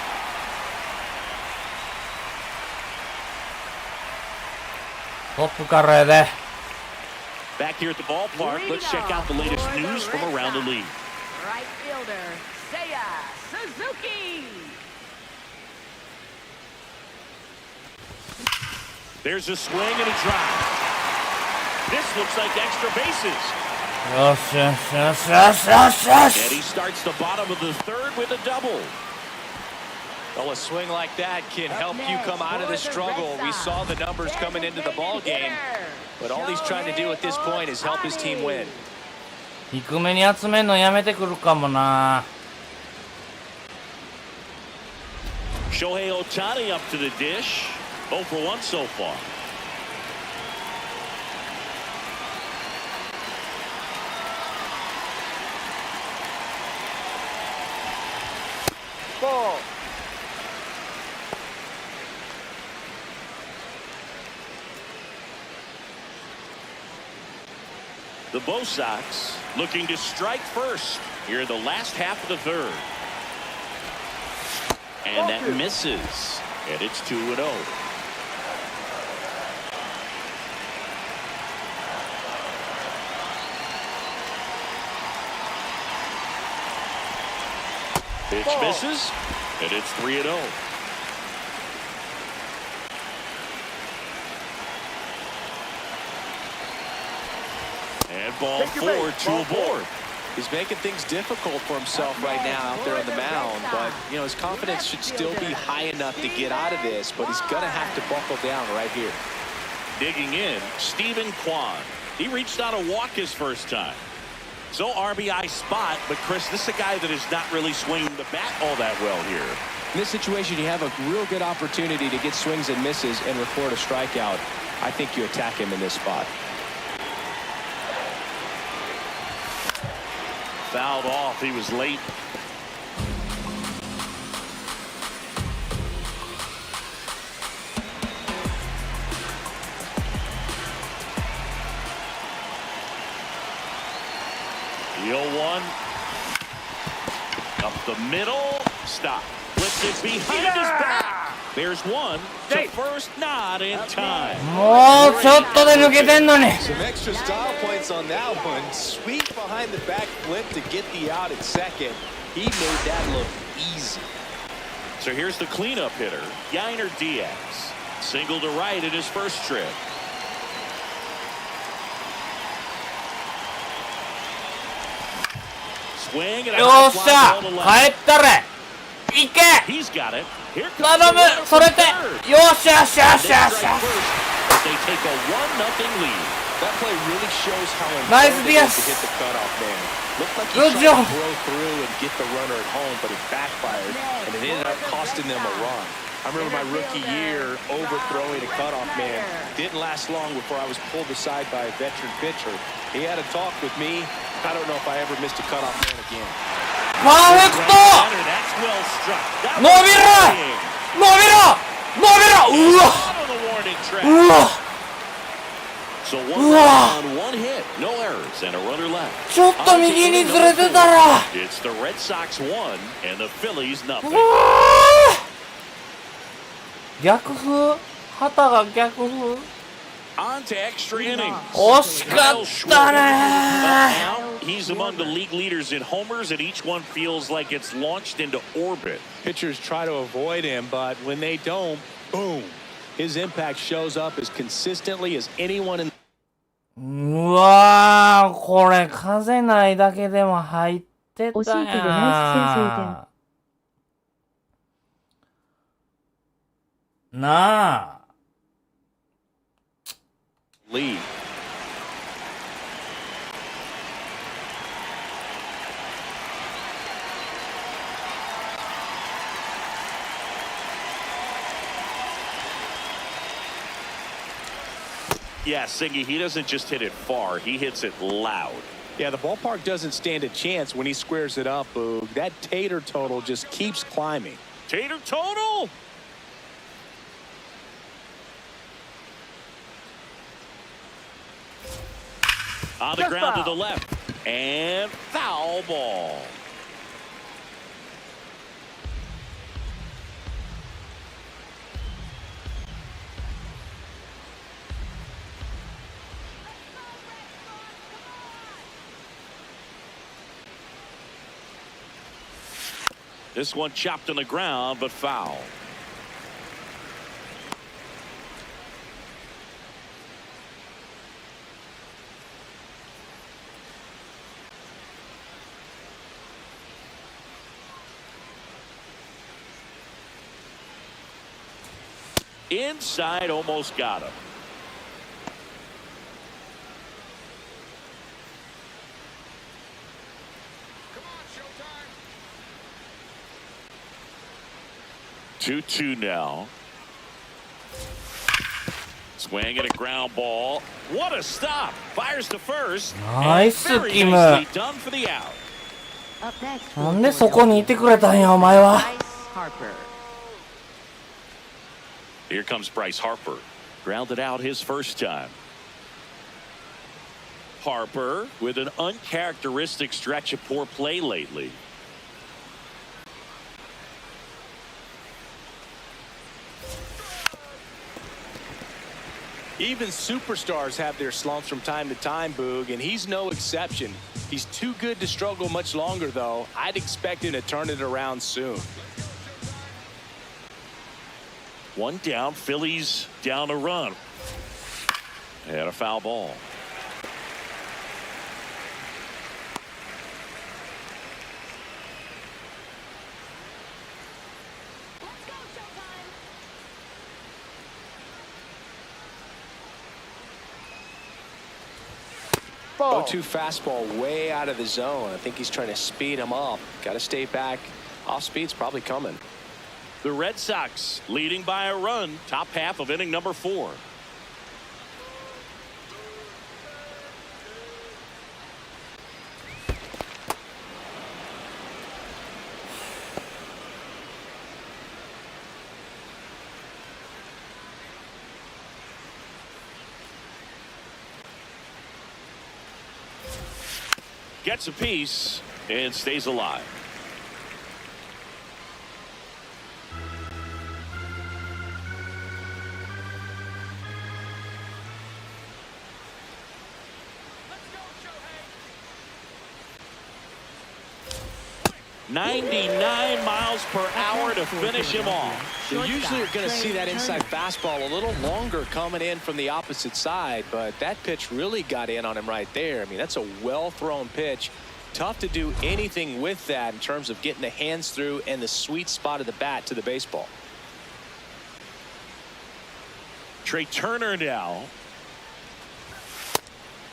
Back here at the ballpark, let's check out the latest news from around the league. Right fielder, Seiya Suzuki. There's a swing and a drive. This looks like extra bases. And he starts the bottom of the 3rd with a double. Well, a swing like that can help you come out of the struggle. We saw the numbers coming into the ball game, but all he's trying to do at this point is help his team win. 低めに集めるのやめてくるかもな。 Shohei Ohtani up to the dish. 0 for 1 so far. Ball. The Bo Sox looking to strike first here in the last half of the 3rd. And that misses. And it's 2-0. Pitch misses, and it's 3-0. And ball 4, 2 aboard. He's making things difficult for himself right now out there on the mound, but you know his confidence should still be high enough to get out of this, but he's gonna have to buckle down right here. Digging in, Stephen Kwan. He reached out a walk his first time. So RBI spot, but Chris, this is a guy that is not really swinging the bat all that well here. In this situation, you have a real good opportunity to get swings and misses and record a strikeout. I think you attack him in this spot. Fouled off, he was late. The 0-1 up the middle. Stop. Flips it behind his back. There's one to first, not in time. もうちょっとで抜けてんのに。 Some extra style points on that one. Sweep behind the back flip to get the out at second. He made that look easy. So here's the cleanup hitter, Yainer Diaz. Single to right in his first trip. Swing and a よhigh っし fly ゃ ball to 帰 left. ったれいけ He's got it. Here 頼 comes む the runner それ from て third. よっしゃよっしゃよっし They ゃよっし strike ゃ first as they take a 1-0 lead. That play really shows how Nice important it is Diaz. to hit the cutoff man. Looked like he Good tried job. to throw through and get the runner at home, but it backfired, and it ended up costing them a run. I remember my rookie year overthrowing a cutoff man. Didn't last long before I was pulled aside by a veteran pitcher. He had a talk with me. I don't know if I ever missed a cutoff man again. パーフェクト That's well struck. That 伸 was びろ flying. 伸びろ伸びろうわ Out of the warning track. うわ So one Wow. run on one hit, no errors, and a runner left. ちょっと右にずれてたら It's the Red Sox 1 and the Phillies う nothing. わ逆風旗が逆風 On to extra innings. 惜しかったね Now he's among the league leaders in homers, and each one feels like it's launched into orbit. Pitchers try to avoid him, but when they don't, boom. His impact shows up as consistently as anyone in うわーこれ風ないだけでも入ってた惜しいけどナイス先制やんなあ Lead. Yeah, Singy, he doesn't just hit it far, he hits it loud. Yeah, the ballpark doesn't stand a chance when he squares it up, Boog. That tater total just keeps climbing. Tater total! On the ground to the left. And foul ball. This one chopped on the ground, but foul. Inside, almost got him. Come on, 2-2 now. Swing at a ground ball. What a stop! Fires to first. Nice, And very Kim. nicely done for the out. Up next, なんでそこにいてくれたんやお前は Bryce Harper. Here comes Bryce Harper. Grounded out his first time. Harper with an uncharacteristic stretch of poor play lately. Even superstars have their slumps from time to time, Boog, and he's no exception. He's too good to struggle much longer, though. I'd expect him to turn it around soon. One down, Phillies down a run. And a foul ball. Ball. 0-2 fastball way out of the zone. I think he's trying to speed him up. Got to stay back. Off speed's probably coming. The Red Sox leading by a run, top half of inning number 4. Gets a piece and stays alive. 99 miles per hour to finish him off. So usually you're going to see that inside fastball a little longer coming in from the opposite side, but that pitch really got in on him right there. I mean, that's a well-thrown pitch. Tough to do anything with that in terms of getting the hands through and the sweet spot of the bat to the baseball. Trey Turner now.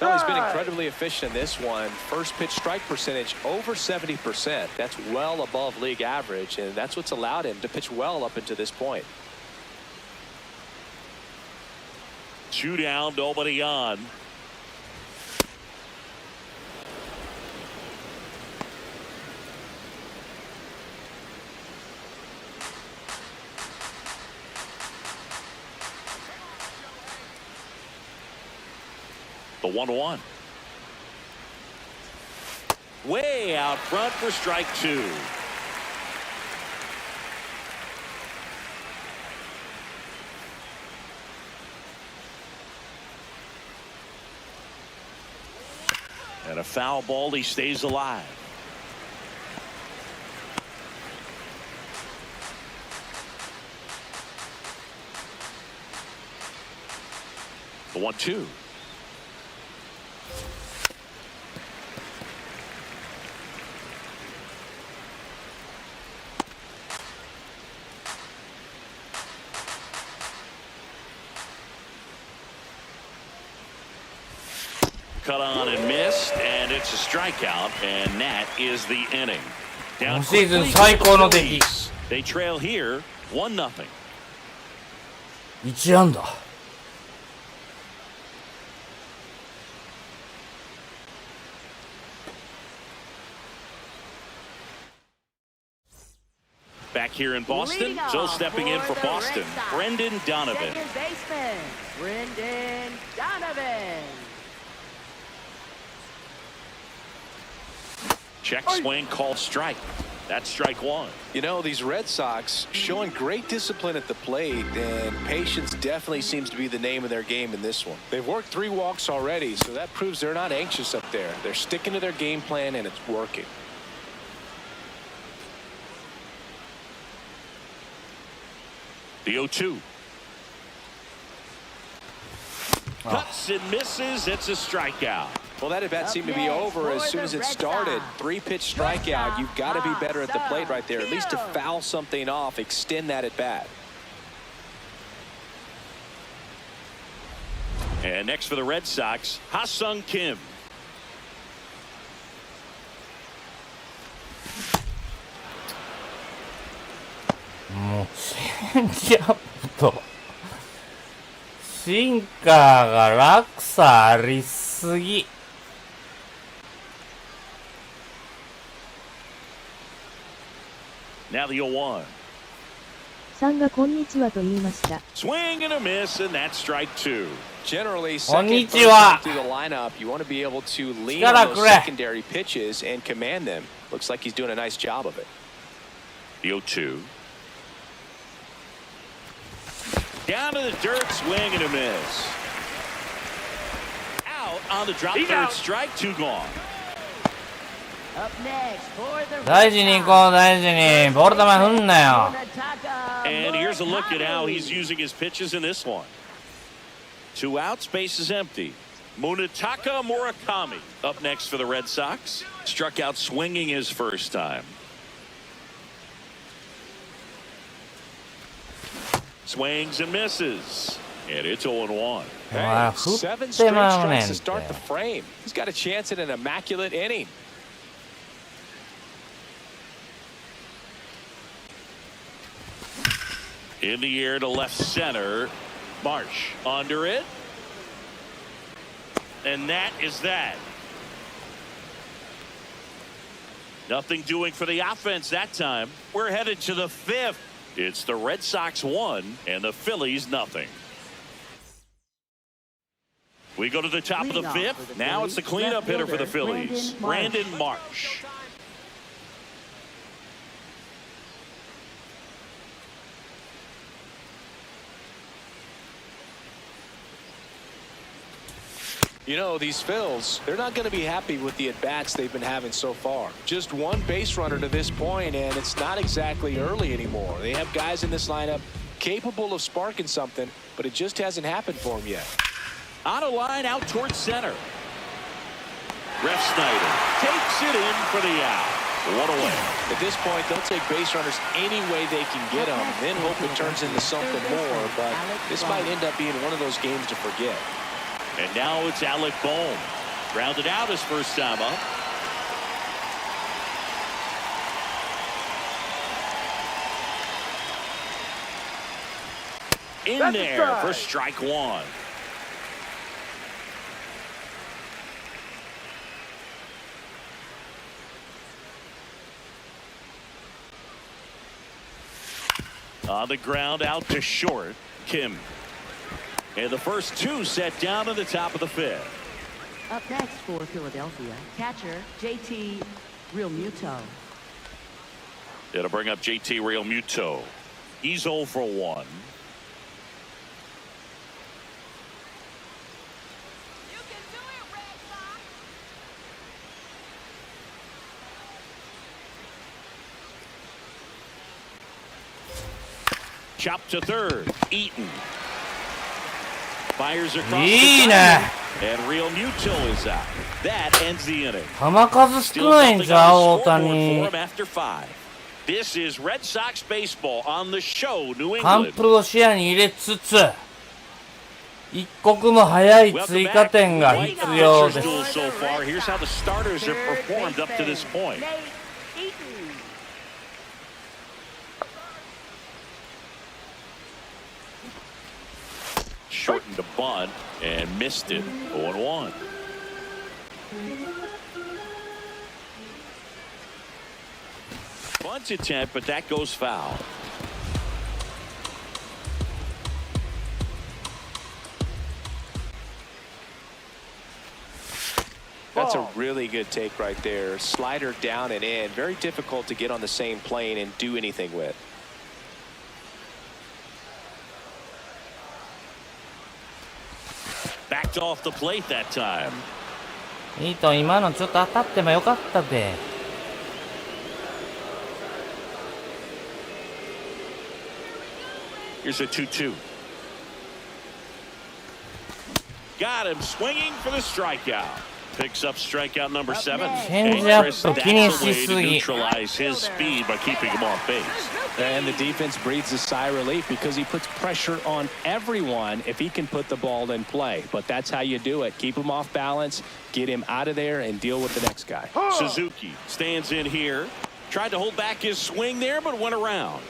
Well, he's been incredibly efficient in this one. First pitch strike percentage over 70%. That's well above league average, and that's what's allowed him to pitch well up until this point. 2 down, nobody on. The 1-1. Way out front for strike 2. And a foul ball, he stays alive. The 1-2. Cut on and missed, and it's a strikeout, and that is the inning. Down quickly. They trail here 1-0. 1安打。Back here in Boston, so stepping in for Boston, Brendan Donovan. Second baseman, Brendan Donovan. Check swing, called strike. That's strike 1. You know, these Red Sox showing great discipline at the plate, and patience definitely seems to be the name of their game in this one. They've worked 3 walks already, so that proves they're not anxious up there. They're sticking to their game plan, and it's working. The 0-2. Cuts and misses. It's a strikeout. Well, that at bat seemed to be over as soon as it started. 3-pitch strikeout. You've got to be better at the plate right there, at least to foul something off, extend that at bat. And next for the Red Sox, Ha-Sung Kim.シンカーが落差ありすぎ。Now the 0-1. さんがこんにちはと言いました。 Swing and a miss, and that's strike 2. Generally, こんに second ちは。 through the lineup, you want to be able to lean on those secondary pitches and command them. Looks like he's doing a nice job of it. The 0-2. Down to the dirt, swing and a miss. Out on the drop, third strike, 2 gone. Up next for the 大事に行こう、大事に。ボール球踏んなよ。 And here's a look at how he's using his pitches in this one. 2 outs, base is empty. Munetaka Murakami up next for the Red Sox. Struck out swinging his first time. Swings and misses. And it's 0-1. Hey, 7 straight strikes to start the frame. He's got a chance at an immaculate inning. In the air to left center. Marsh under it. And that is that. Nothing doing for the offense that time. We're headed to the 5th. It's the Red Sox 1 and the Phillies nothing. We go to the top of the 5th. Now it's the cleanup hitter for the Phillies, Brandon Marsh. You know, these Phils, they're not going to be happy with the at-bats they've been having so far. Just one base runner to this point, and it's not exactly early anymore. They have guys in this lineup capable of sparking something, but it just hasn't happened for them yet. On a line out towards center. Ref Snyder takes it in for the out. One away. At this point, they'll take base runners any way they can get them, then hope it turns into something more, but this might end up being one of those games to forget. And now it's Alec Bohm. Grounded out his first time up. In there for strike one. On the ground out to short, Kim. And the first two set down at the top of the fifth. Up next for Philadelphia, catcher JT Realmuto. It'll bring up JT Realmuto. He's 0 for 1. Chop to third. Eaton. Fires across the top. And Realmuto is out. That ends the inning. 球数少ないんじゃ、大谷。 After 5. This is Red Sox baseball on the show, New 完 England. 封を視野に入れつつ、一刻も早い追加点が必要です。 So far, here's how the starters have performed up to this point. Shortened a bunt and missed it. 0-1. Bunt attempt, but that goes foul. That's a really good take right there. Slider down and in. Very difficult to get on the same plane and do anything with. Backed off the plate that time. いいと、今のちょっと当たってもよかったで。Here's a 2-2. Got him swinging for the strikeout. Picks up strikeout number 7. チェンジアップ気にし That's す the way to ぎ。 neutralize his speed by keeping him off base. And the defense breathes a sigh of relief because he puts pressure on everyone if he can put the ball in play. But that's how you do it. Keep him off balance, get him out of there, and deal with the next guy. Suzuki stands in here. Tried to hold back his swing there, but went around.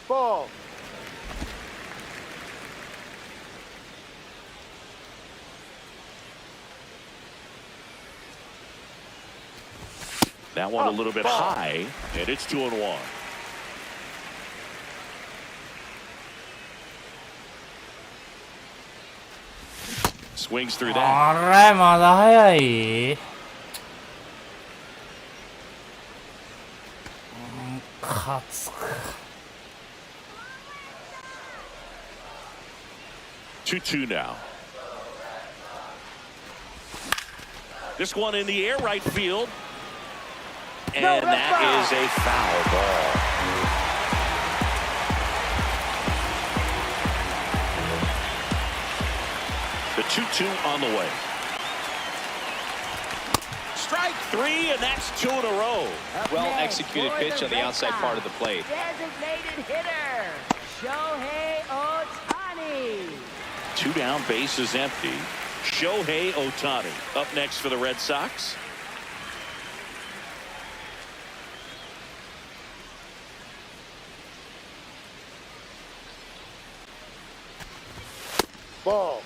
Ball. That one a little bit high, and it's 2-1. Swings through that. あれ、まだ早い。勝つか。2-2 now. This one in the air right field. And that is a foul ball. The 2-2 on the way. Strike 3, and that's 2 in a row. Well executed pitch on the outside part of the plate. Designated hitter, Shohei Ohtani. 2 down, bases empty. Shohei Ohtani up next for the Red Sox. Ball.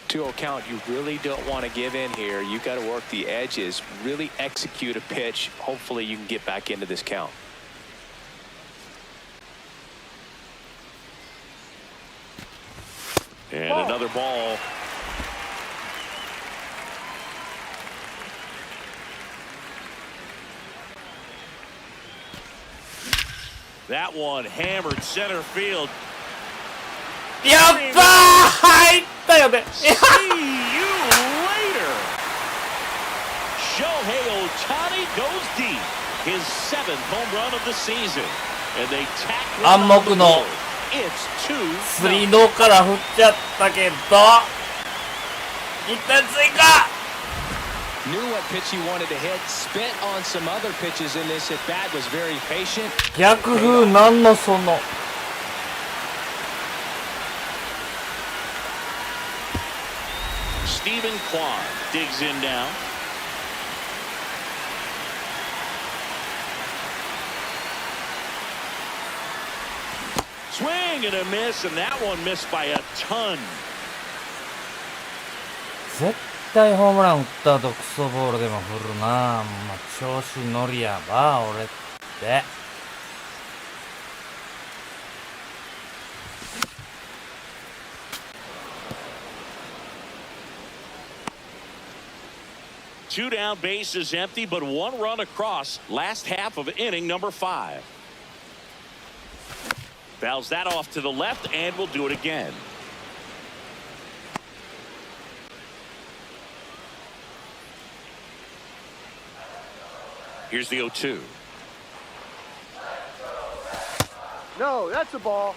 To a count, you really don't want to give in here. You got to work the edges, really execute a pitch. Hopefully you can get back into this count. And another ball. That one hammered center field. やったー、入ったよね。 See you later. Shohei Ohtani goes deep. His 7th home run of the season. And they tack one 暗黙 on the の board. It's 2-0. 3度から振っちゃったけど1点追加。 Knew what pitch he wanted to hit. Spent on some other pitches in this at bat. Was very patient. 逆風なんのその。 Stephen Kwan digs in now. Swing and a miss, and that one missed by a ton. 絶対ホームラン打った後クソボールでも振るな。まあ、調子乗りやば俺って。 2 down, bases empty, but 1 run across. Last half of inning number 5. Fouls that off to the left, and we'll do it again. Here's the 0-2. No, that's a ball.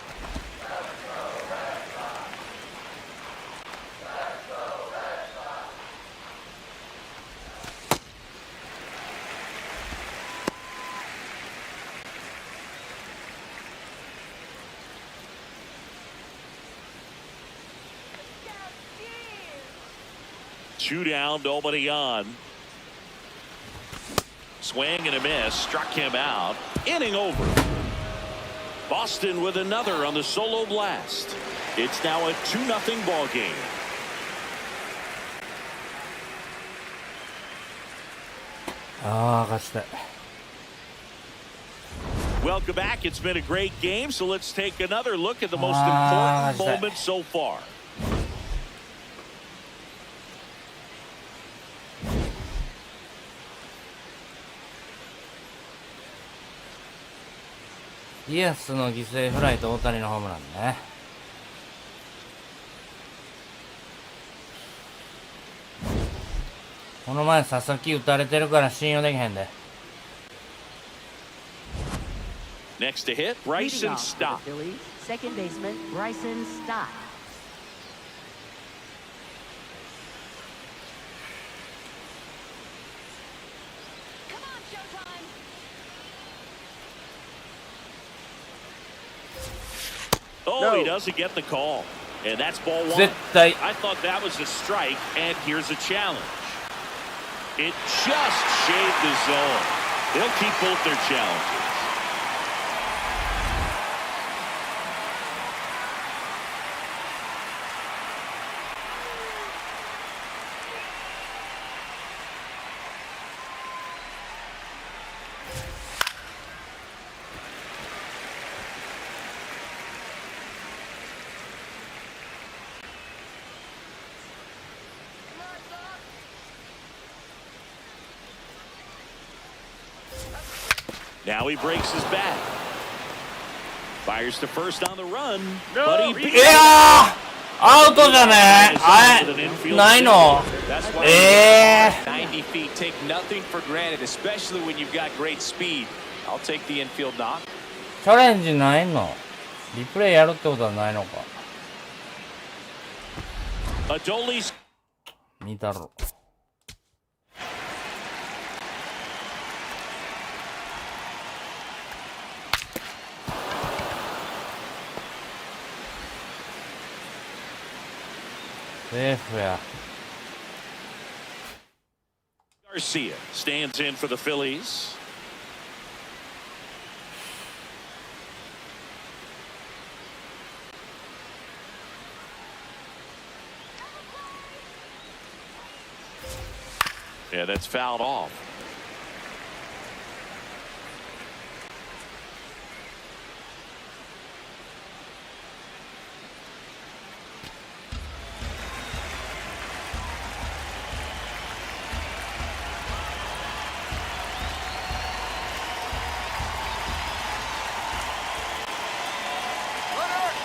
Two down, nobody on. Swing and a miss, struck him out. Inning over. Boston with another on the solo blast. It's now a 2-0 ball game. Welcome back. It's been a great game, so let's take another look at the most important moment so far. Yes の犠牲フライと大谷のホームランね。この前佐々木打たれてるから信用できへんで。 Next to hit, Bryson Leading off for the Stott. Phillies, second baseman Bryson Stott. Oh, he doesn't get the call. And that's ball 1. 絶対 I thought that was a strike, and here's a challenge. It just shaved the zone. They'll keep both their challenges. Now he breaks his back. Fires to first on the run. But he いやーアウトじゃねえないの90 feet, take nothing for granted, especially when you've got great speed. I'll take the infield knock. チャレンジないのリプレイやるってことはないのか Adolis 見たろセーフや Garcia stands in for the Phillies. Yeah, that's fouled off.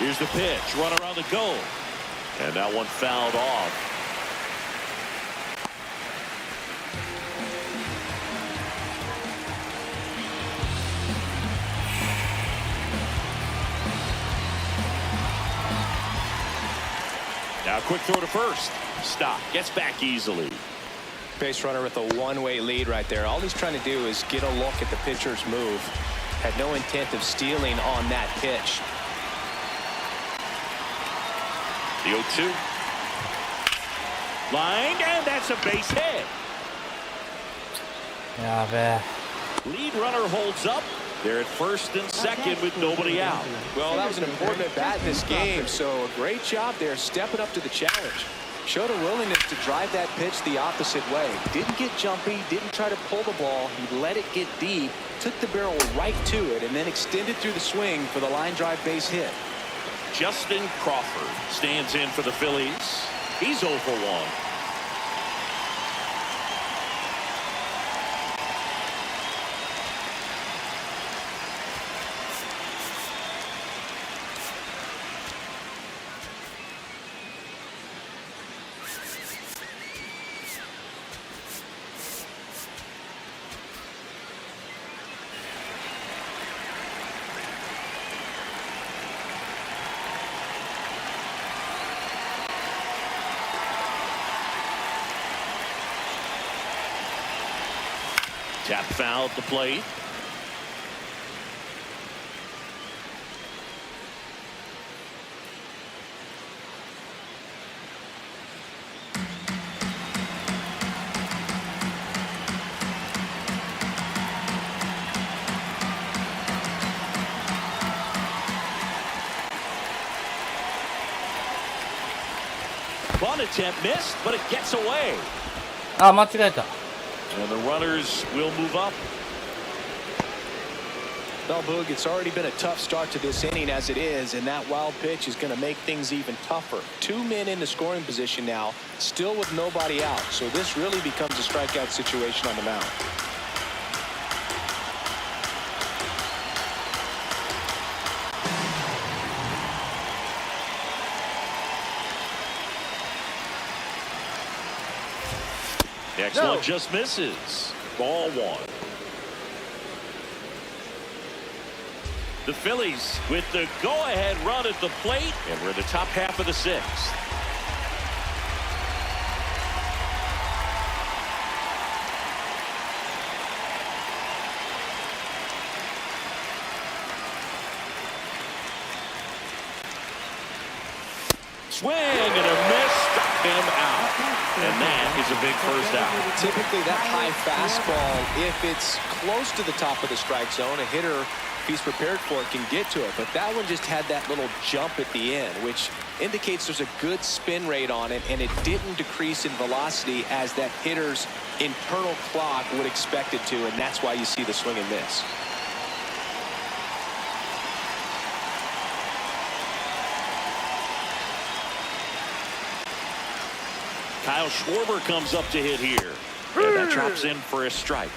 Here's the pitch. Runner on the go. And that one fouled off. Now quick throw to first. Stop. Gets back easily. Base runner with a one-way lead right there. All he's trying to do is get a look at the pitcher's move. Had no intent of stealing on that pitch. The 0-2. Line, and that's a base hit. やべえ。 Lead runner holds up. They're at first and second with nobody out. Well, that was an important at bat in this game, so a great job there stepping up to the challenge. Showed a willingness to drive that pitch the opposite way. Didn't get jumpy, didn't try to pull the ball. He let it get deep, took the barrel right to it, and then extended through the swing for the line drive base hit. Justin Crawford stands in for the Phillies. He's 0 for 1. Tap foul at the plate. Bunt attempt missed, but it gets away. あ、間違えた。 And the runners will move up. Well, Boog, it's already been a tough start to this inning as it is, and that wild pitch is going to make things even tougher. 2 men in the scoring position now, still with nobody out, so this really becomes a strikeout situation on the mound. Next one just misses. Ball 1. The Phillies with the go-ahead run at the plate, and we're in the top half of the 6th. Swing and a miss, struck him out. And that is a big first out. Typically that high fastball, if it's close to the top of the strike zone, a hitter, if he's prepared for it, can get to it. But that one just had that little jump at the end, which indicates there's a good spin rate on it, and it didn't decrease in velocity as that hitter's internal clock would expect it to, and that's why you see the swing and miss. Kyle Schwarber comes up to hit here. And that drops in for a strike.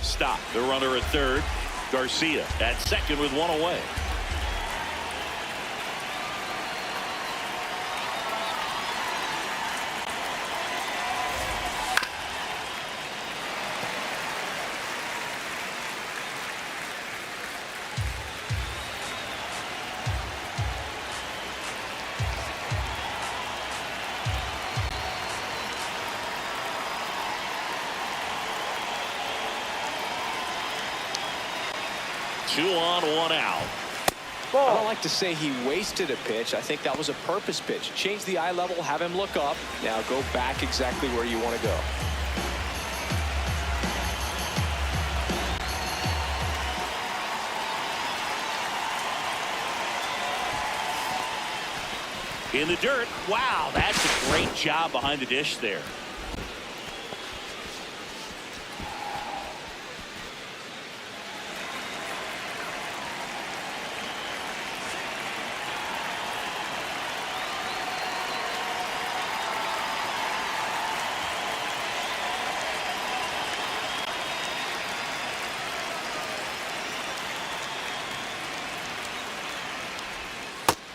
Stop. The runner at third. Garcia at second with 1 away. Two on, 1 out. I don't like to say he wasted a pitch. I think that was a purpose pitch. Change the eye level, have him look up. Now go back exactly where you want to go. In the dirt. Wow, that's a great job behind the dish there.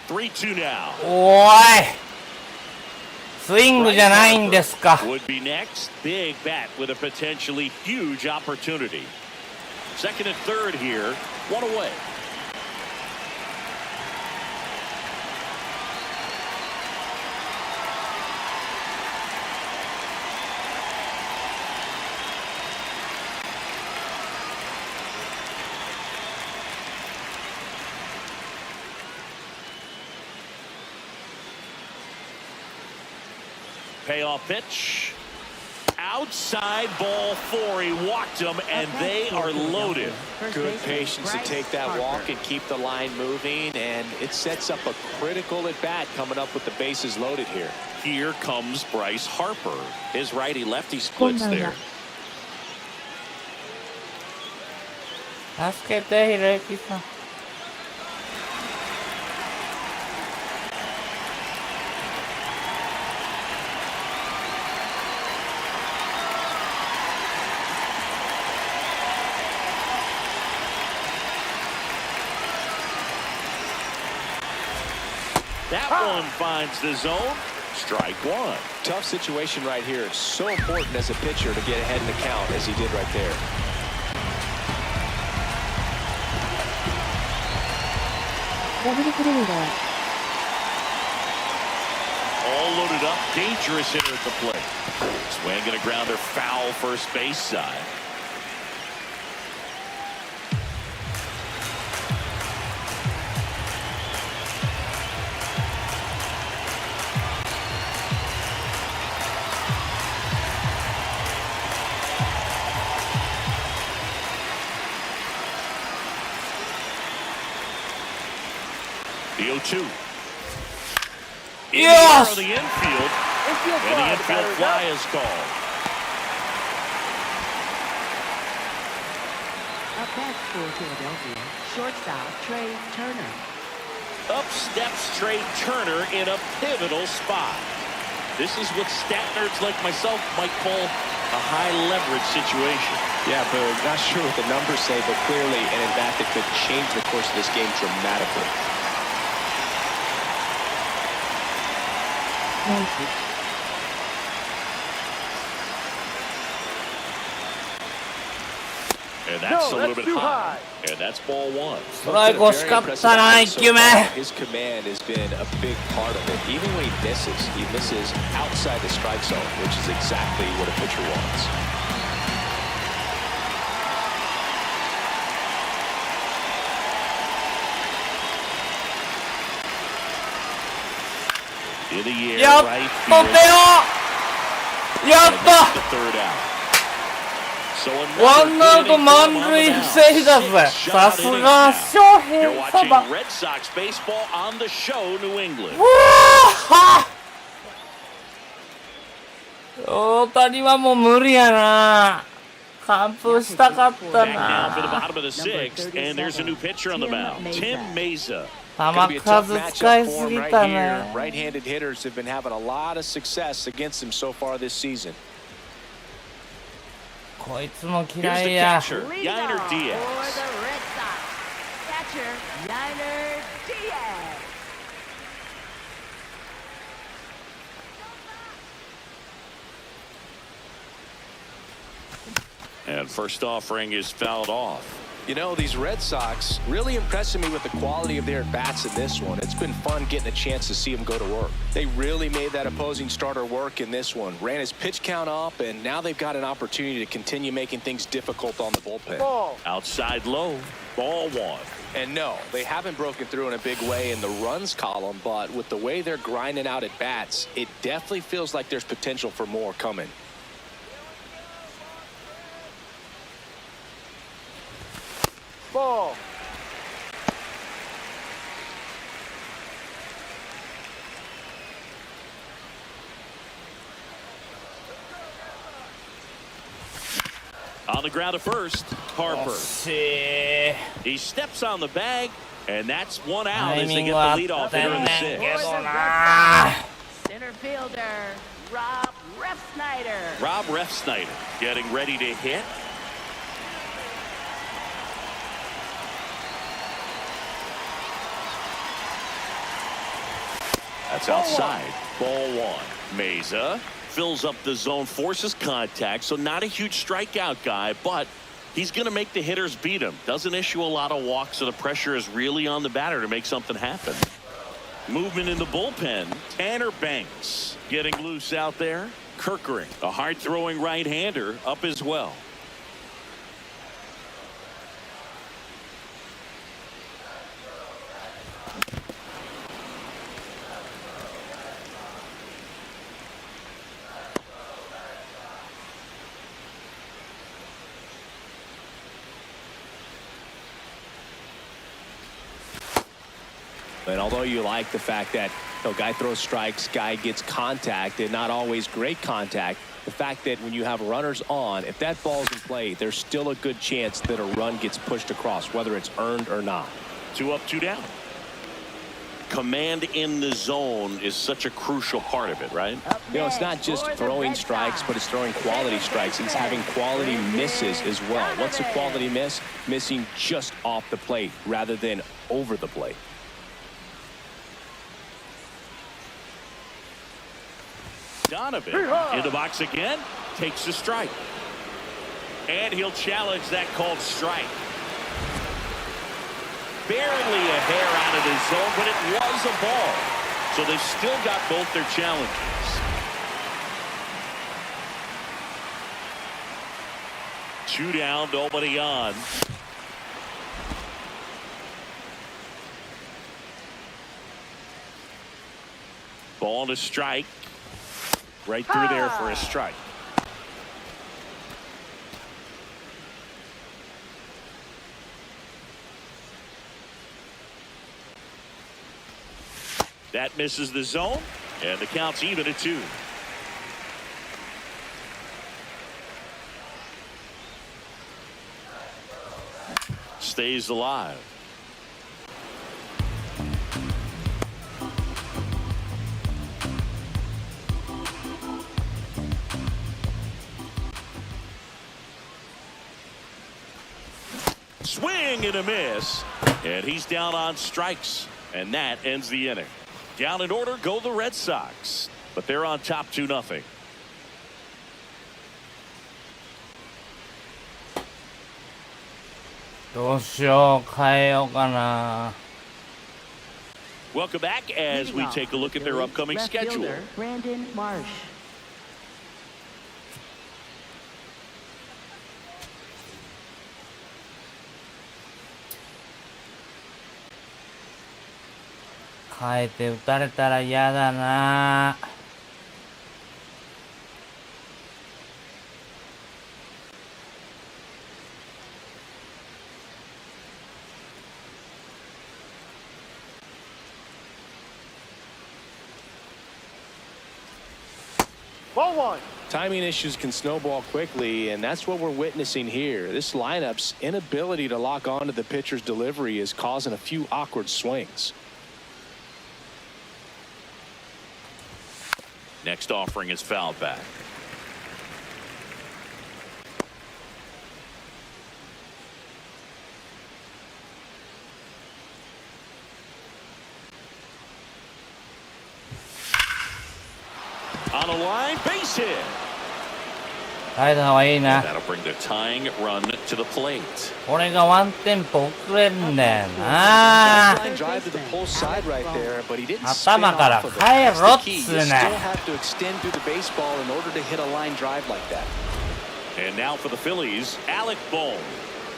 3-2 now. おーい、スイングじゃないんですか。 Would be next. Big bat with a potentially huge opportunity. Second and third here. One away. Payoff pitch. Outside ball 4. He walked them, and they are loaded. Good patience to take that walk and keep the line moving, and it sets up a critical at bat coming up with the bases loaded here. Here comes Bryce Harper. His righty-lefty splits there. 助けて、ひろゆきさん。That one finds the zone. Strike one. Tough situation right here. It's so important as a pitcher to get ahead in the count as he did right there. All loaded up. Dangerous hitter at the plate. Swinging a grounder foul first base side. The 0-2. Yes! The infield. And the infield fly is called. Up next for Philadelphia, shortstop Trey Turner. Up steps Trey Turner in a pivotal spot. This is what stat nerds like myself might call a high leverage situation. Yeah, but not sure what the numbers say, but clearly an at-bat that could change the course of this game dramatically. And that's No, a little that's bit too high. high. And that's ball one. ストライク惜しかったな、1球目。 His command has been a big part of it. Even when he misses outside the strike zone, which is exactly what a pitcher wants. In the air, やっと right 出よ field. う。やっ And と that's the third out. So ワ another ンアウ good ト inning 満 for him 塁 on the 防いだ mound. ぜ。 Six さ shot す innings が now. 翔 You're 平 watching 様。 Red Sox baseball on the show, New England. うわー大谷はもう無理やな。完封したかった Back now for the な。 bottom of the sixth, and there's a new pitcher on the mound, Tim Mesa. 球数使いすぎたね。 Right-handed hitters have been having a lot of success against him so far this season. こいつも Here's 嫌 the いや。 catcher, Leading Yainer off for the Diaz. Red Sox, catcher Yainer Diaz. And first offering is fouled off. You know, these Red Sox really impressing me with the quality of their at-bats in this one. It's been fun getting a chance to see them go to work. They really made that opposing starter work in this one. Ran his pitch count up, and now they've got an opportunity to continue making things difficult on the bullpen. Ball. Outside low, ball one. And no, they haven't broken through in a big way in the runs column, but with the way they're grinding out at bats, it definitely feels like there's potential for more coming. Ball. On the ground at first, Harper. しー He steps on the bag, and that's one タ out イ as ミ they ン get グは合 the っ leadoff て hitter ん in ね the んけ sixth. どな。 Center fielder Rob Refsnyder. Rob Refsnyder getting ready to hit. That's outside. Ball one. Meza fills up the zone, forces contact, so not a huge strikeout guy, but he's going to make the hitters beat him. Doesn't issue a lot of walks, so the pressure is really on the batter to make something happen. Movement in the bullpen. Tanner Banks getting loose out there. Kirkering, a hard-throwing right-hander, up as well. And although you like the fact that guy throws strikes, guy gets contact, and not always great contact, the fact that when you have runners on, if that ball's in play, there's still a good chance that a run gets pushed across, whether it's earned or not. 2 up, 2 down. Command in the zone is such a crucial part of it, right? It's not just throwing strikes, but it's throwing quality strikes. It's having quality misses as well. What's a quality miss? Missing just off the plate rather than over the plate. Donovan in the box again, takes a strike. And he'll challenge that called strike. Barely a hair out of the zone, but it was a ball. So they've still got both their challenges. 2 down, nobody on. Ball to strike. Right through there for a strike. That misses the zone, and the count's even at 2. Stays alive. Swing and a miss, and he's down on strikes, and that ends the inning. Down in order go the Red Sox, but they're on top 2-0. Welcome back as we take a look at their upcoming schedule. Brandon Marsh.変えて打たれたら嫌だな。Ball one. Timing issues can snowball quickly, and that's what we're witnessing here. This lineup's inability to lock onto the pitcher's delivery is causing a few awkward swings. Next offering is fouled back. On a line, base hit. 変えた方がいいな。 That'll bring the tying run to the plate. これがワンテンポ遅れるんだよな。頭から変えろっつうね。And now for the Phillies, Alec Bohm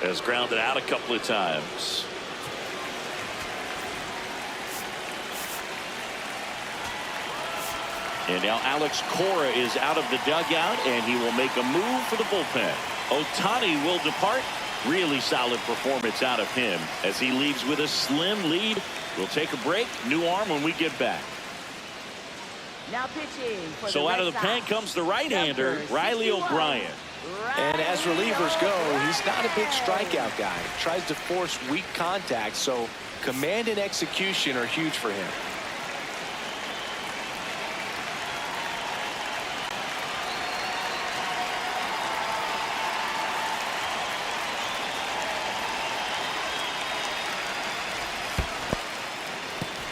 has grounded out a couple of times. And now Alex Cora is out of the dugout, and he will make a move for the bullpen. Ohtani will depart. Really solid performance out of him as he leaves with a slim lead. We'll take a break. New arm when we get back. Now pitching for So out of the pen comes the right-hander, Riley O'Brien. And as relievers go, he's not a big strikeout guy. Tries to force weak contact, so command and execution are huge for him.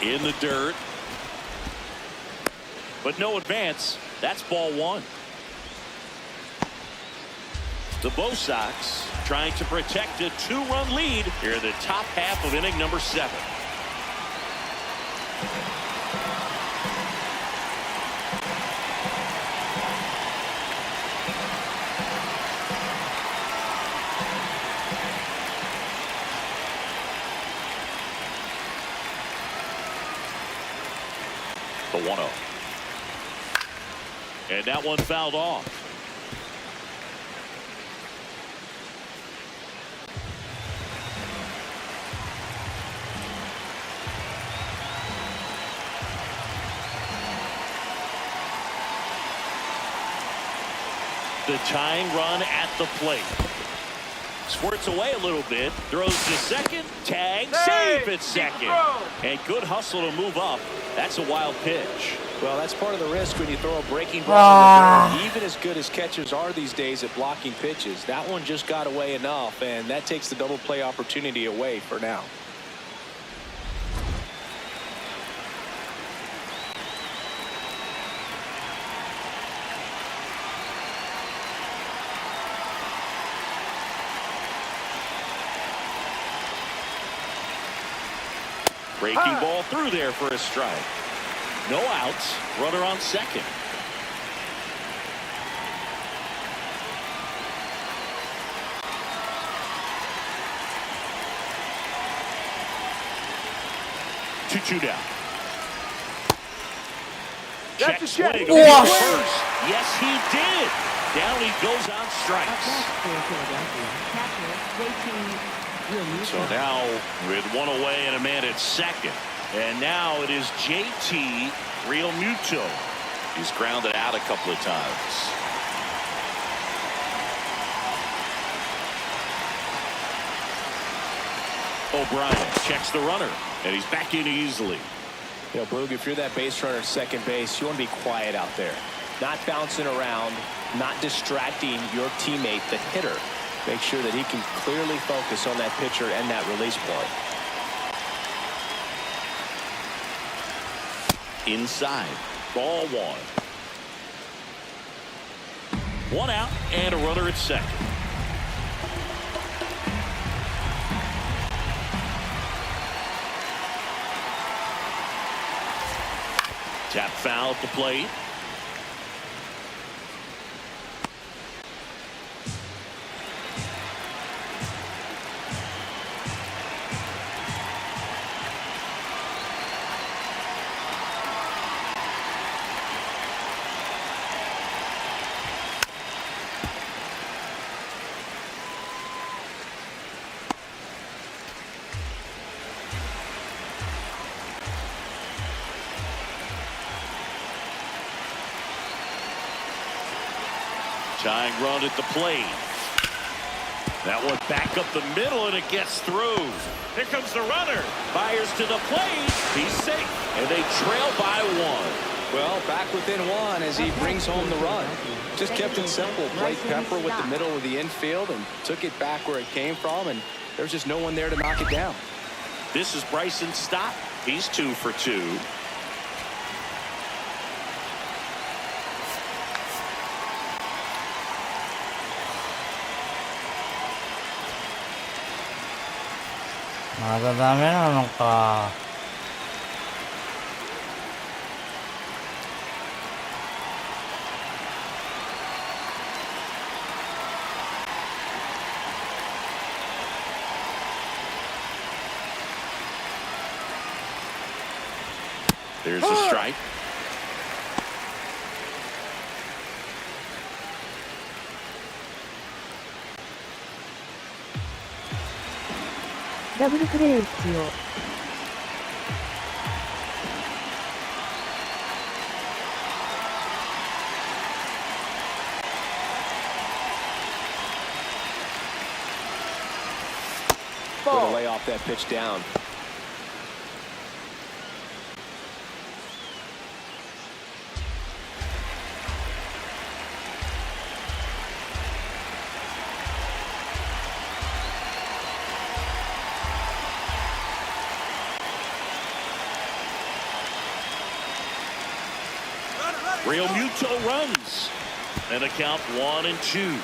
In the dirt. but no advance. That's ball one. The Bo Sox trying to protect a 2-run lead here in the top half of inning number 7. The 1-0. And that one fouled off. The tying run at the plate. Squirts away a little bit, throws to second, tag, safe at second. And good hustle to move up. That's a wild pitch. Well, that's part of the risk when you throw a breaking ball in the dirt. Even as good as catchers are these days at blocking pitches, that one just got away enough, and that takes the double play opportunity away for now. Breaking ball through there for a strike. No outs. Runner on second. Two down. Check swing. Yes, he did. Down he goes on strikes. So now with one away and a man at second. And now it is JT Realmuto. He's grounded out a couple of times. O'Brien checks the runner, and he's back in easily. You know, Boog, if you're that base runner at second base, you want to be quiet out there. Not bouncing around, not distracting your teammate, the hitter. Make sure that he can clearly focus on that pitcher and that release point. Inside, ball one. One out and a runner at second. Tap foul at the plate. Tying run at the plate. That one back up the middle, and it gets through. Here comes the runner. Fires to the plate. He's safe, and they trail by one. Well, back within one as he brings home the run. Just kept it simple. Played pepper with the middle of the infield and took it back where it came from, and there's just no one there to knock it down. This is Bryson Stott. He's 2 for 2.まだダメなのか。There's a strike.ダブルプレーを必要。Gonna lay off that pitch down. Real Muto runs. And a count 1-2.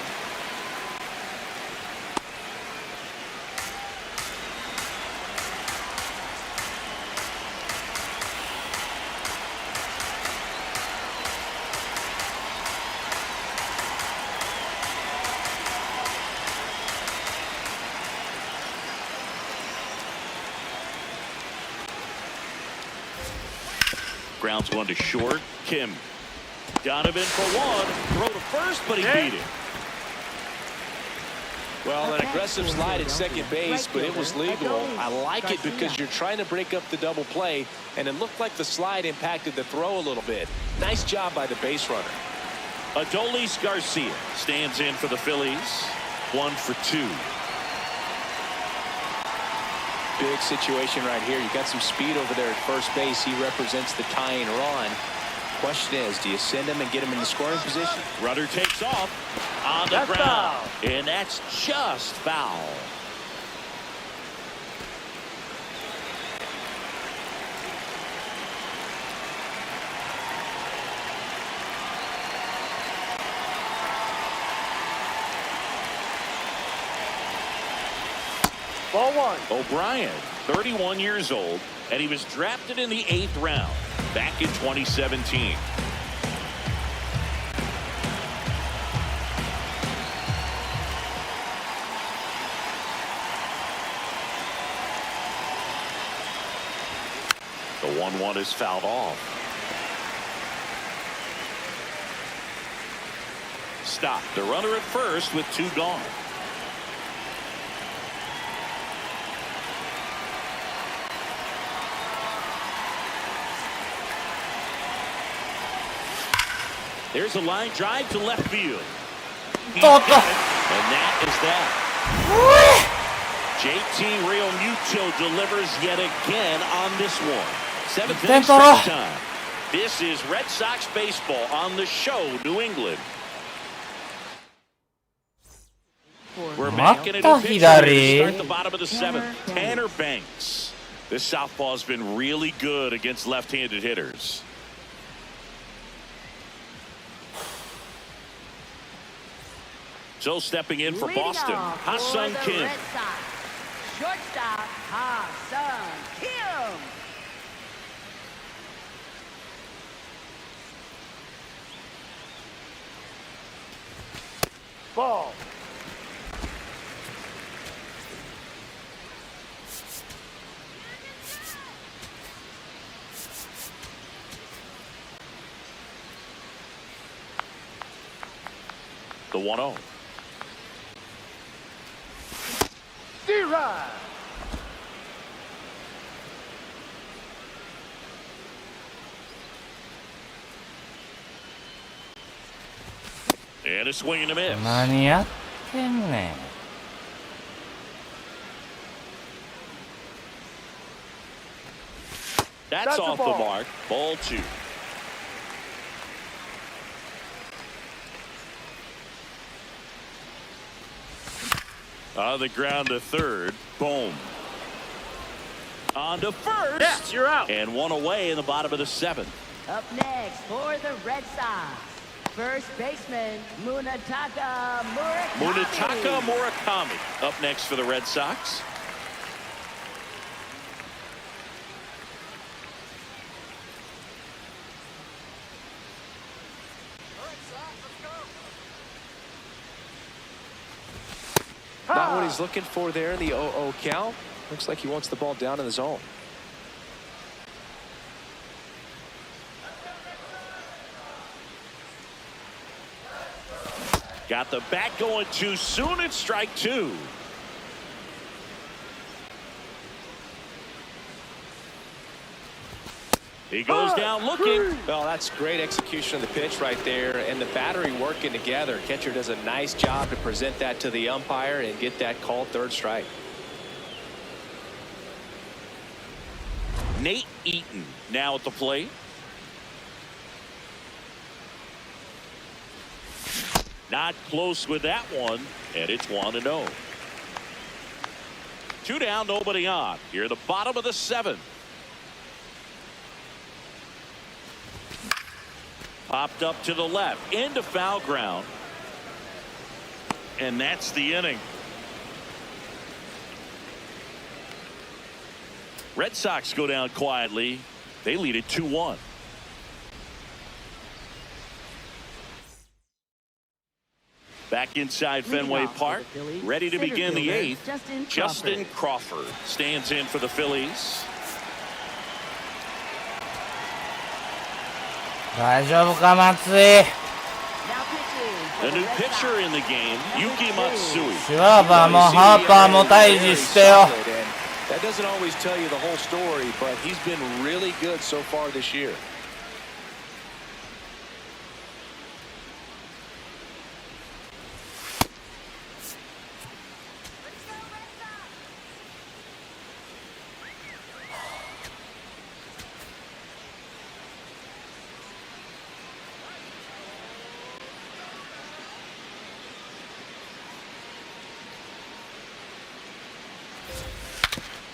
Grounds one to short. Kim. Donovan for one. Throw to first, but he beat it. Well, an aggressive slide at second base, but it was legal. I like it because you're trying to break up the double play, and it looked like the slide impacted the throw a little bit. Nice job by the base runner. Adolis Garcia stands in for the Phillies. 1 for 2. Big situation right here. You got some speed over there at first base. He represents the tying run. Question is, do you send him and get him in the scoring position? Runner takes off on the ground, and that's just foul. Ball one. O'Brien, 31 years old, and he was drafted in the 8th round back in 2017. The 1-1 is fouled off. Stop. The runner at first with 2 gone. There's a line drive to left field. And that is that. JT Real Muto delivers yet again on this one. 7th inning time. This is Red Sox baseball on the show, New England. We're making it a pitcher to start the bottom of the 7th. Tanner Banks. This southpaw's been really good against left-handed hitters. So stepping in for Boston, Ha-Sung Kim. Shortstop, Ha-Sung Kim. Ball. The 1-0. D-Ride. And a swing and a miss. 何やってんねん。That's off the mark. Ball 2. On the ground to third. Boom. On to first. Yes, you're out. And one away in the bottom of the 7th. Up next for the Red Sox, first baseman Munetaka Murakami up next for the Red Sox. Not what he's looking for there, the 0-0 count. Looks like he wants the ball down in the zone. Got the bat going too soon. It's strike 2. He goes down looking. Well, that's great execution of the pitch right there, and the battery working together. Catcher does a nice job to present that to the umpire and get that called 3rd strike. Nate Eaton now at the plate. Not close with that one, and it's 1-0. 2 down, nobody on. Here at the bottom of the 7th. Popped up to the left into foul ground. And that's the inning. Red Sox go down quietly. They lead it 2-1. Back inside Fenway Park, ready to begin the eighth. Justin Crawford stands in for the Phillies. 大丈夫か松井。 A new pitcher in the game, Yuki Matsui. シュワーバーもハーパーも退治してよ。 That doesn't always tell you the whole story, but he's been really good so far this year.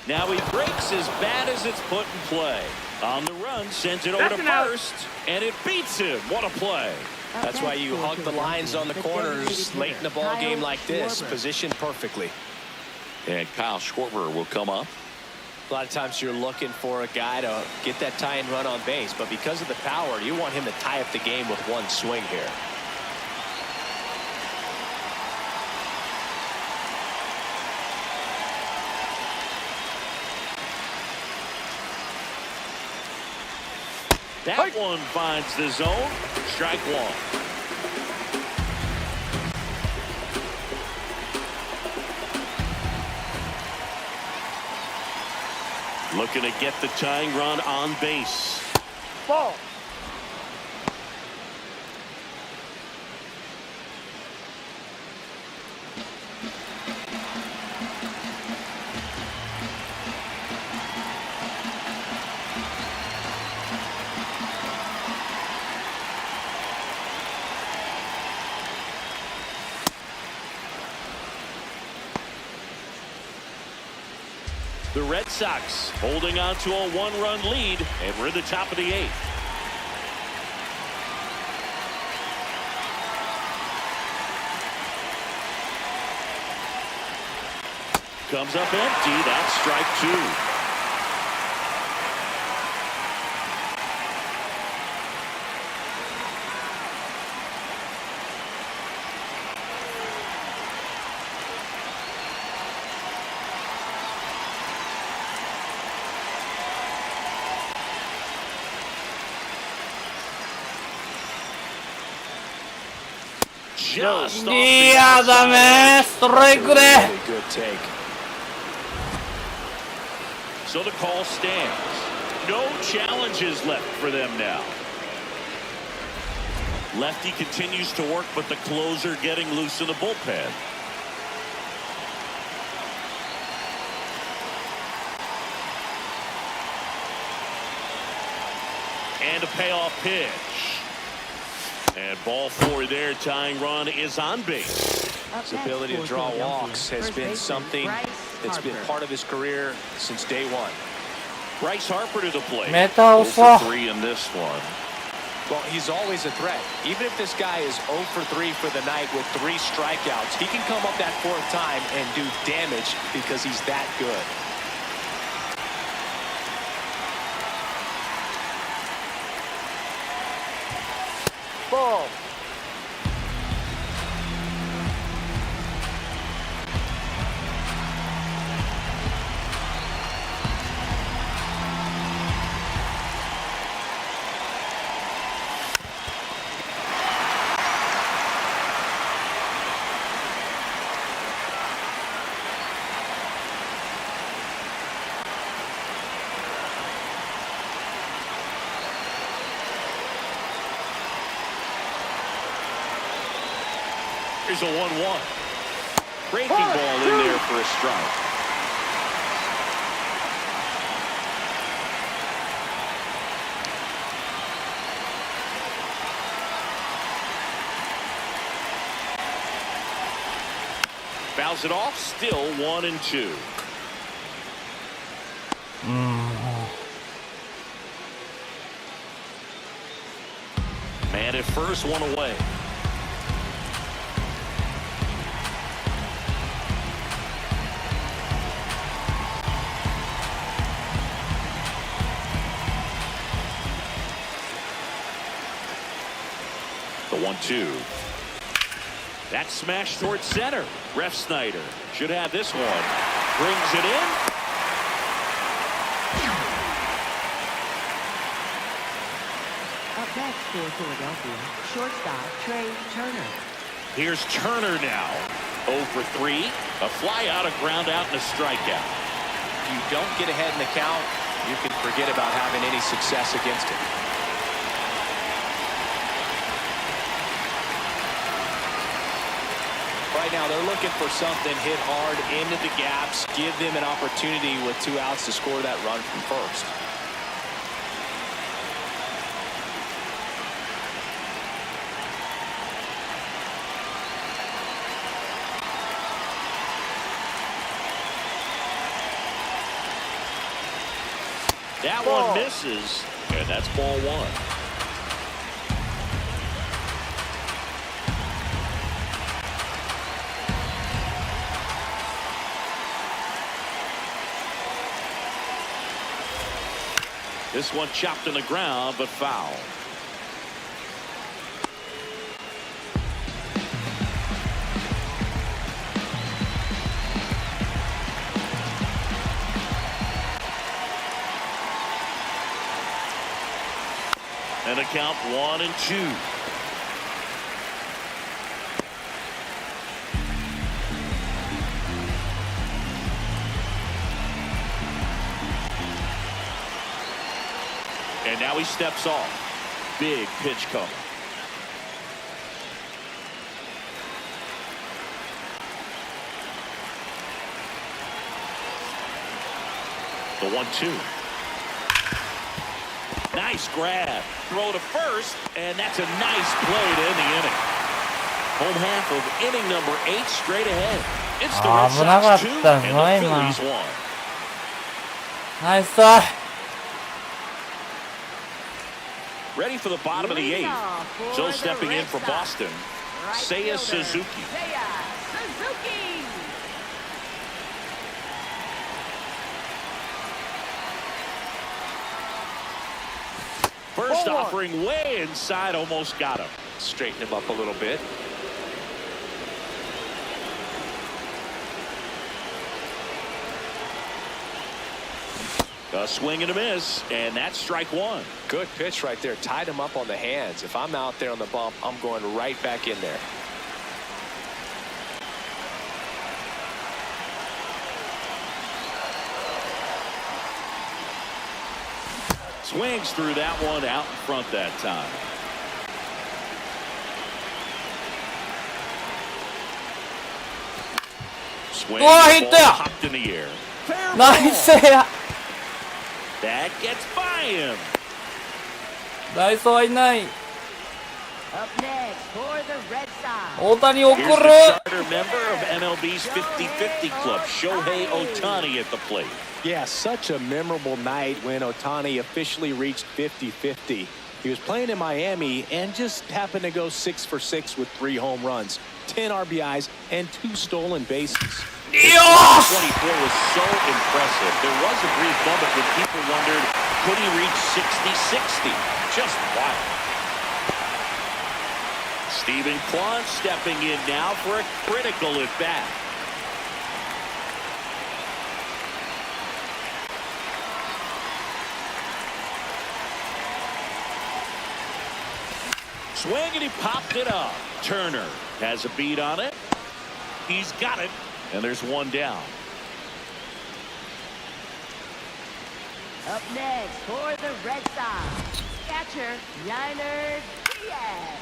Now he breaks as bad as it's put in play. On the run, sends it over to first, and it beats him. What a play. That's why you hug the lines on the corners late in the ball game like this, positioned perfectly. And Kyle Schwarber will come up. A lot of times you're looking for a guy to get that tie-in run on base, but because of the power, you want him to tie up the game with one swing here. That one finds the zone. Strike one. Looking to get the tying run on base. Ball. The Red Sox holding on to a one-run lead, and we're in the top of the eighth. Comes up empty. That's strike two. Just off いやダメストライクで。 Good take. So the call stands. No challenges left for them now. Lefty continues to work, but the closer getting loose in the bullpen. And a payoff pitch. And ball four there, tying run is on base. His ability to draw walks has been something that's been part of his career since day one. Bryce Harper to the plate. メタオ 0 ソ。 for 3 in this one. Well, he's always a threat. Even if this guy is 0 for 3 for the night with 3 strikeouts, he can come up that fourth time and do damage because he's that good. Ball. Here's a 1-1. Breaking ball in there for a strike. Fouls it off, still 1-2. Man And at first, one away. The 1-2. That smash towards center. Ref Snyder should have this one. Brings it in. Up next for Philadelphia, shortstop Trey Turner. Here's Turner now. 0 for 3. A fly out, a ground out, and a strikeout. If you don't get ahead in the count, you can forget about having any success against it. Right now, they're looking for something hit hard into the gaps, give them an opportunity with 2 outs to score that run from first. That one misses, and that's ball 1. This one chopped in the ground, but foul. And a count 1-2. And now he steps off. Big pitch coming. The 1-2. Nice grab. Throw to first, and that's a nice play to end the inning. Home half of inning number 8 straight ahead. It's the Red Sox 2 and the Phillies 1. Nice try. Ready for the bottom of the 8th. So stepping in for Boston, Seiya Suzuki. First offering way inside, almost got him. Straighten him up a little bit. A swing and a miss, and that's strike 1. Good pitch right there. Tied him up on the hands. If I'm out there on the bump, I'm going right back in there. Swings through that one out in front that time. Swing, hit there. Popped in the air. Nice. That gets by him. ダイソーはいない。 Up next for the Red Sox. 大谷送 Here's る。 the starter member of MLB's 50-50 club, Shohei Ohtani at the plate. Yeah, such a memorable night when Ohtani officially reached 50-50. He was playing in Miami and just happened to go 6 for 6 with 3 home runs, 10 RBIs, and 2 stolen bases. 24 was so impressive. There was a brief moment when people wondered, could he reach 60-60? Just wild. Steven Kwan stepping in now for a critical at bat. Swing, and he popped it up. Turner has a beat on it. He's got it, and there's one down. Up next for the Red Sox, catcher Yainer Diaz.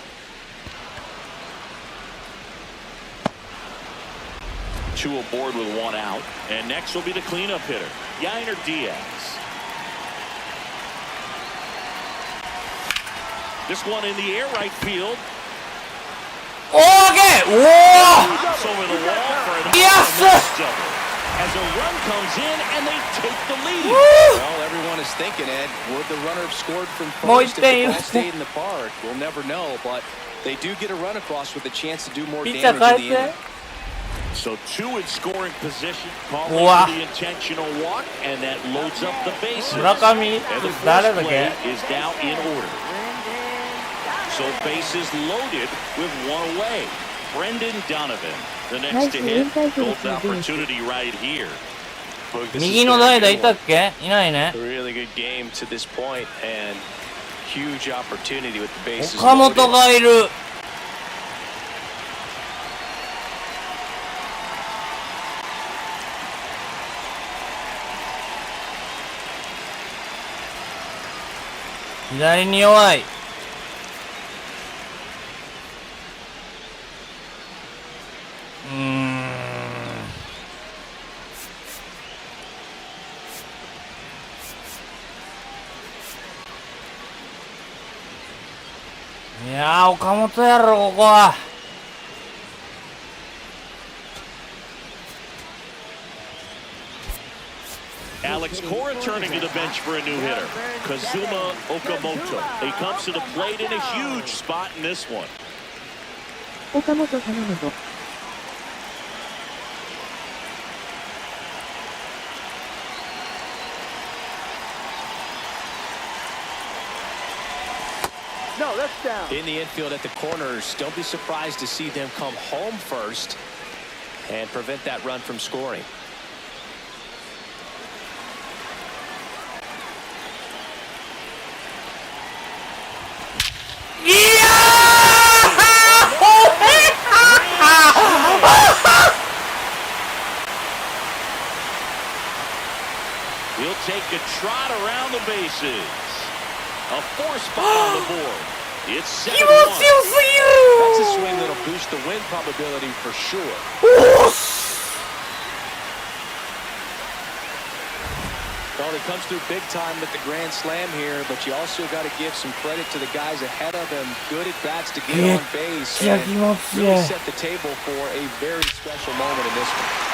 Two aboard with 1 out, and next will be the cleanup hitter, Yainer Diaz. This one in the air, right field. Okay. Drops over the wall for an Yes! almost double. As a run comes in, and they take the lead. Well, everyone everyone is thinking, Ed, would the runner have scored from Muy first if the bien. ball stayed in the park? We'll never know, but they do get a run across with a chance to do more Pitcher damage in the 変え inning. て。 So 2 in scoring position, calling Wow. for the intentional walk, and that loads up the bases. 村上 And the 誰 first だっ play け？ is now in order. So bases loaded with 1 away. Brendan Donovan, the next to hit. Golden opportunity right here. This 右 is の gonna 代打 be いたっけ？いないね a。really good game to this point, and huge opportunity with the bases 岡本 loaded. がいる。左に弱い。いやー、岡本やろ、ここは。Alex Cora turning to the bench for a new hitter. Kazuma Okamoto. He comes to the plate in a huge spot in this one. 岡本頼むぞ。No, that's down. In the infield at the corners, don't be surprised to see them come home first and prevent that run from scoring. He'll take a trot around the bases. A force ball on the board. It's 気持ちよ 7-1. すぎる That's a swing that'll boost the win probability for sure. おーし Well, he comes through big time with the grand slam here, but you also got to give some credit to the guys ahead of him. Good at bats to get on base いや and 気持ちいい really set the table for a very special moment in this one.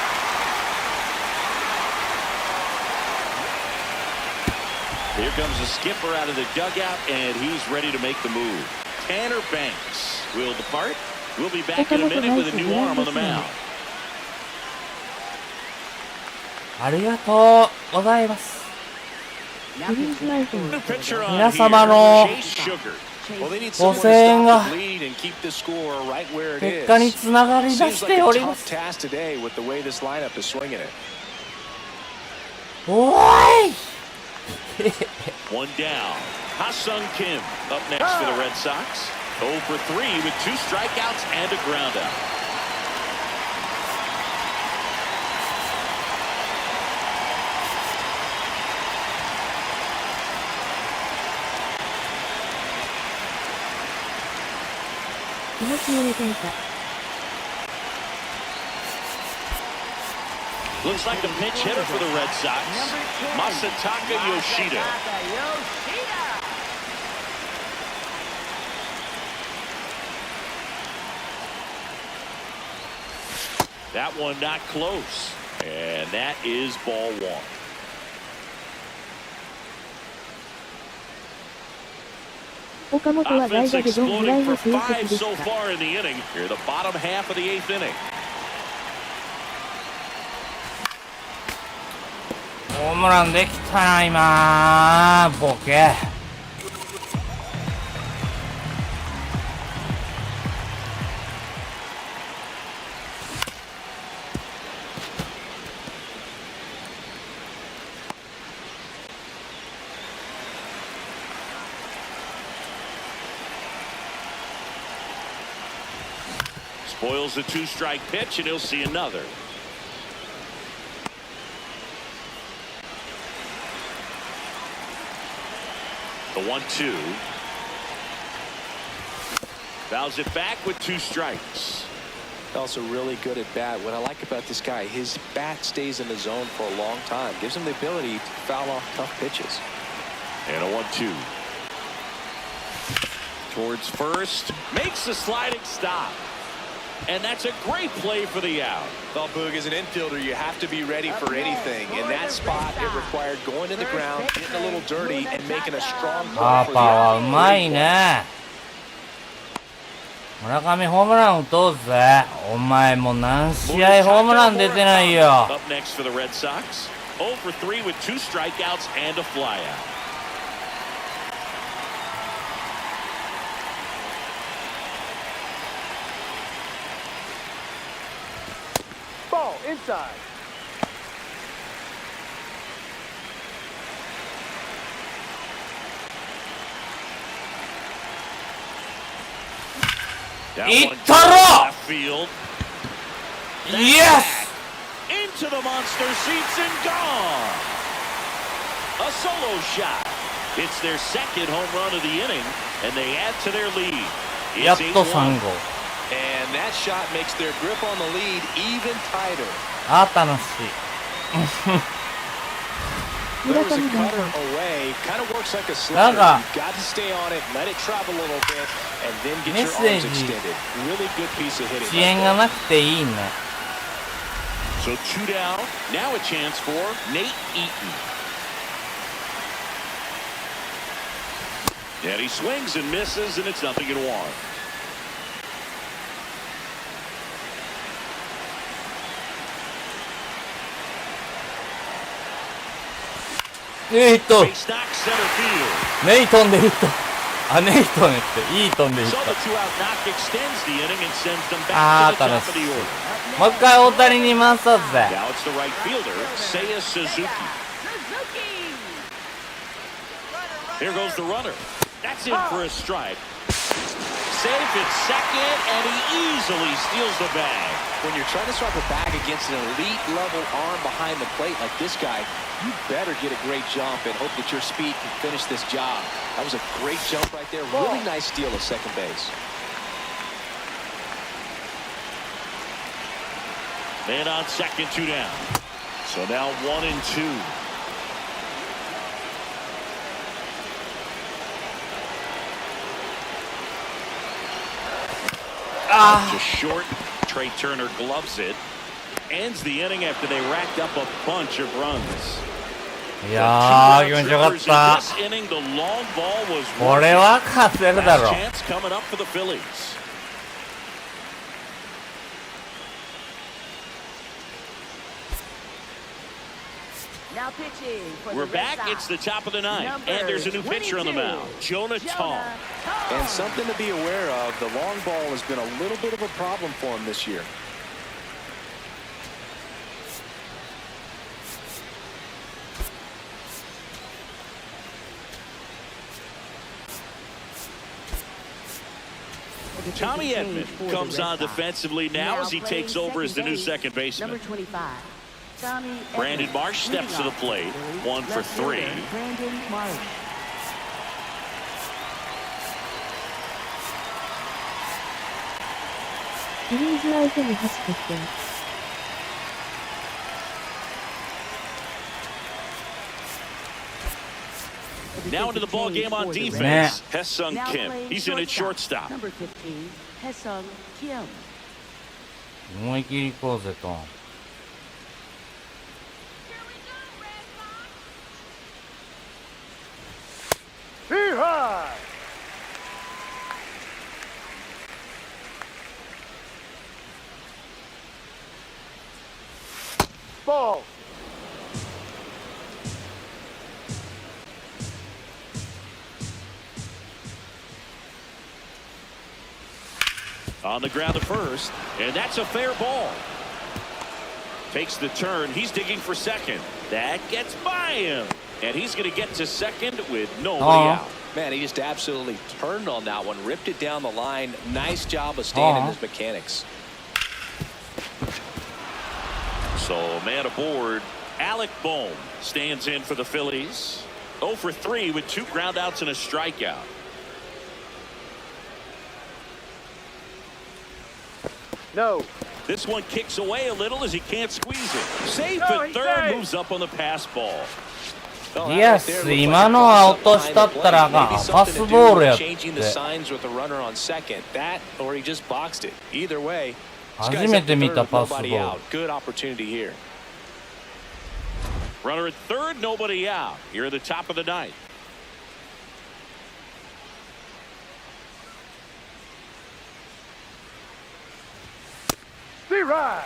Here comes the skipper out of the dugout, and he's ready to make the move. Tanner Banks will depart. We'll be back in a minute with a new arm on the mound. ありがとうございます。グリーンズアイテム。 New pitcher on 皆 here, 様の Chase Sugar. Well, they need someone to 5000円 stop が the lead and keep the score right where it 結果に is. つながり出 Seems し like て a おり tough ます。 task today with the way this lineup is swinging it. おーい One down. Ha-Sung Kim up next for the Red Sox. 0 for 3 with 2 strikeouts and a ground out. Looks like a pinch hitter for the Red Sox. Masataka Yoshida. That one not close. And that is ball 1. Offense exploding for 5 so far in the inning. Here, the bottom half of the 8th inning. ホームランできたな今ボケ。Spoils the 2-strike pitch, and he'll see another. The 1-2. Fouls it back with 2 strikes. Also really good at bat. What I like about this guy, his bat stays in the zone for a long time. Gives him the ability to foul off tough pitches. And a 1-2. Towards first. Makes the sliding stop. And that's a great play for the out. Well, Boog, as an infielder, you have to be ready for anything. In that spot, it required going to the ground, getting a little dirty, and making a strong play for the パーはうまいね。村上ホームラン打とうぜ。お前もう何試合ホームラン出てないよ。Up next for the Red Sox. 0 for 3 with 2 strikeouts and a flyout. Ball inside. That Eat one to Taro! left field. Yes! Into the monster seats and gone. A solo shot. It's their second home run of the inning, and they add to their lead. やっ It's と 8-1. 3号。 And that shot makes their grip on the lead even tighter. あ、楽しい。 There's 村 a 上 cutter 大 away. Kind of works like a なん slider. か You've got to stay on it, let it travel a little bit, and then get メッ your セー arms ジ extended. Really good piece of hitting. 遅延がなくていいね。 So 2 down. Now a chance for Nate Eaton. And he swings and misses, and it's 0-1. ネイトン Base knock center field. ネイトンでヒット。あ、ネイトンねっていいトンでヒッ So ト。 the 2-out knock extends the inning and sends them あ back ー to the 楽 top し of い。 the order. もう一回大谷に回そうぜ。 Now it's the right fielder, Seiya Suzuki. Here goes the runner. That's in for a strike. Safe at second, and he easily steals the bag. When you're trying to strike a bag against an elite level arm behind the plate like this guy, you better get a great jump and hope that your speed can finish this job. That was a great jump right there. Really nice steal at second base. Man on second, 2 down. So now 1-2. Just short. Trey Turner gloves it. Ends the inning after they racked up a bunch of runs. いやー、気持ちよかっ In た。 this inning, the long ball was これは勝てるだろ last。chance coming up for the Phillies. Now pitching for the We're Red back. Sox. It's the top of the ninth, and there's a new pitcher on the mound, Jonah Tong. And something to be aware of, the long ball has been a little bit of a problem for him this year. Tommy Edman comes on defensively now as he takes over as the new second baseman. Number 25. Tommy Brandon Edman. Marsh steps to the plate, 1 for 3. Brandon Marsh. フィリーズ相手に8得点。Now into the ball game on Man. defense. Haesung Now Kim. playing He's in at shortstop. Number 15, Haesung Kim. 思い切り行こうぜと。 Hee-haw! Ball. On the ground to first, and that's a fair ball. Takes the turn. He's digging for second. That gets by him. And he's going to get to second with nobody out. Man, he just absolutely turned on that one, ripped it down the line. Nice job of staying in his mechanics. So, man aboard, Alec Bohm stands in for the Phillies. 0 for 3 with 2 groundouts and a strikeout. No. This one kicks away a little as he can't squeeze it. Safe at third, moves up on the pass ball. ディアス、今のは落としたったらあかん。パスボールやって。初めて見たパスボール。Runner at third, nobody out. Here at the top of the ninth. See right.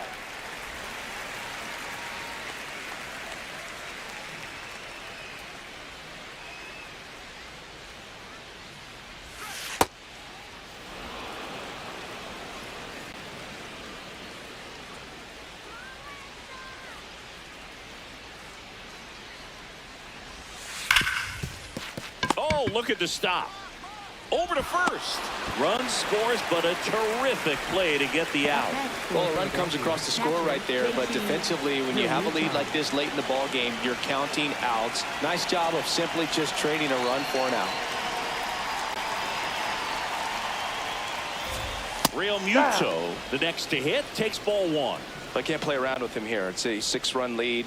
Oh, look at the stop. Over to first. Run scores, but a terrific play to get the out. Well, a run comes across the score right there, but defensively, when you have a lead like this late in the ball game, you're counting outs. Nice job of simply just trading a run for an out. Real Muto, the next to hit, takes ball one. I can't play around with him here. It's a 6-run lead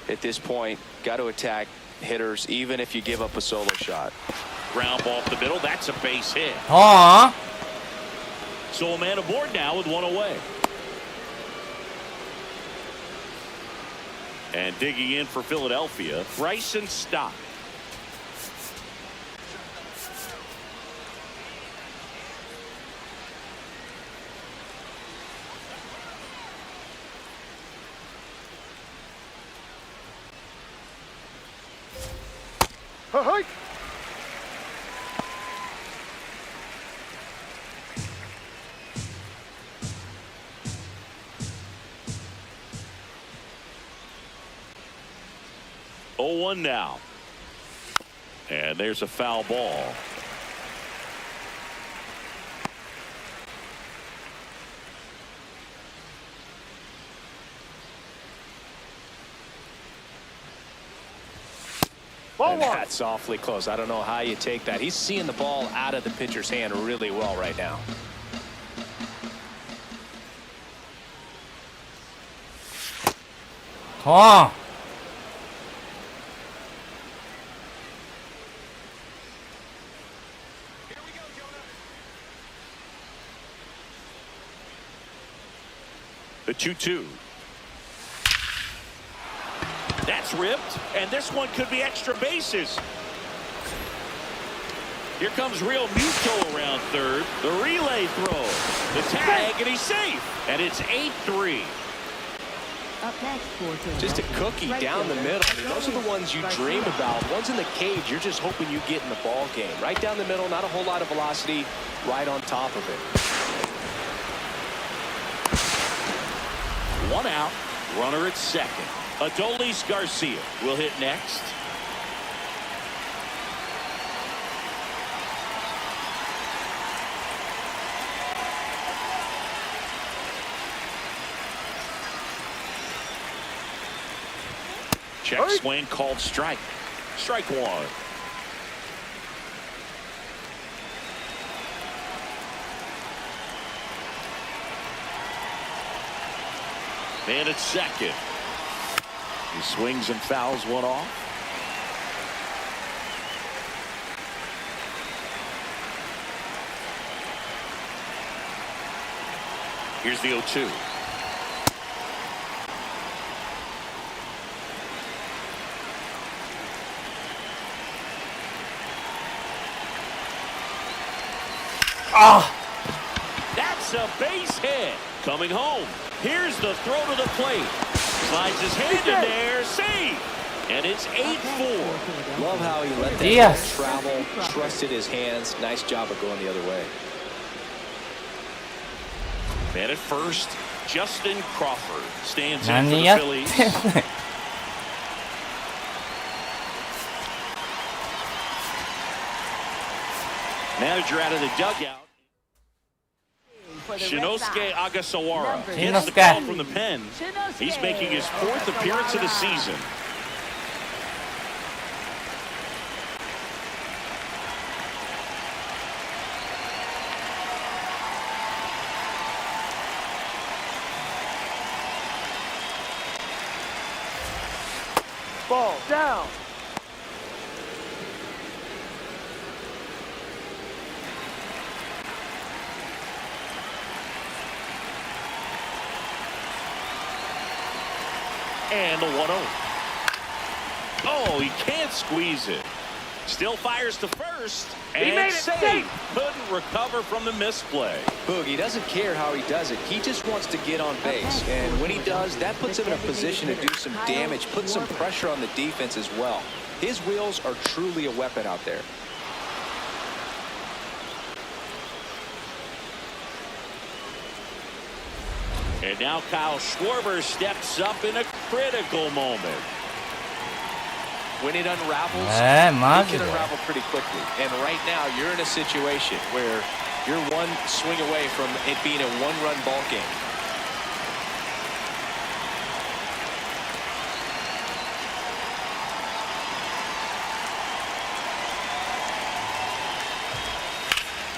at this point. Got to attack hitters, even if you give up a solo shot. Ground ball up the middle. That's a base hit. Aww. So a man aboard now with one away. And digging in for Philadelphia, Bryson Stott. Hike. Oh, 1 now. And there's a foul ball. And that's awfully close. I don't know how you take that. He's seeing the ball out of the pitcher's hand really well right now. Oh. The 2-2. That's ripped, and this one could be extra bases. Here comes Real Muto around third. The relay throw. The tag, and he's safe. And it's 8-3. Up next for Just a cookie down the middle. I mean, those are the ones you dream about. Ones in the cage, you're just hoping you get in the ball game. Right down the middle, not a whole lot of velocity, right on top of it. 1 out. Runner at second. Adolis Garcia will hit next. Check swing called strike. Strike one. Man at second. He swings and fouls one off. Here's the 0-2. That's a base hit. Coming home. Here's the throw to the plate. Slides his hand in there. Save. And it's 8-4. Love how he let that travel, trusted his hands. Nice job of going the other way. Man at first, Justin Crawford stands in for the Phillies. Manager out of the dugout. Shinosuke Agasawara hits the call from the pen. He's making his 4th appearance of the season. Ball down. And the 1-0. Oh, he can't squeeze it. Still fires to first. And save. Couldn't recover from the misplay. Boogie doesn't care how he does it. He just wants to get on base. And when he does, that puts him in a position to do some damage, put some pressure on the defense as well. His wheels are truly a weapon out there. And now Kyle Schwarber steps up in a critical moment. When it unravels, itマジで can unravel pretty quickly. And right now, you're in a situation where you're one swing away from it being a one-run ball game.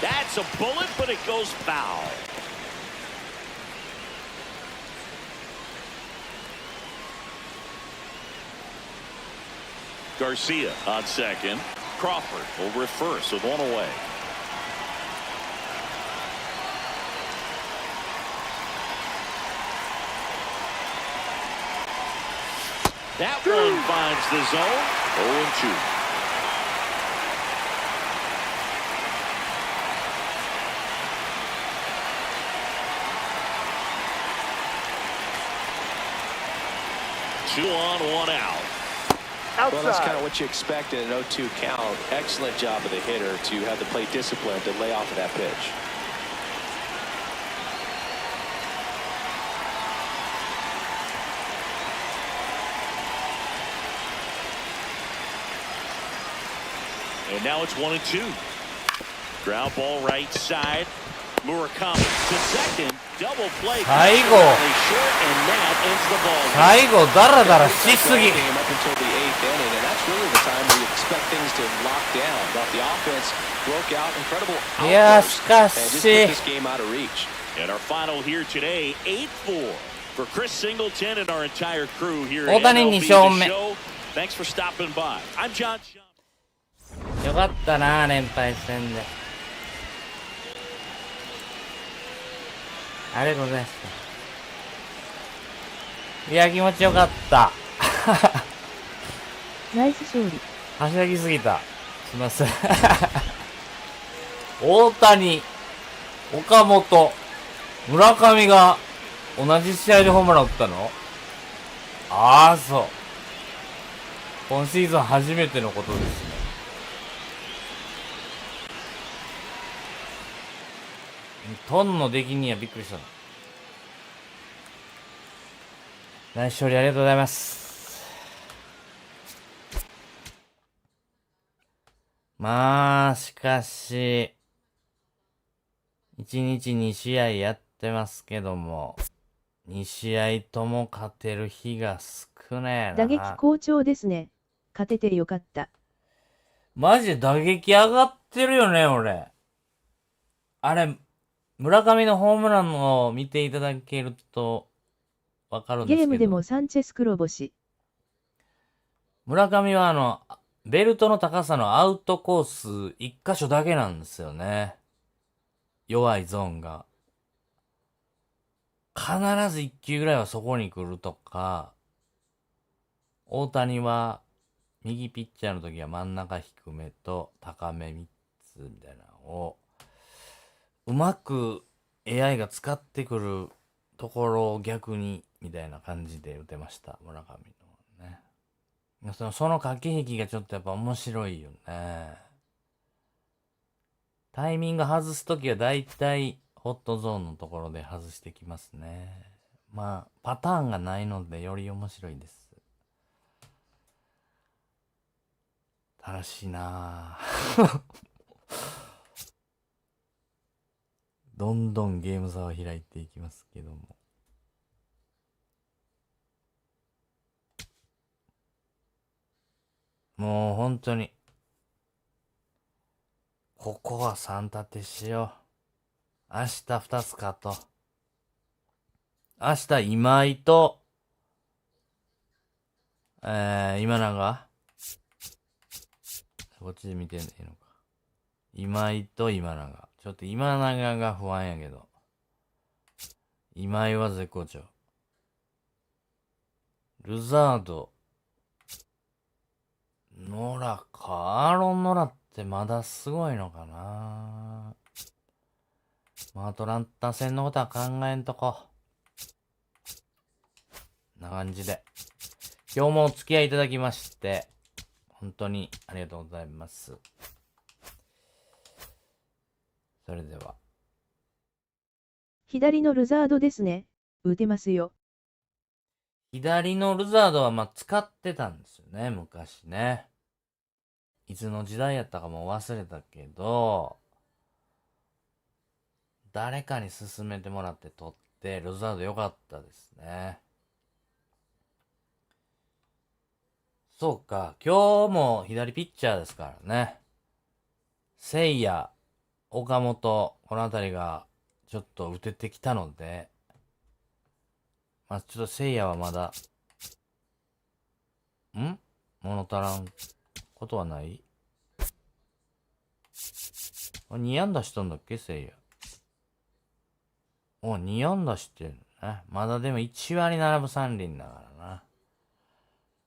That's a bullet, but it goes foul. Garcia on second. Crawford over at first with one away. That one finds the zone. 0-2. Two on, one out. Outside. Well, that's kind of what you expect in an 0-2 count. Excellent job of the hitter to have the plate discipline to lay off of that pitch. And now it's 1-2. Ground ball right side. Murakami to second. Double play. 最後 Short and that ends the ball. 最後ダラダラしすぎ Game up until the 8th inning, and that's really the time where you expect things to lock down. But the offense broke out, incredible いや outburst, しか and just put し this game out of reach. And our final here today, 8-4 for Chris Singleton and our entire crew here 大 at 谷 MLB 2勝目 The Show. Thanks for stopping by. I'm John. よかったな連敗戦でありがとうございましたいや気持ちよかったナイス勝利。はしゃぎすぎたすいません大谷岡本村上が同じ試合でホームラン打ったのああそう今シーズン初めてのことですねトンの出来にはびっくりしたな。ナイス勝利ありがとうございます。まあ、しかし、1日2試合やってますけども、2試合とも勝てる日が少ねえな。打撃好調ですね。勝ててよかった。マジで打撃上がってるよね、俺。あれ、村上のホームランを見ていただけるとわかるんですけど。ゲームでもサンチェス黒星。村上はベルトの高さのアウトコース1箇所だけなんですよね。弱いゾーンが。必ず1球ぐらいはそこに来るとか、大谷は右ピッチャーの時は真ん中低めと高め3つみたいなのを、うまく AI が使ってくるところを逆にみたいな感じで打てました、村上のね。その駆け引きがちょっとやっぱ面白いよね。タイミング外すときはだいたいホットゾーンのところで外してきますね。まあパターンがないのでより面白いです。楽しいなぁどんどんゲーム差を開いていきますけども。もう本当に。ここは3立てしよう。明日2つ勝とう。明日今井と、今永こっちで見てんでいいのか。今井と今永。ちょっと今永が不安やけど。今井は絶好調。ルザード。ノラか。アーロン・ノラってまだすごいのかな。まあ、アトランタ戦のことは考えんとこ。な感じで。今日もお付き合いいただきまして、本当にありがとうございます。それでは。左のルザードですね。打てますよ。左のルザードは使ってたんですよね、昔ね。いつの時代やったかも忘れたけど、誰かに勧めてもらって取って、ルザード良かったですね。そうか、今日も左ピッチャーですからね。せいや、岡本、このあたりがちょっと打ててきたので、ちょっとせいやはまだ、物足らんことはない？2安打しとんだっけ、せいや。2安打してるね。まだでも1割7分3厘だから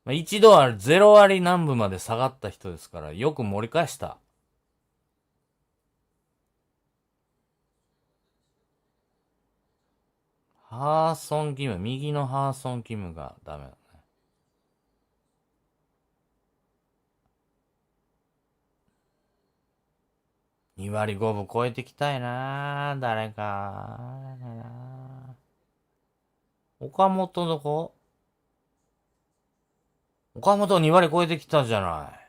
な。一度は0割何分まで下がった人ですから、よく盛り返した。ハーソン・キム、右のハーソン・キムがダメだね。2割5分超えてきたいな、誰か。岡本どこ？岡本2割超えてきたじゃない。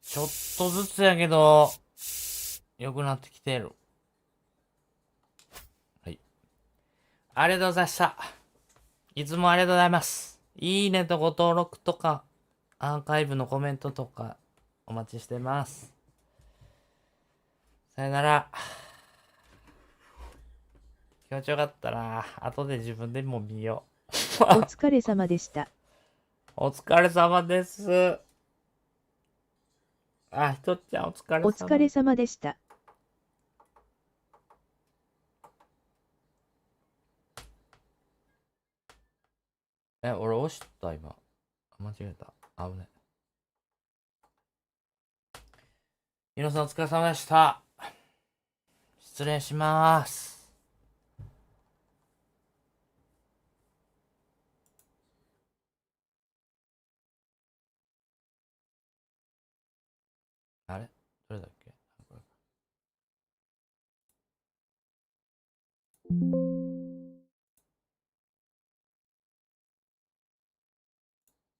ちょっとずつやけど、良くなってきてる。はい。ありがとうございました。いつもありがとうございます。いいねとご登録とか、アーカイブのコメントとか、お待ちしてます。さよなら。気持ちよかったな。後で自分でも見よう。お疲れ様でした。お疲れ様です。あ、ひとっちゃんお疲れ様。お疲れ様でした。俺押した今。間違えた。危ね。皆さんお疲れ様でした。失礼します。あれどれだっけ？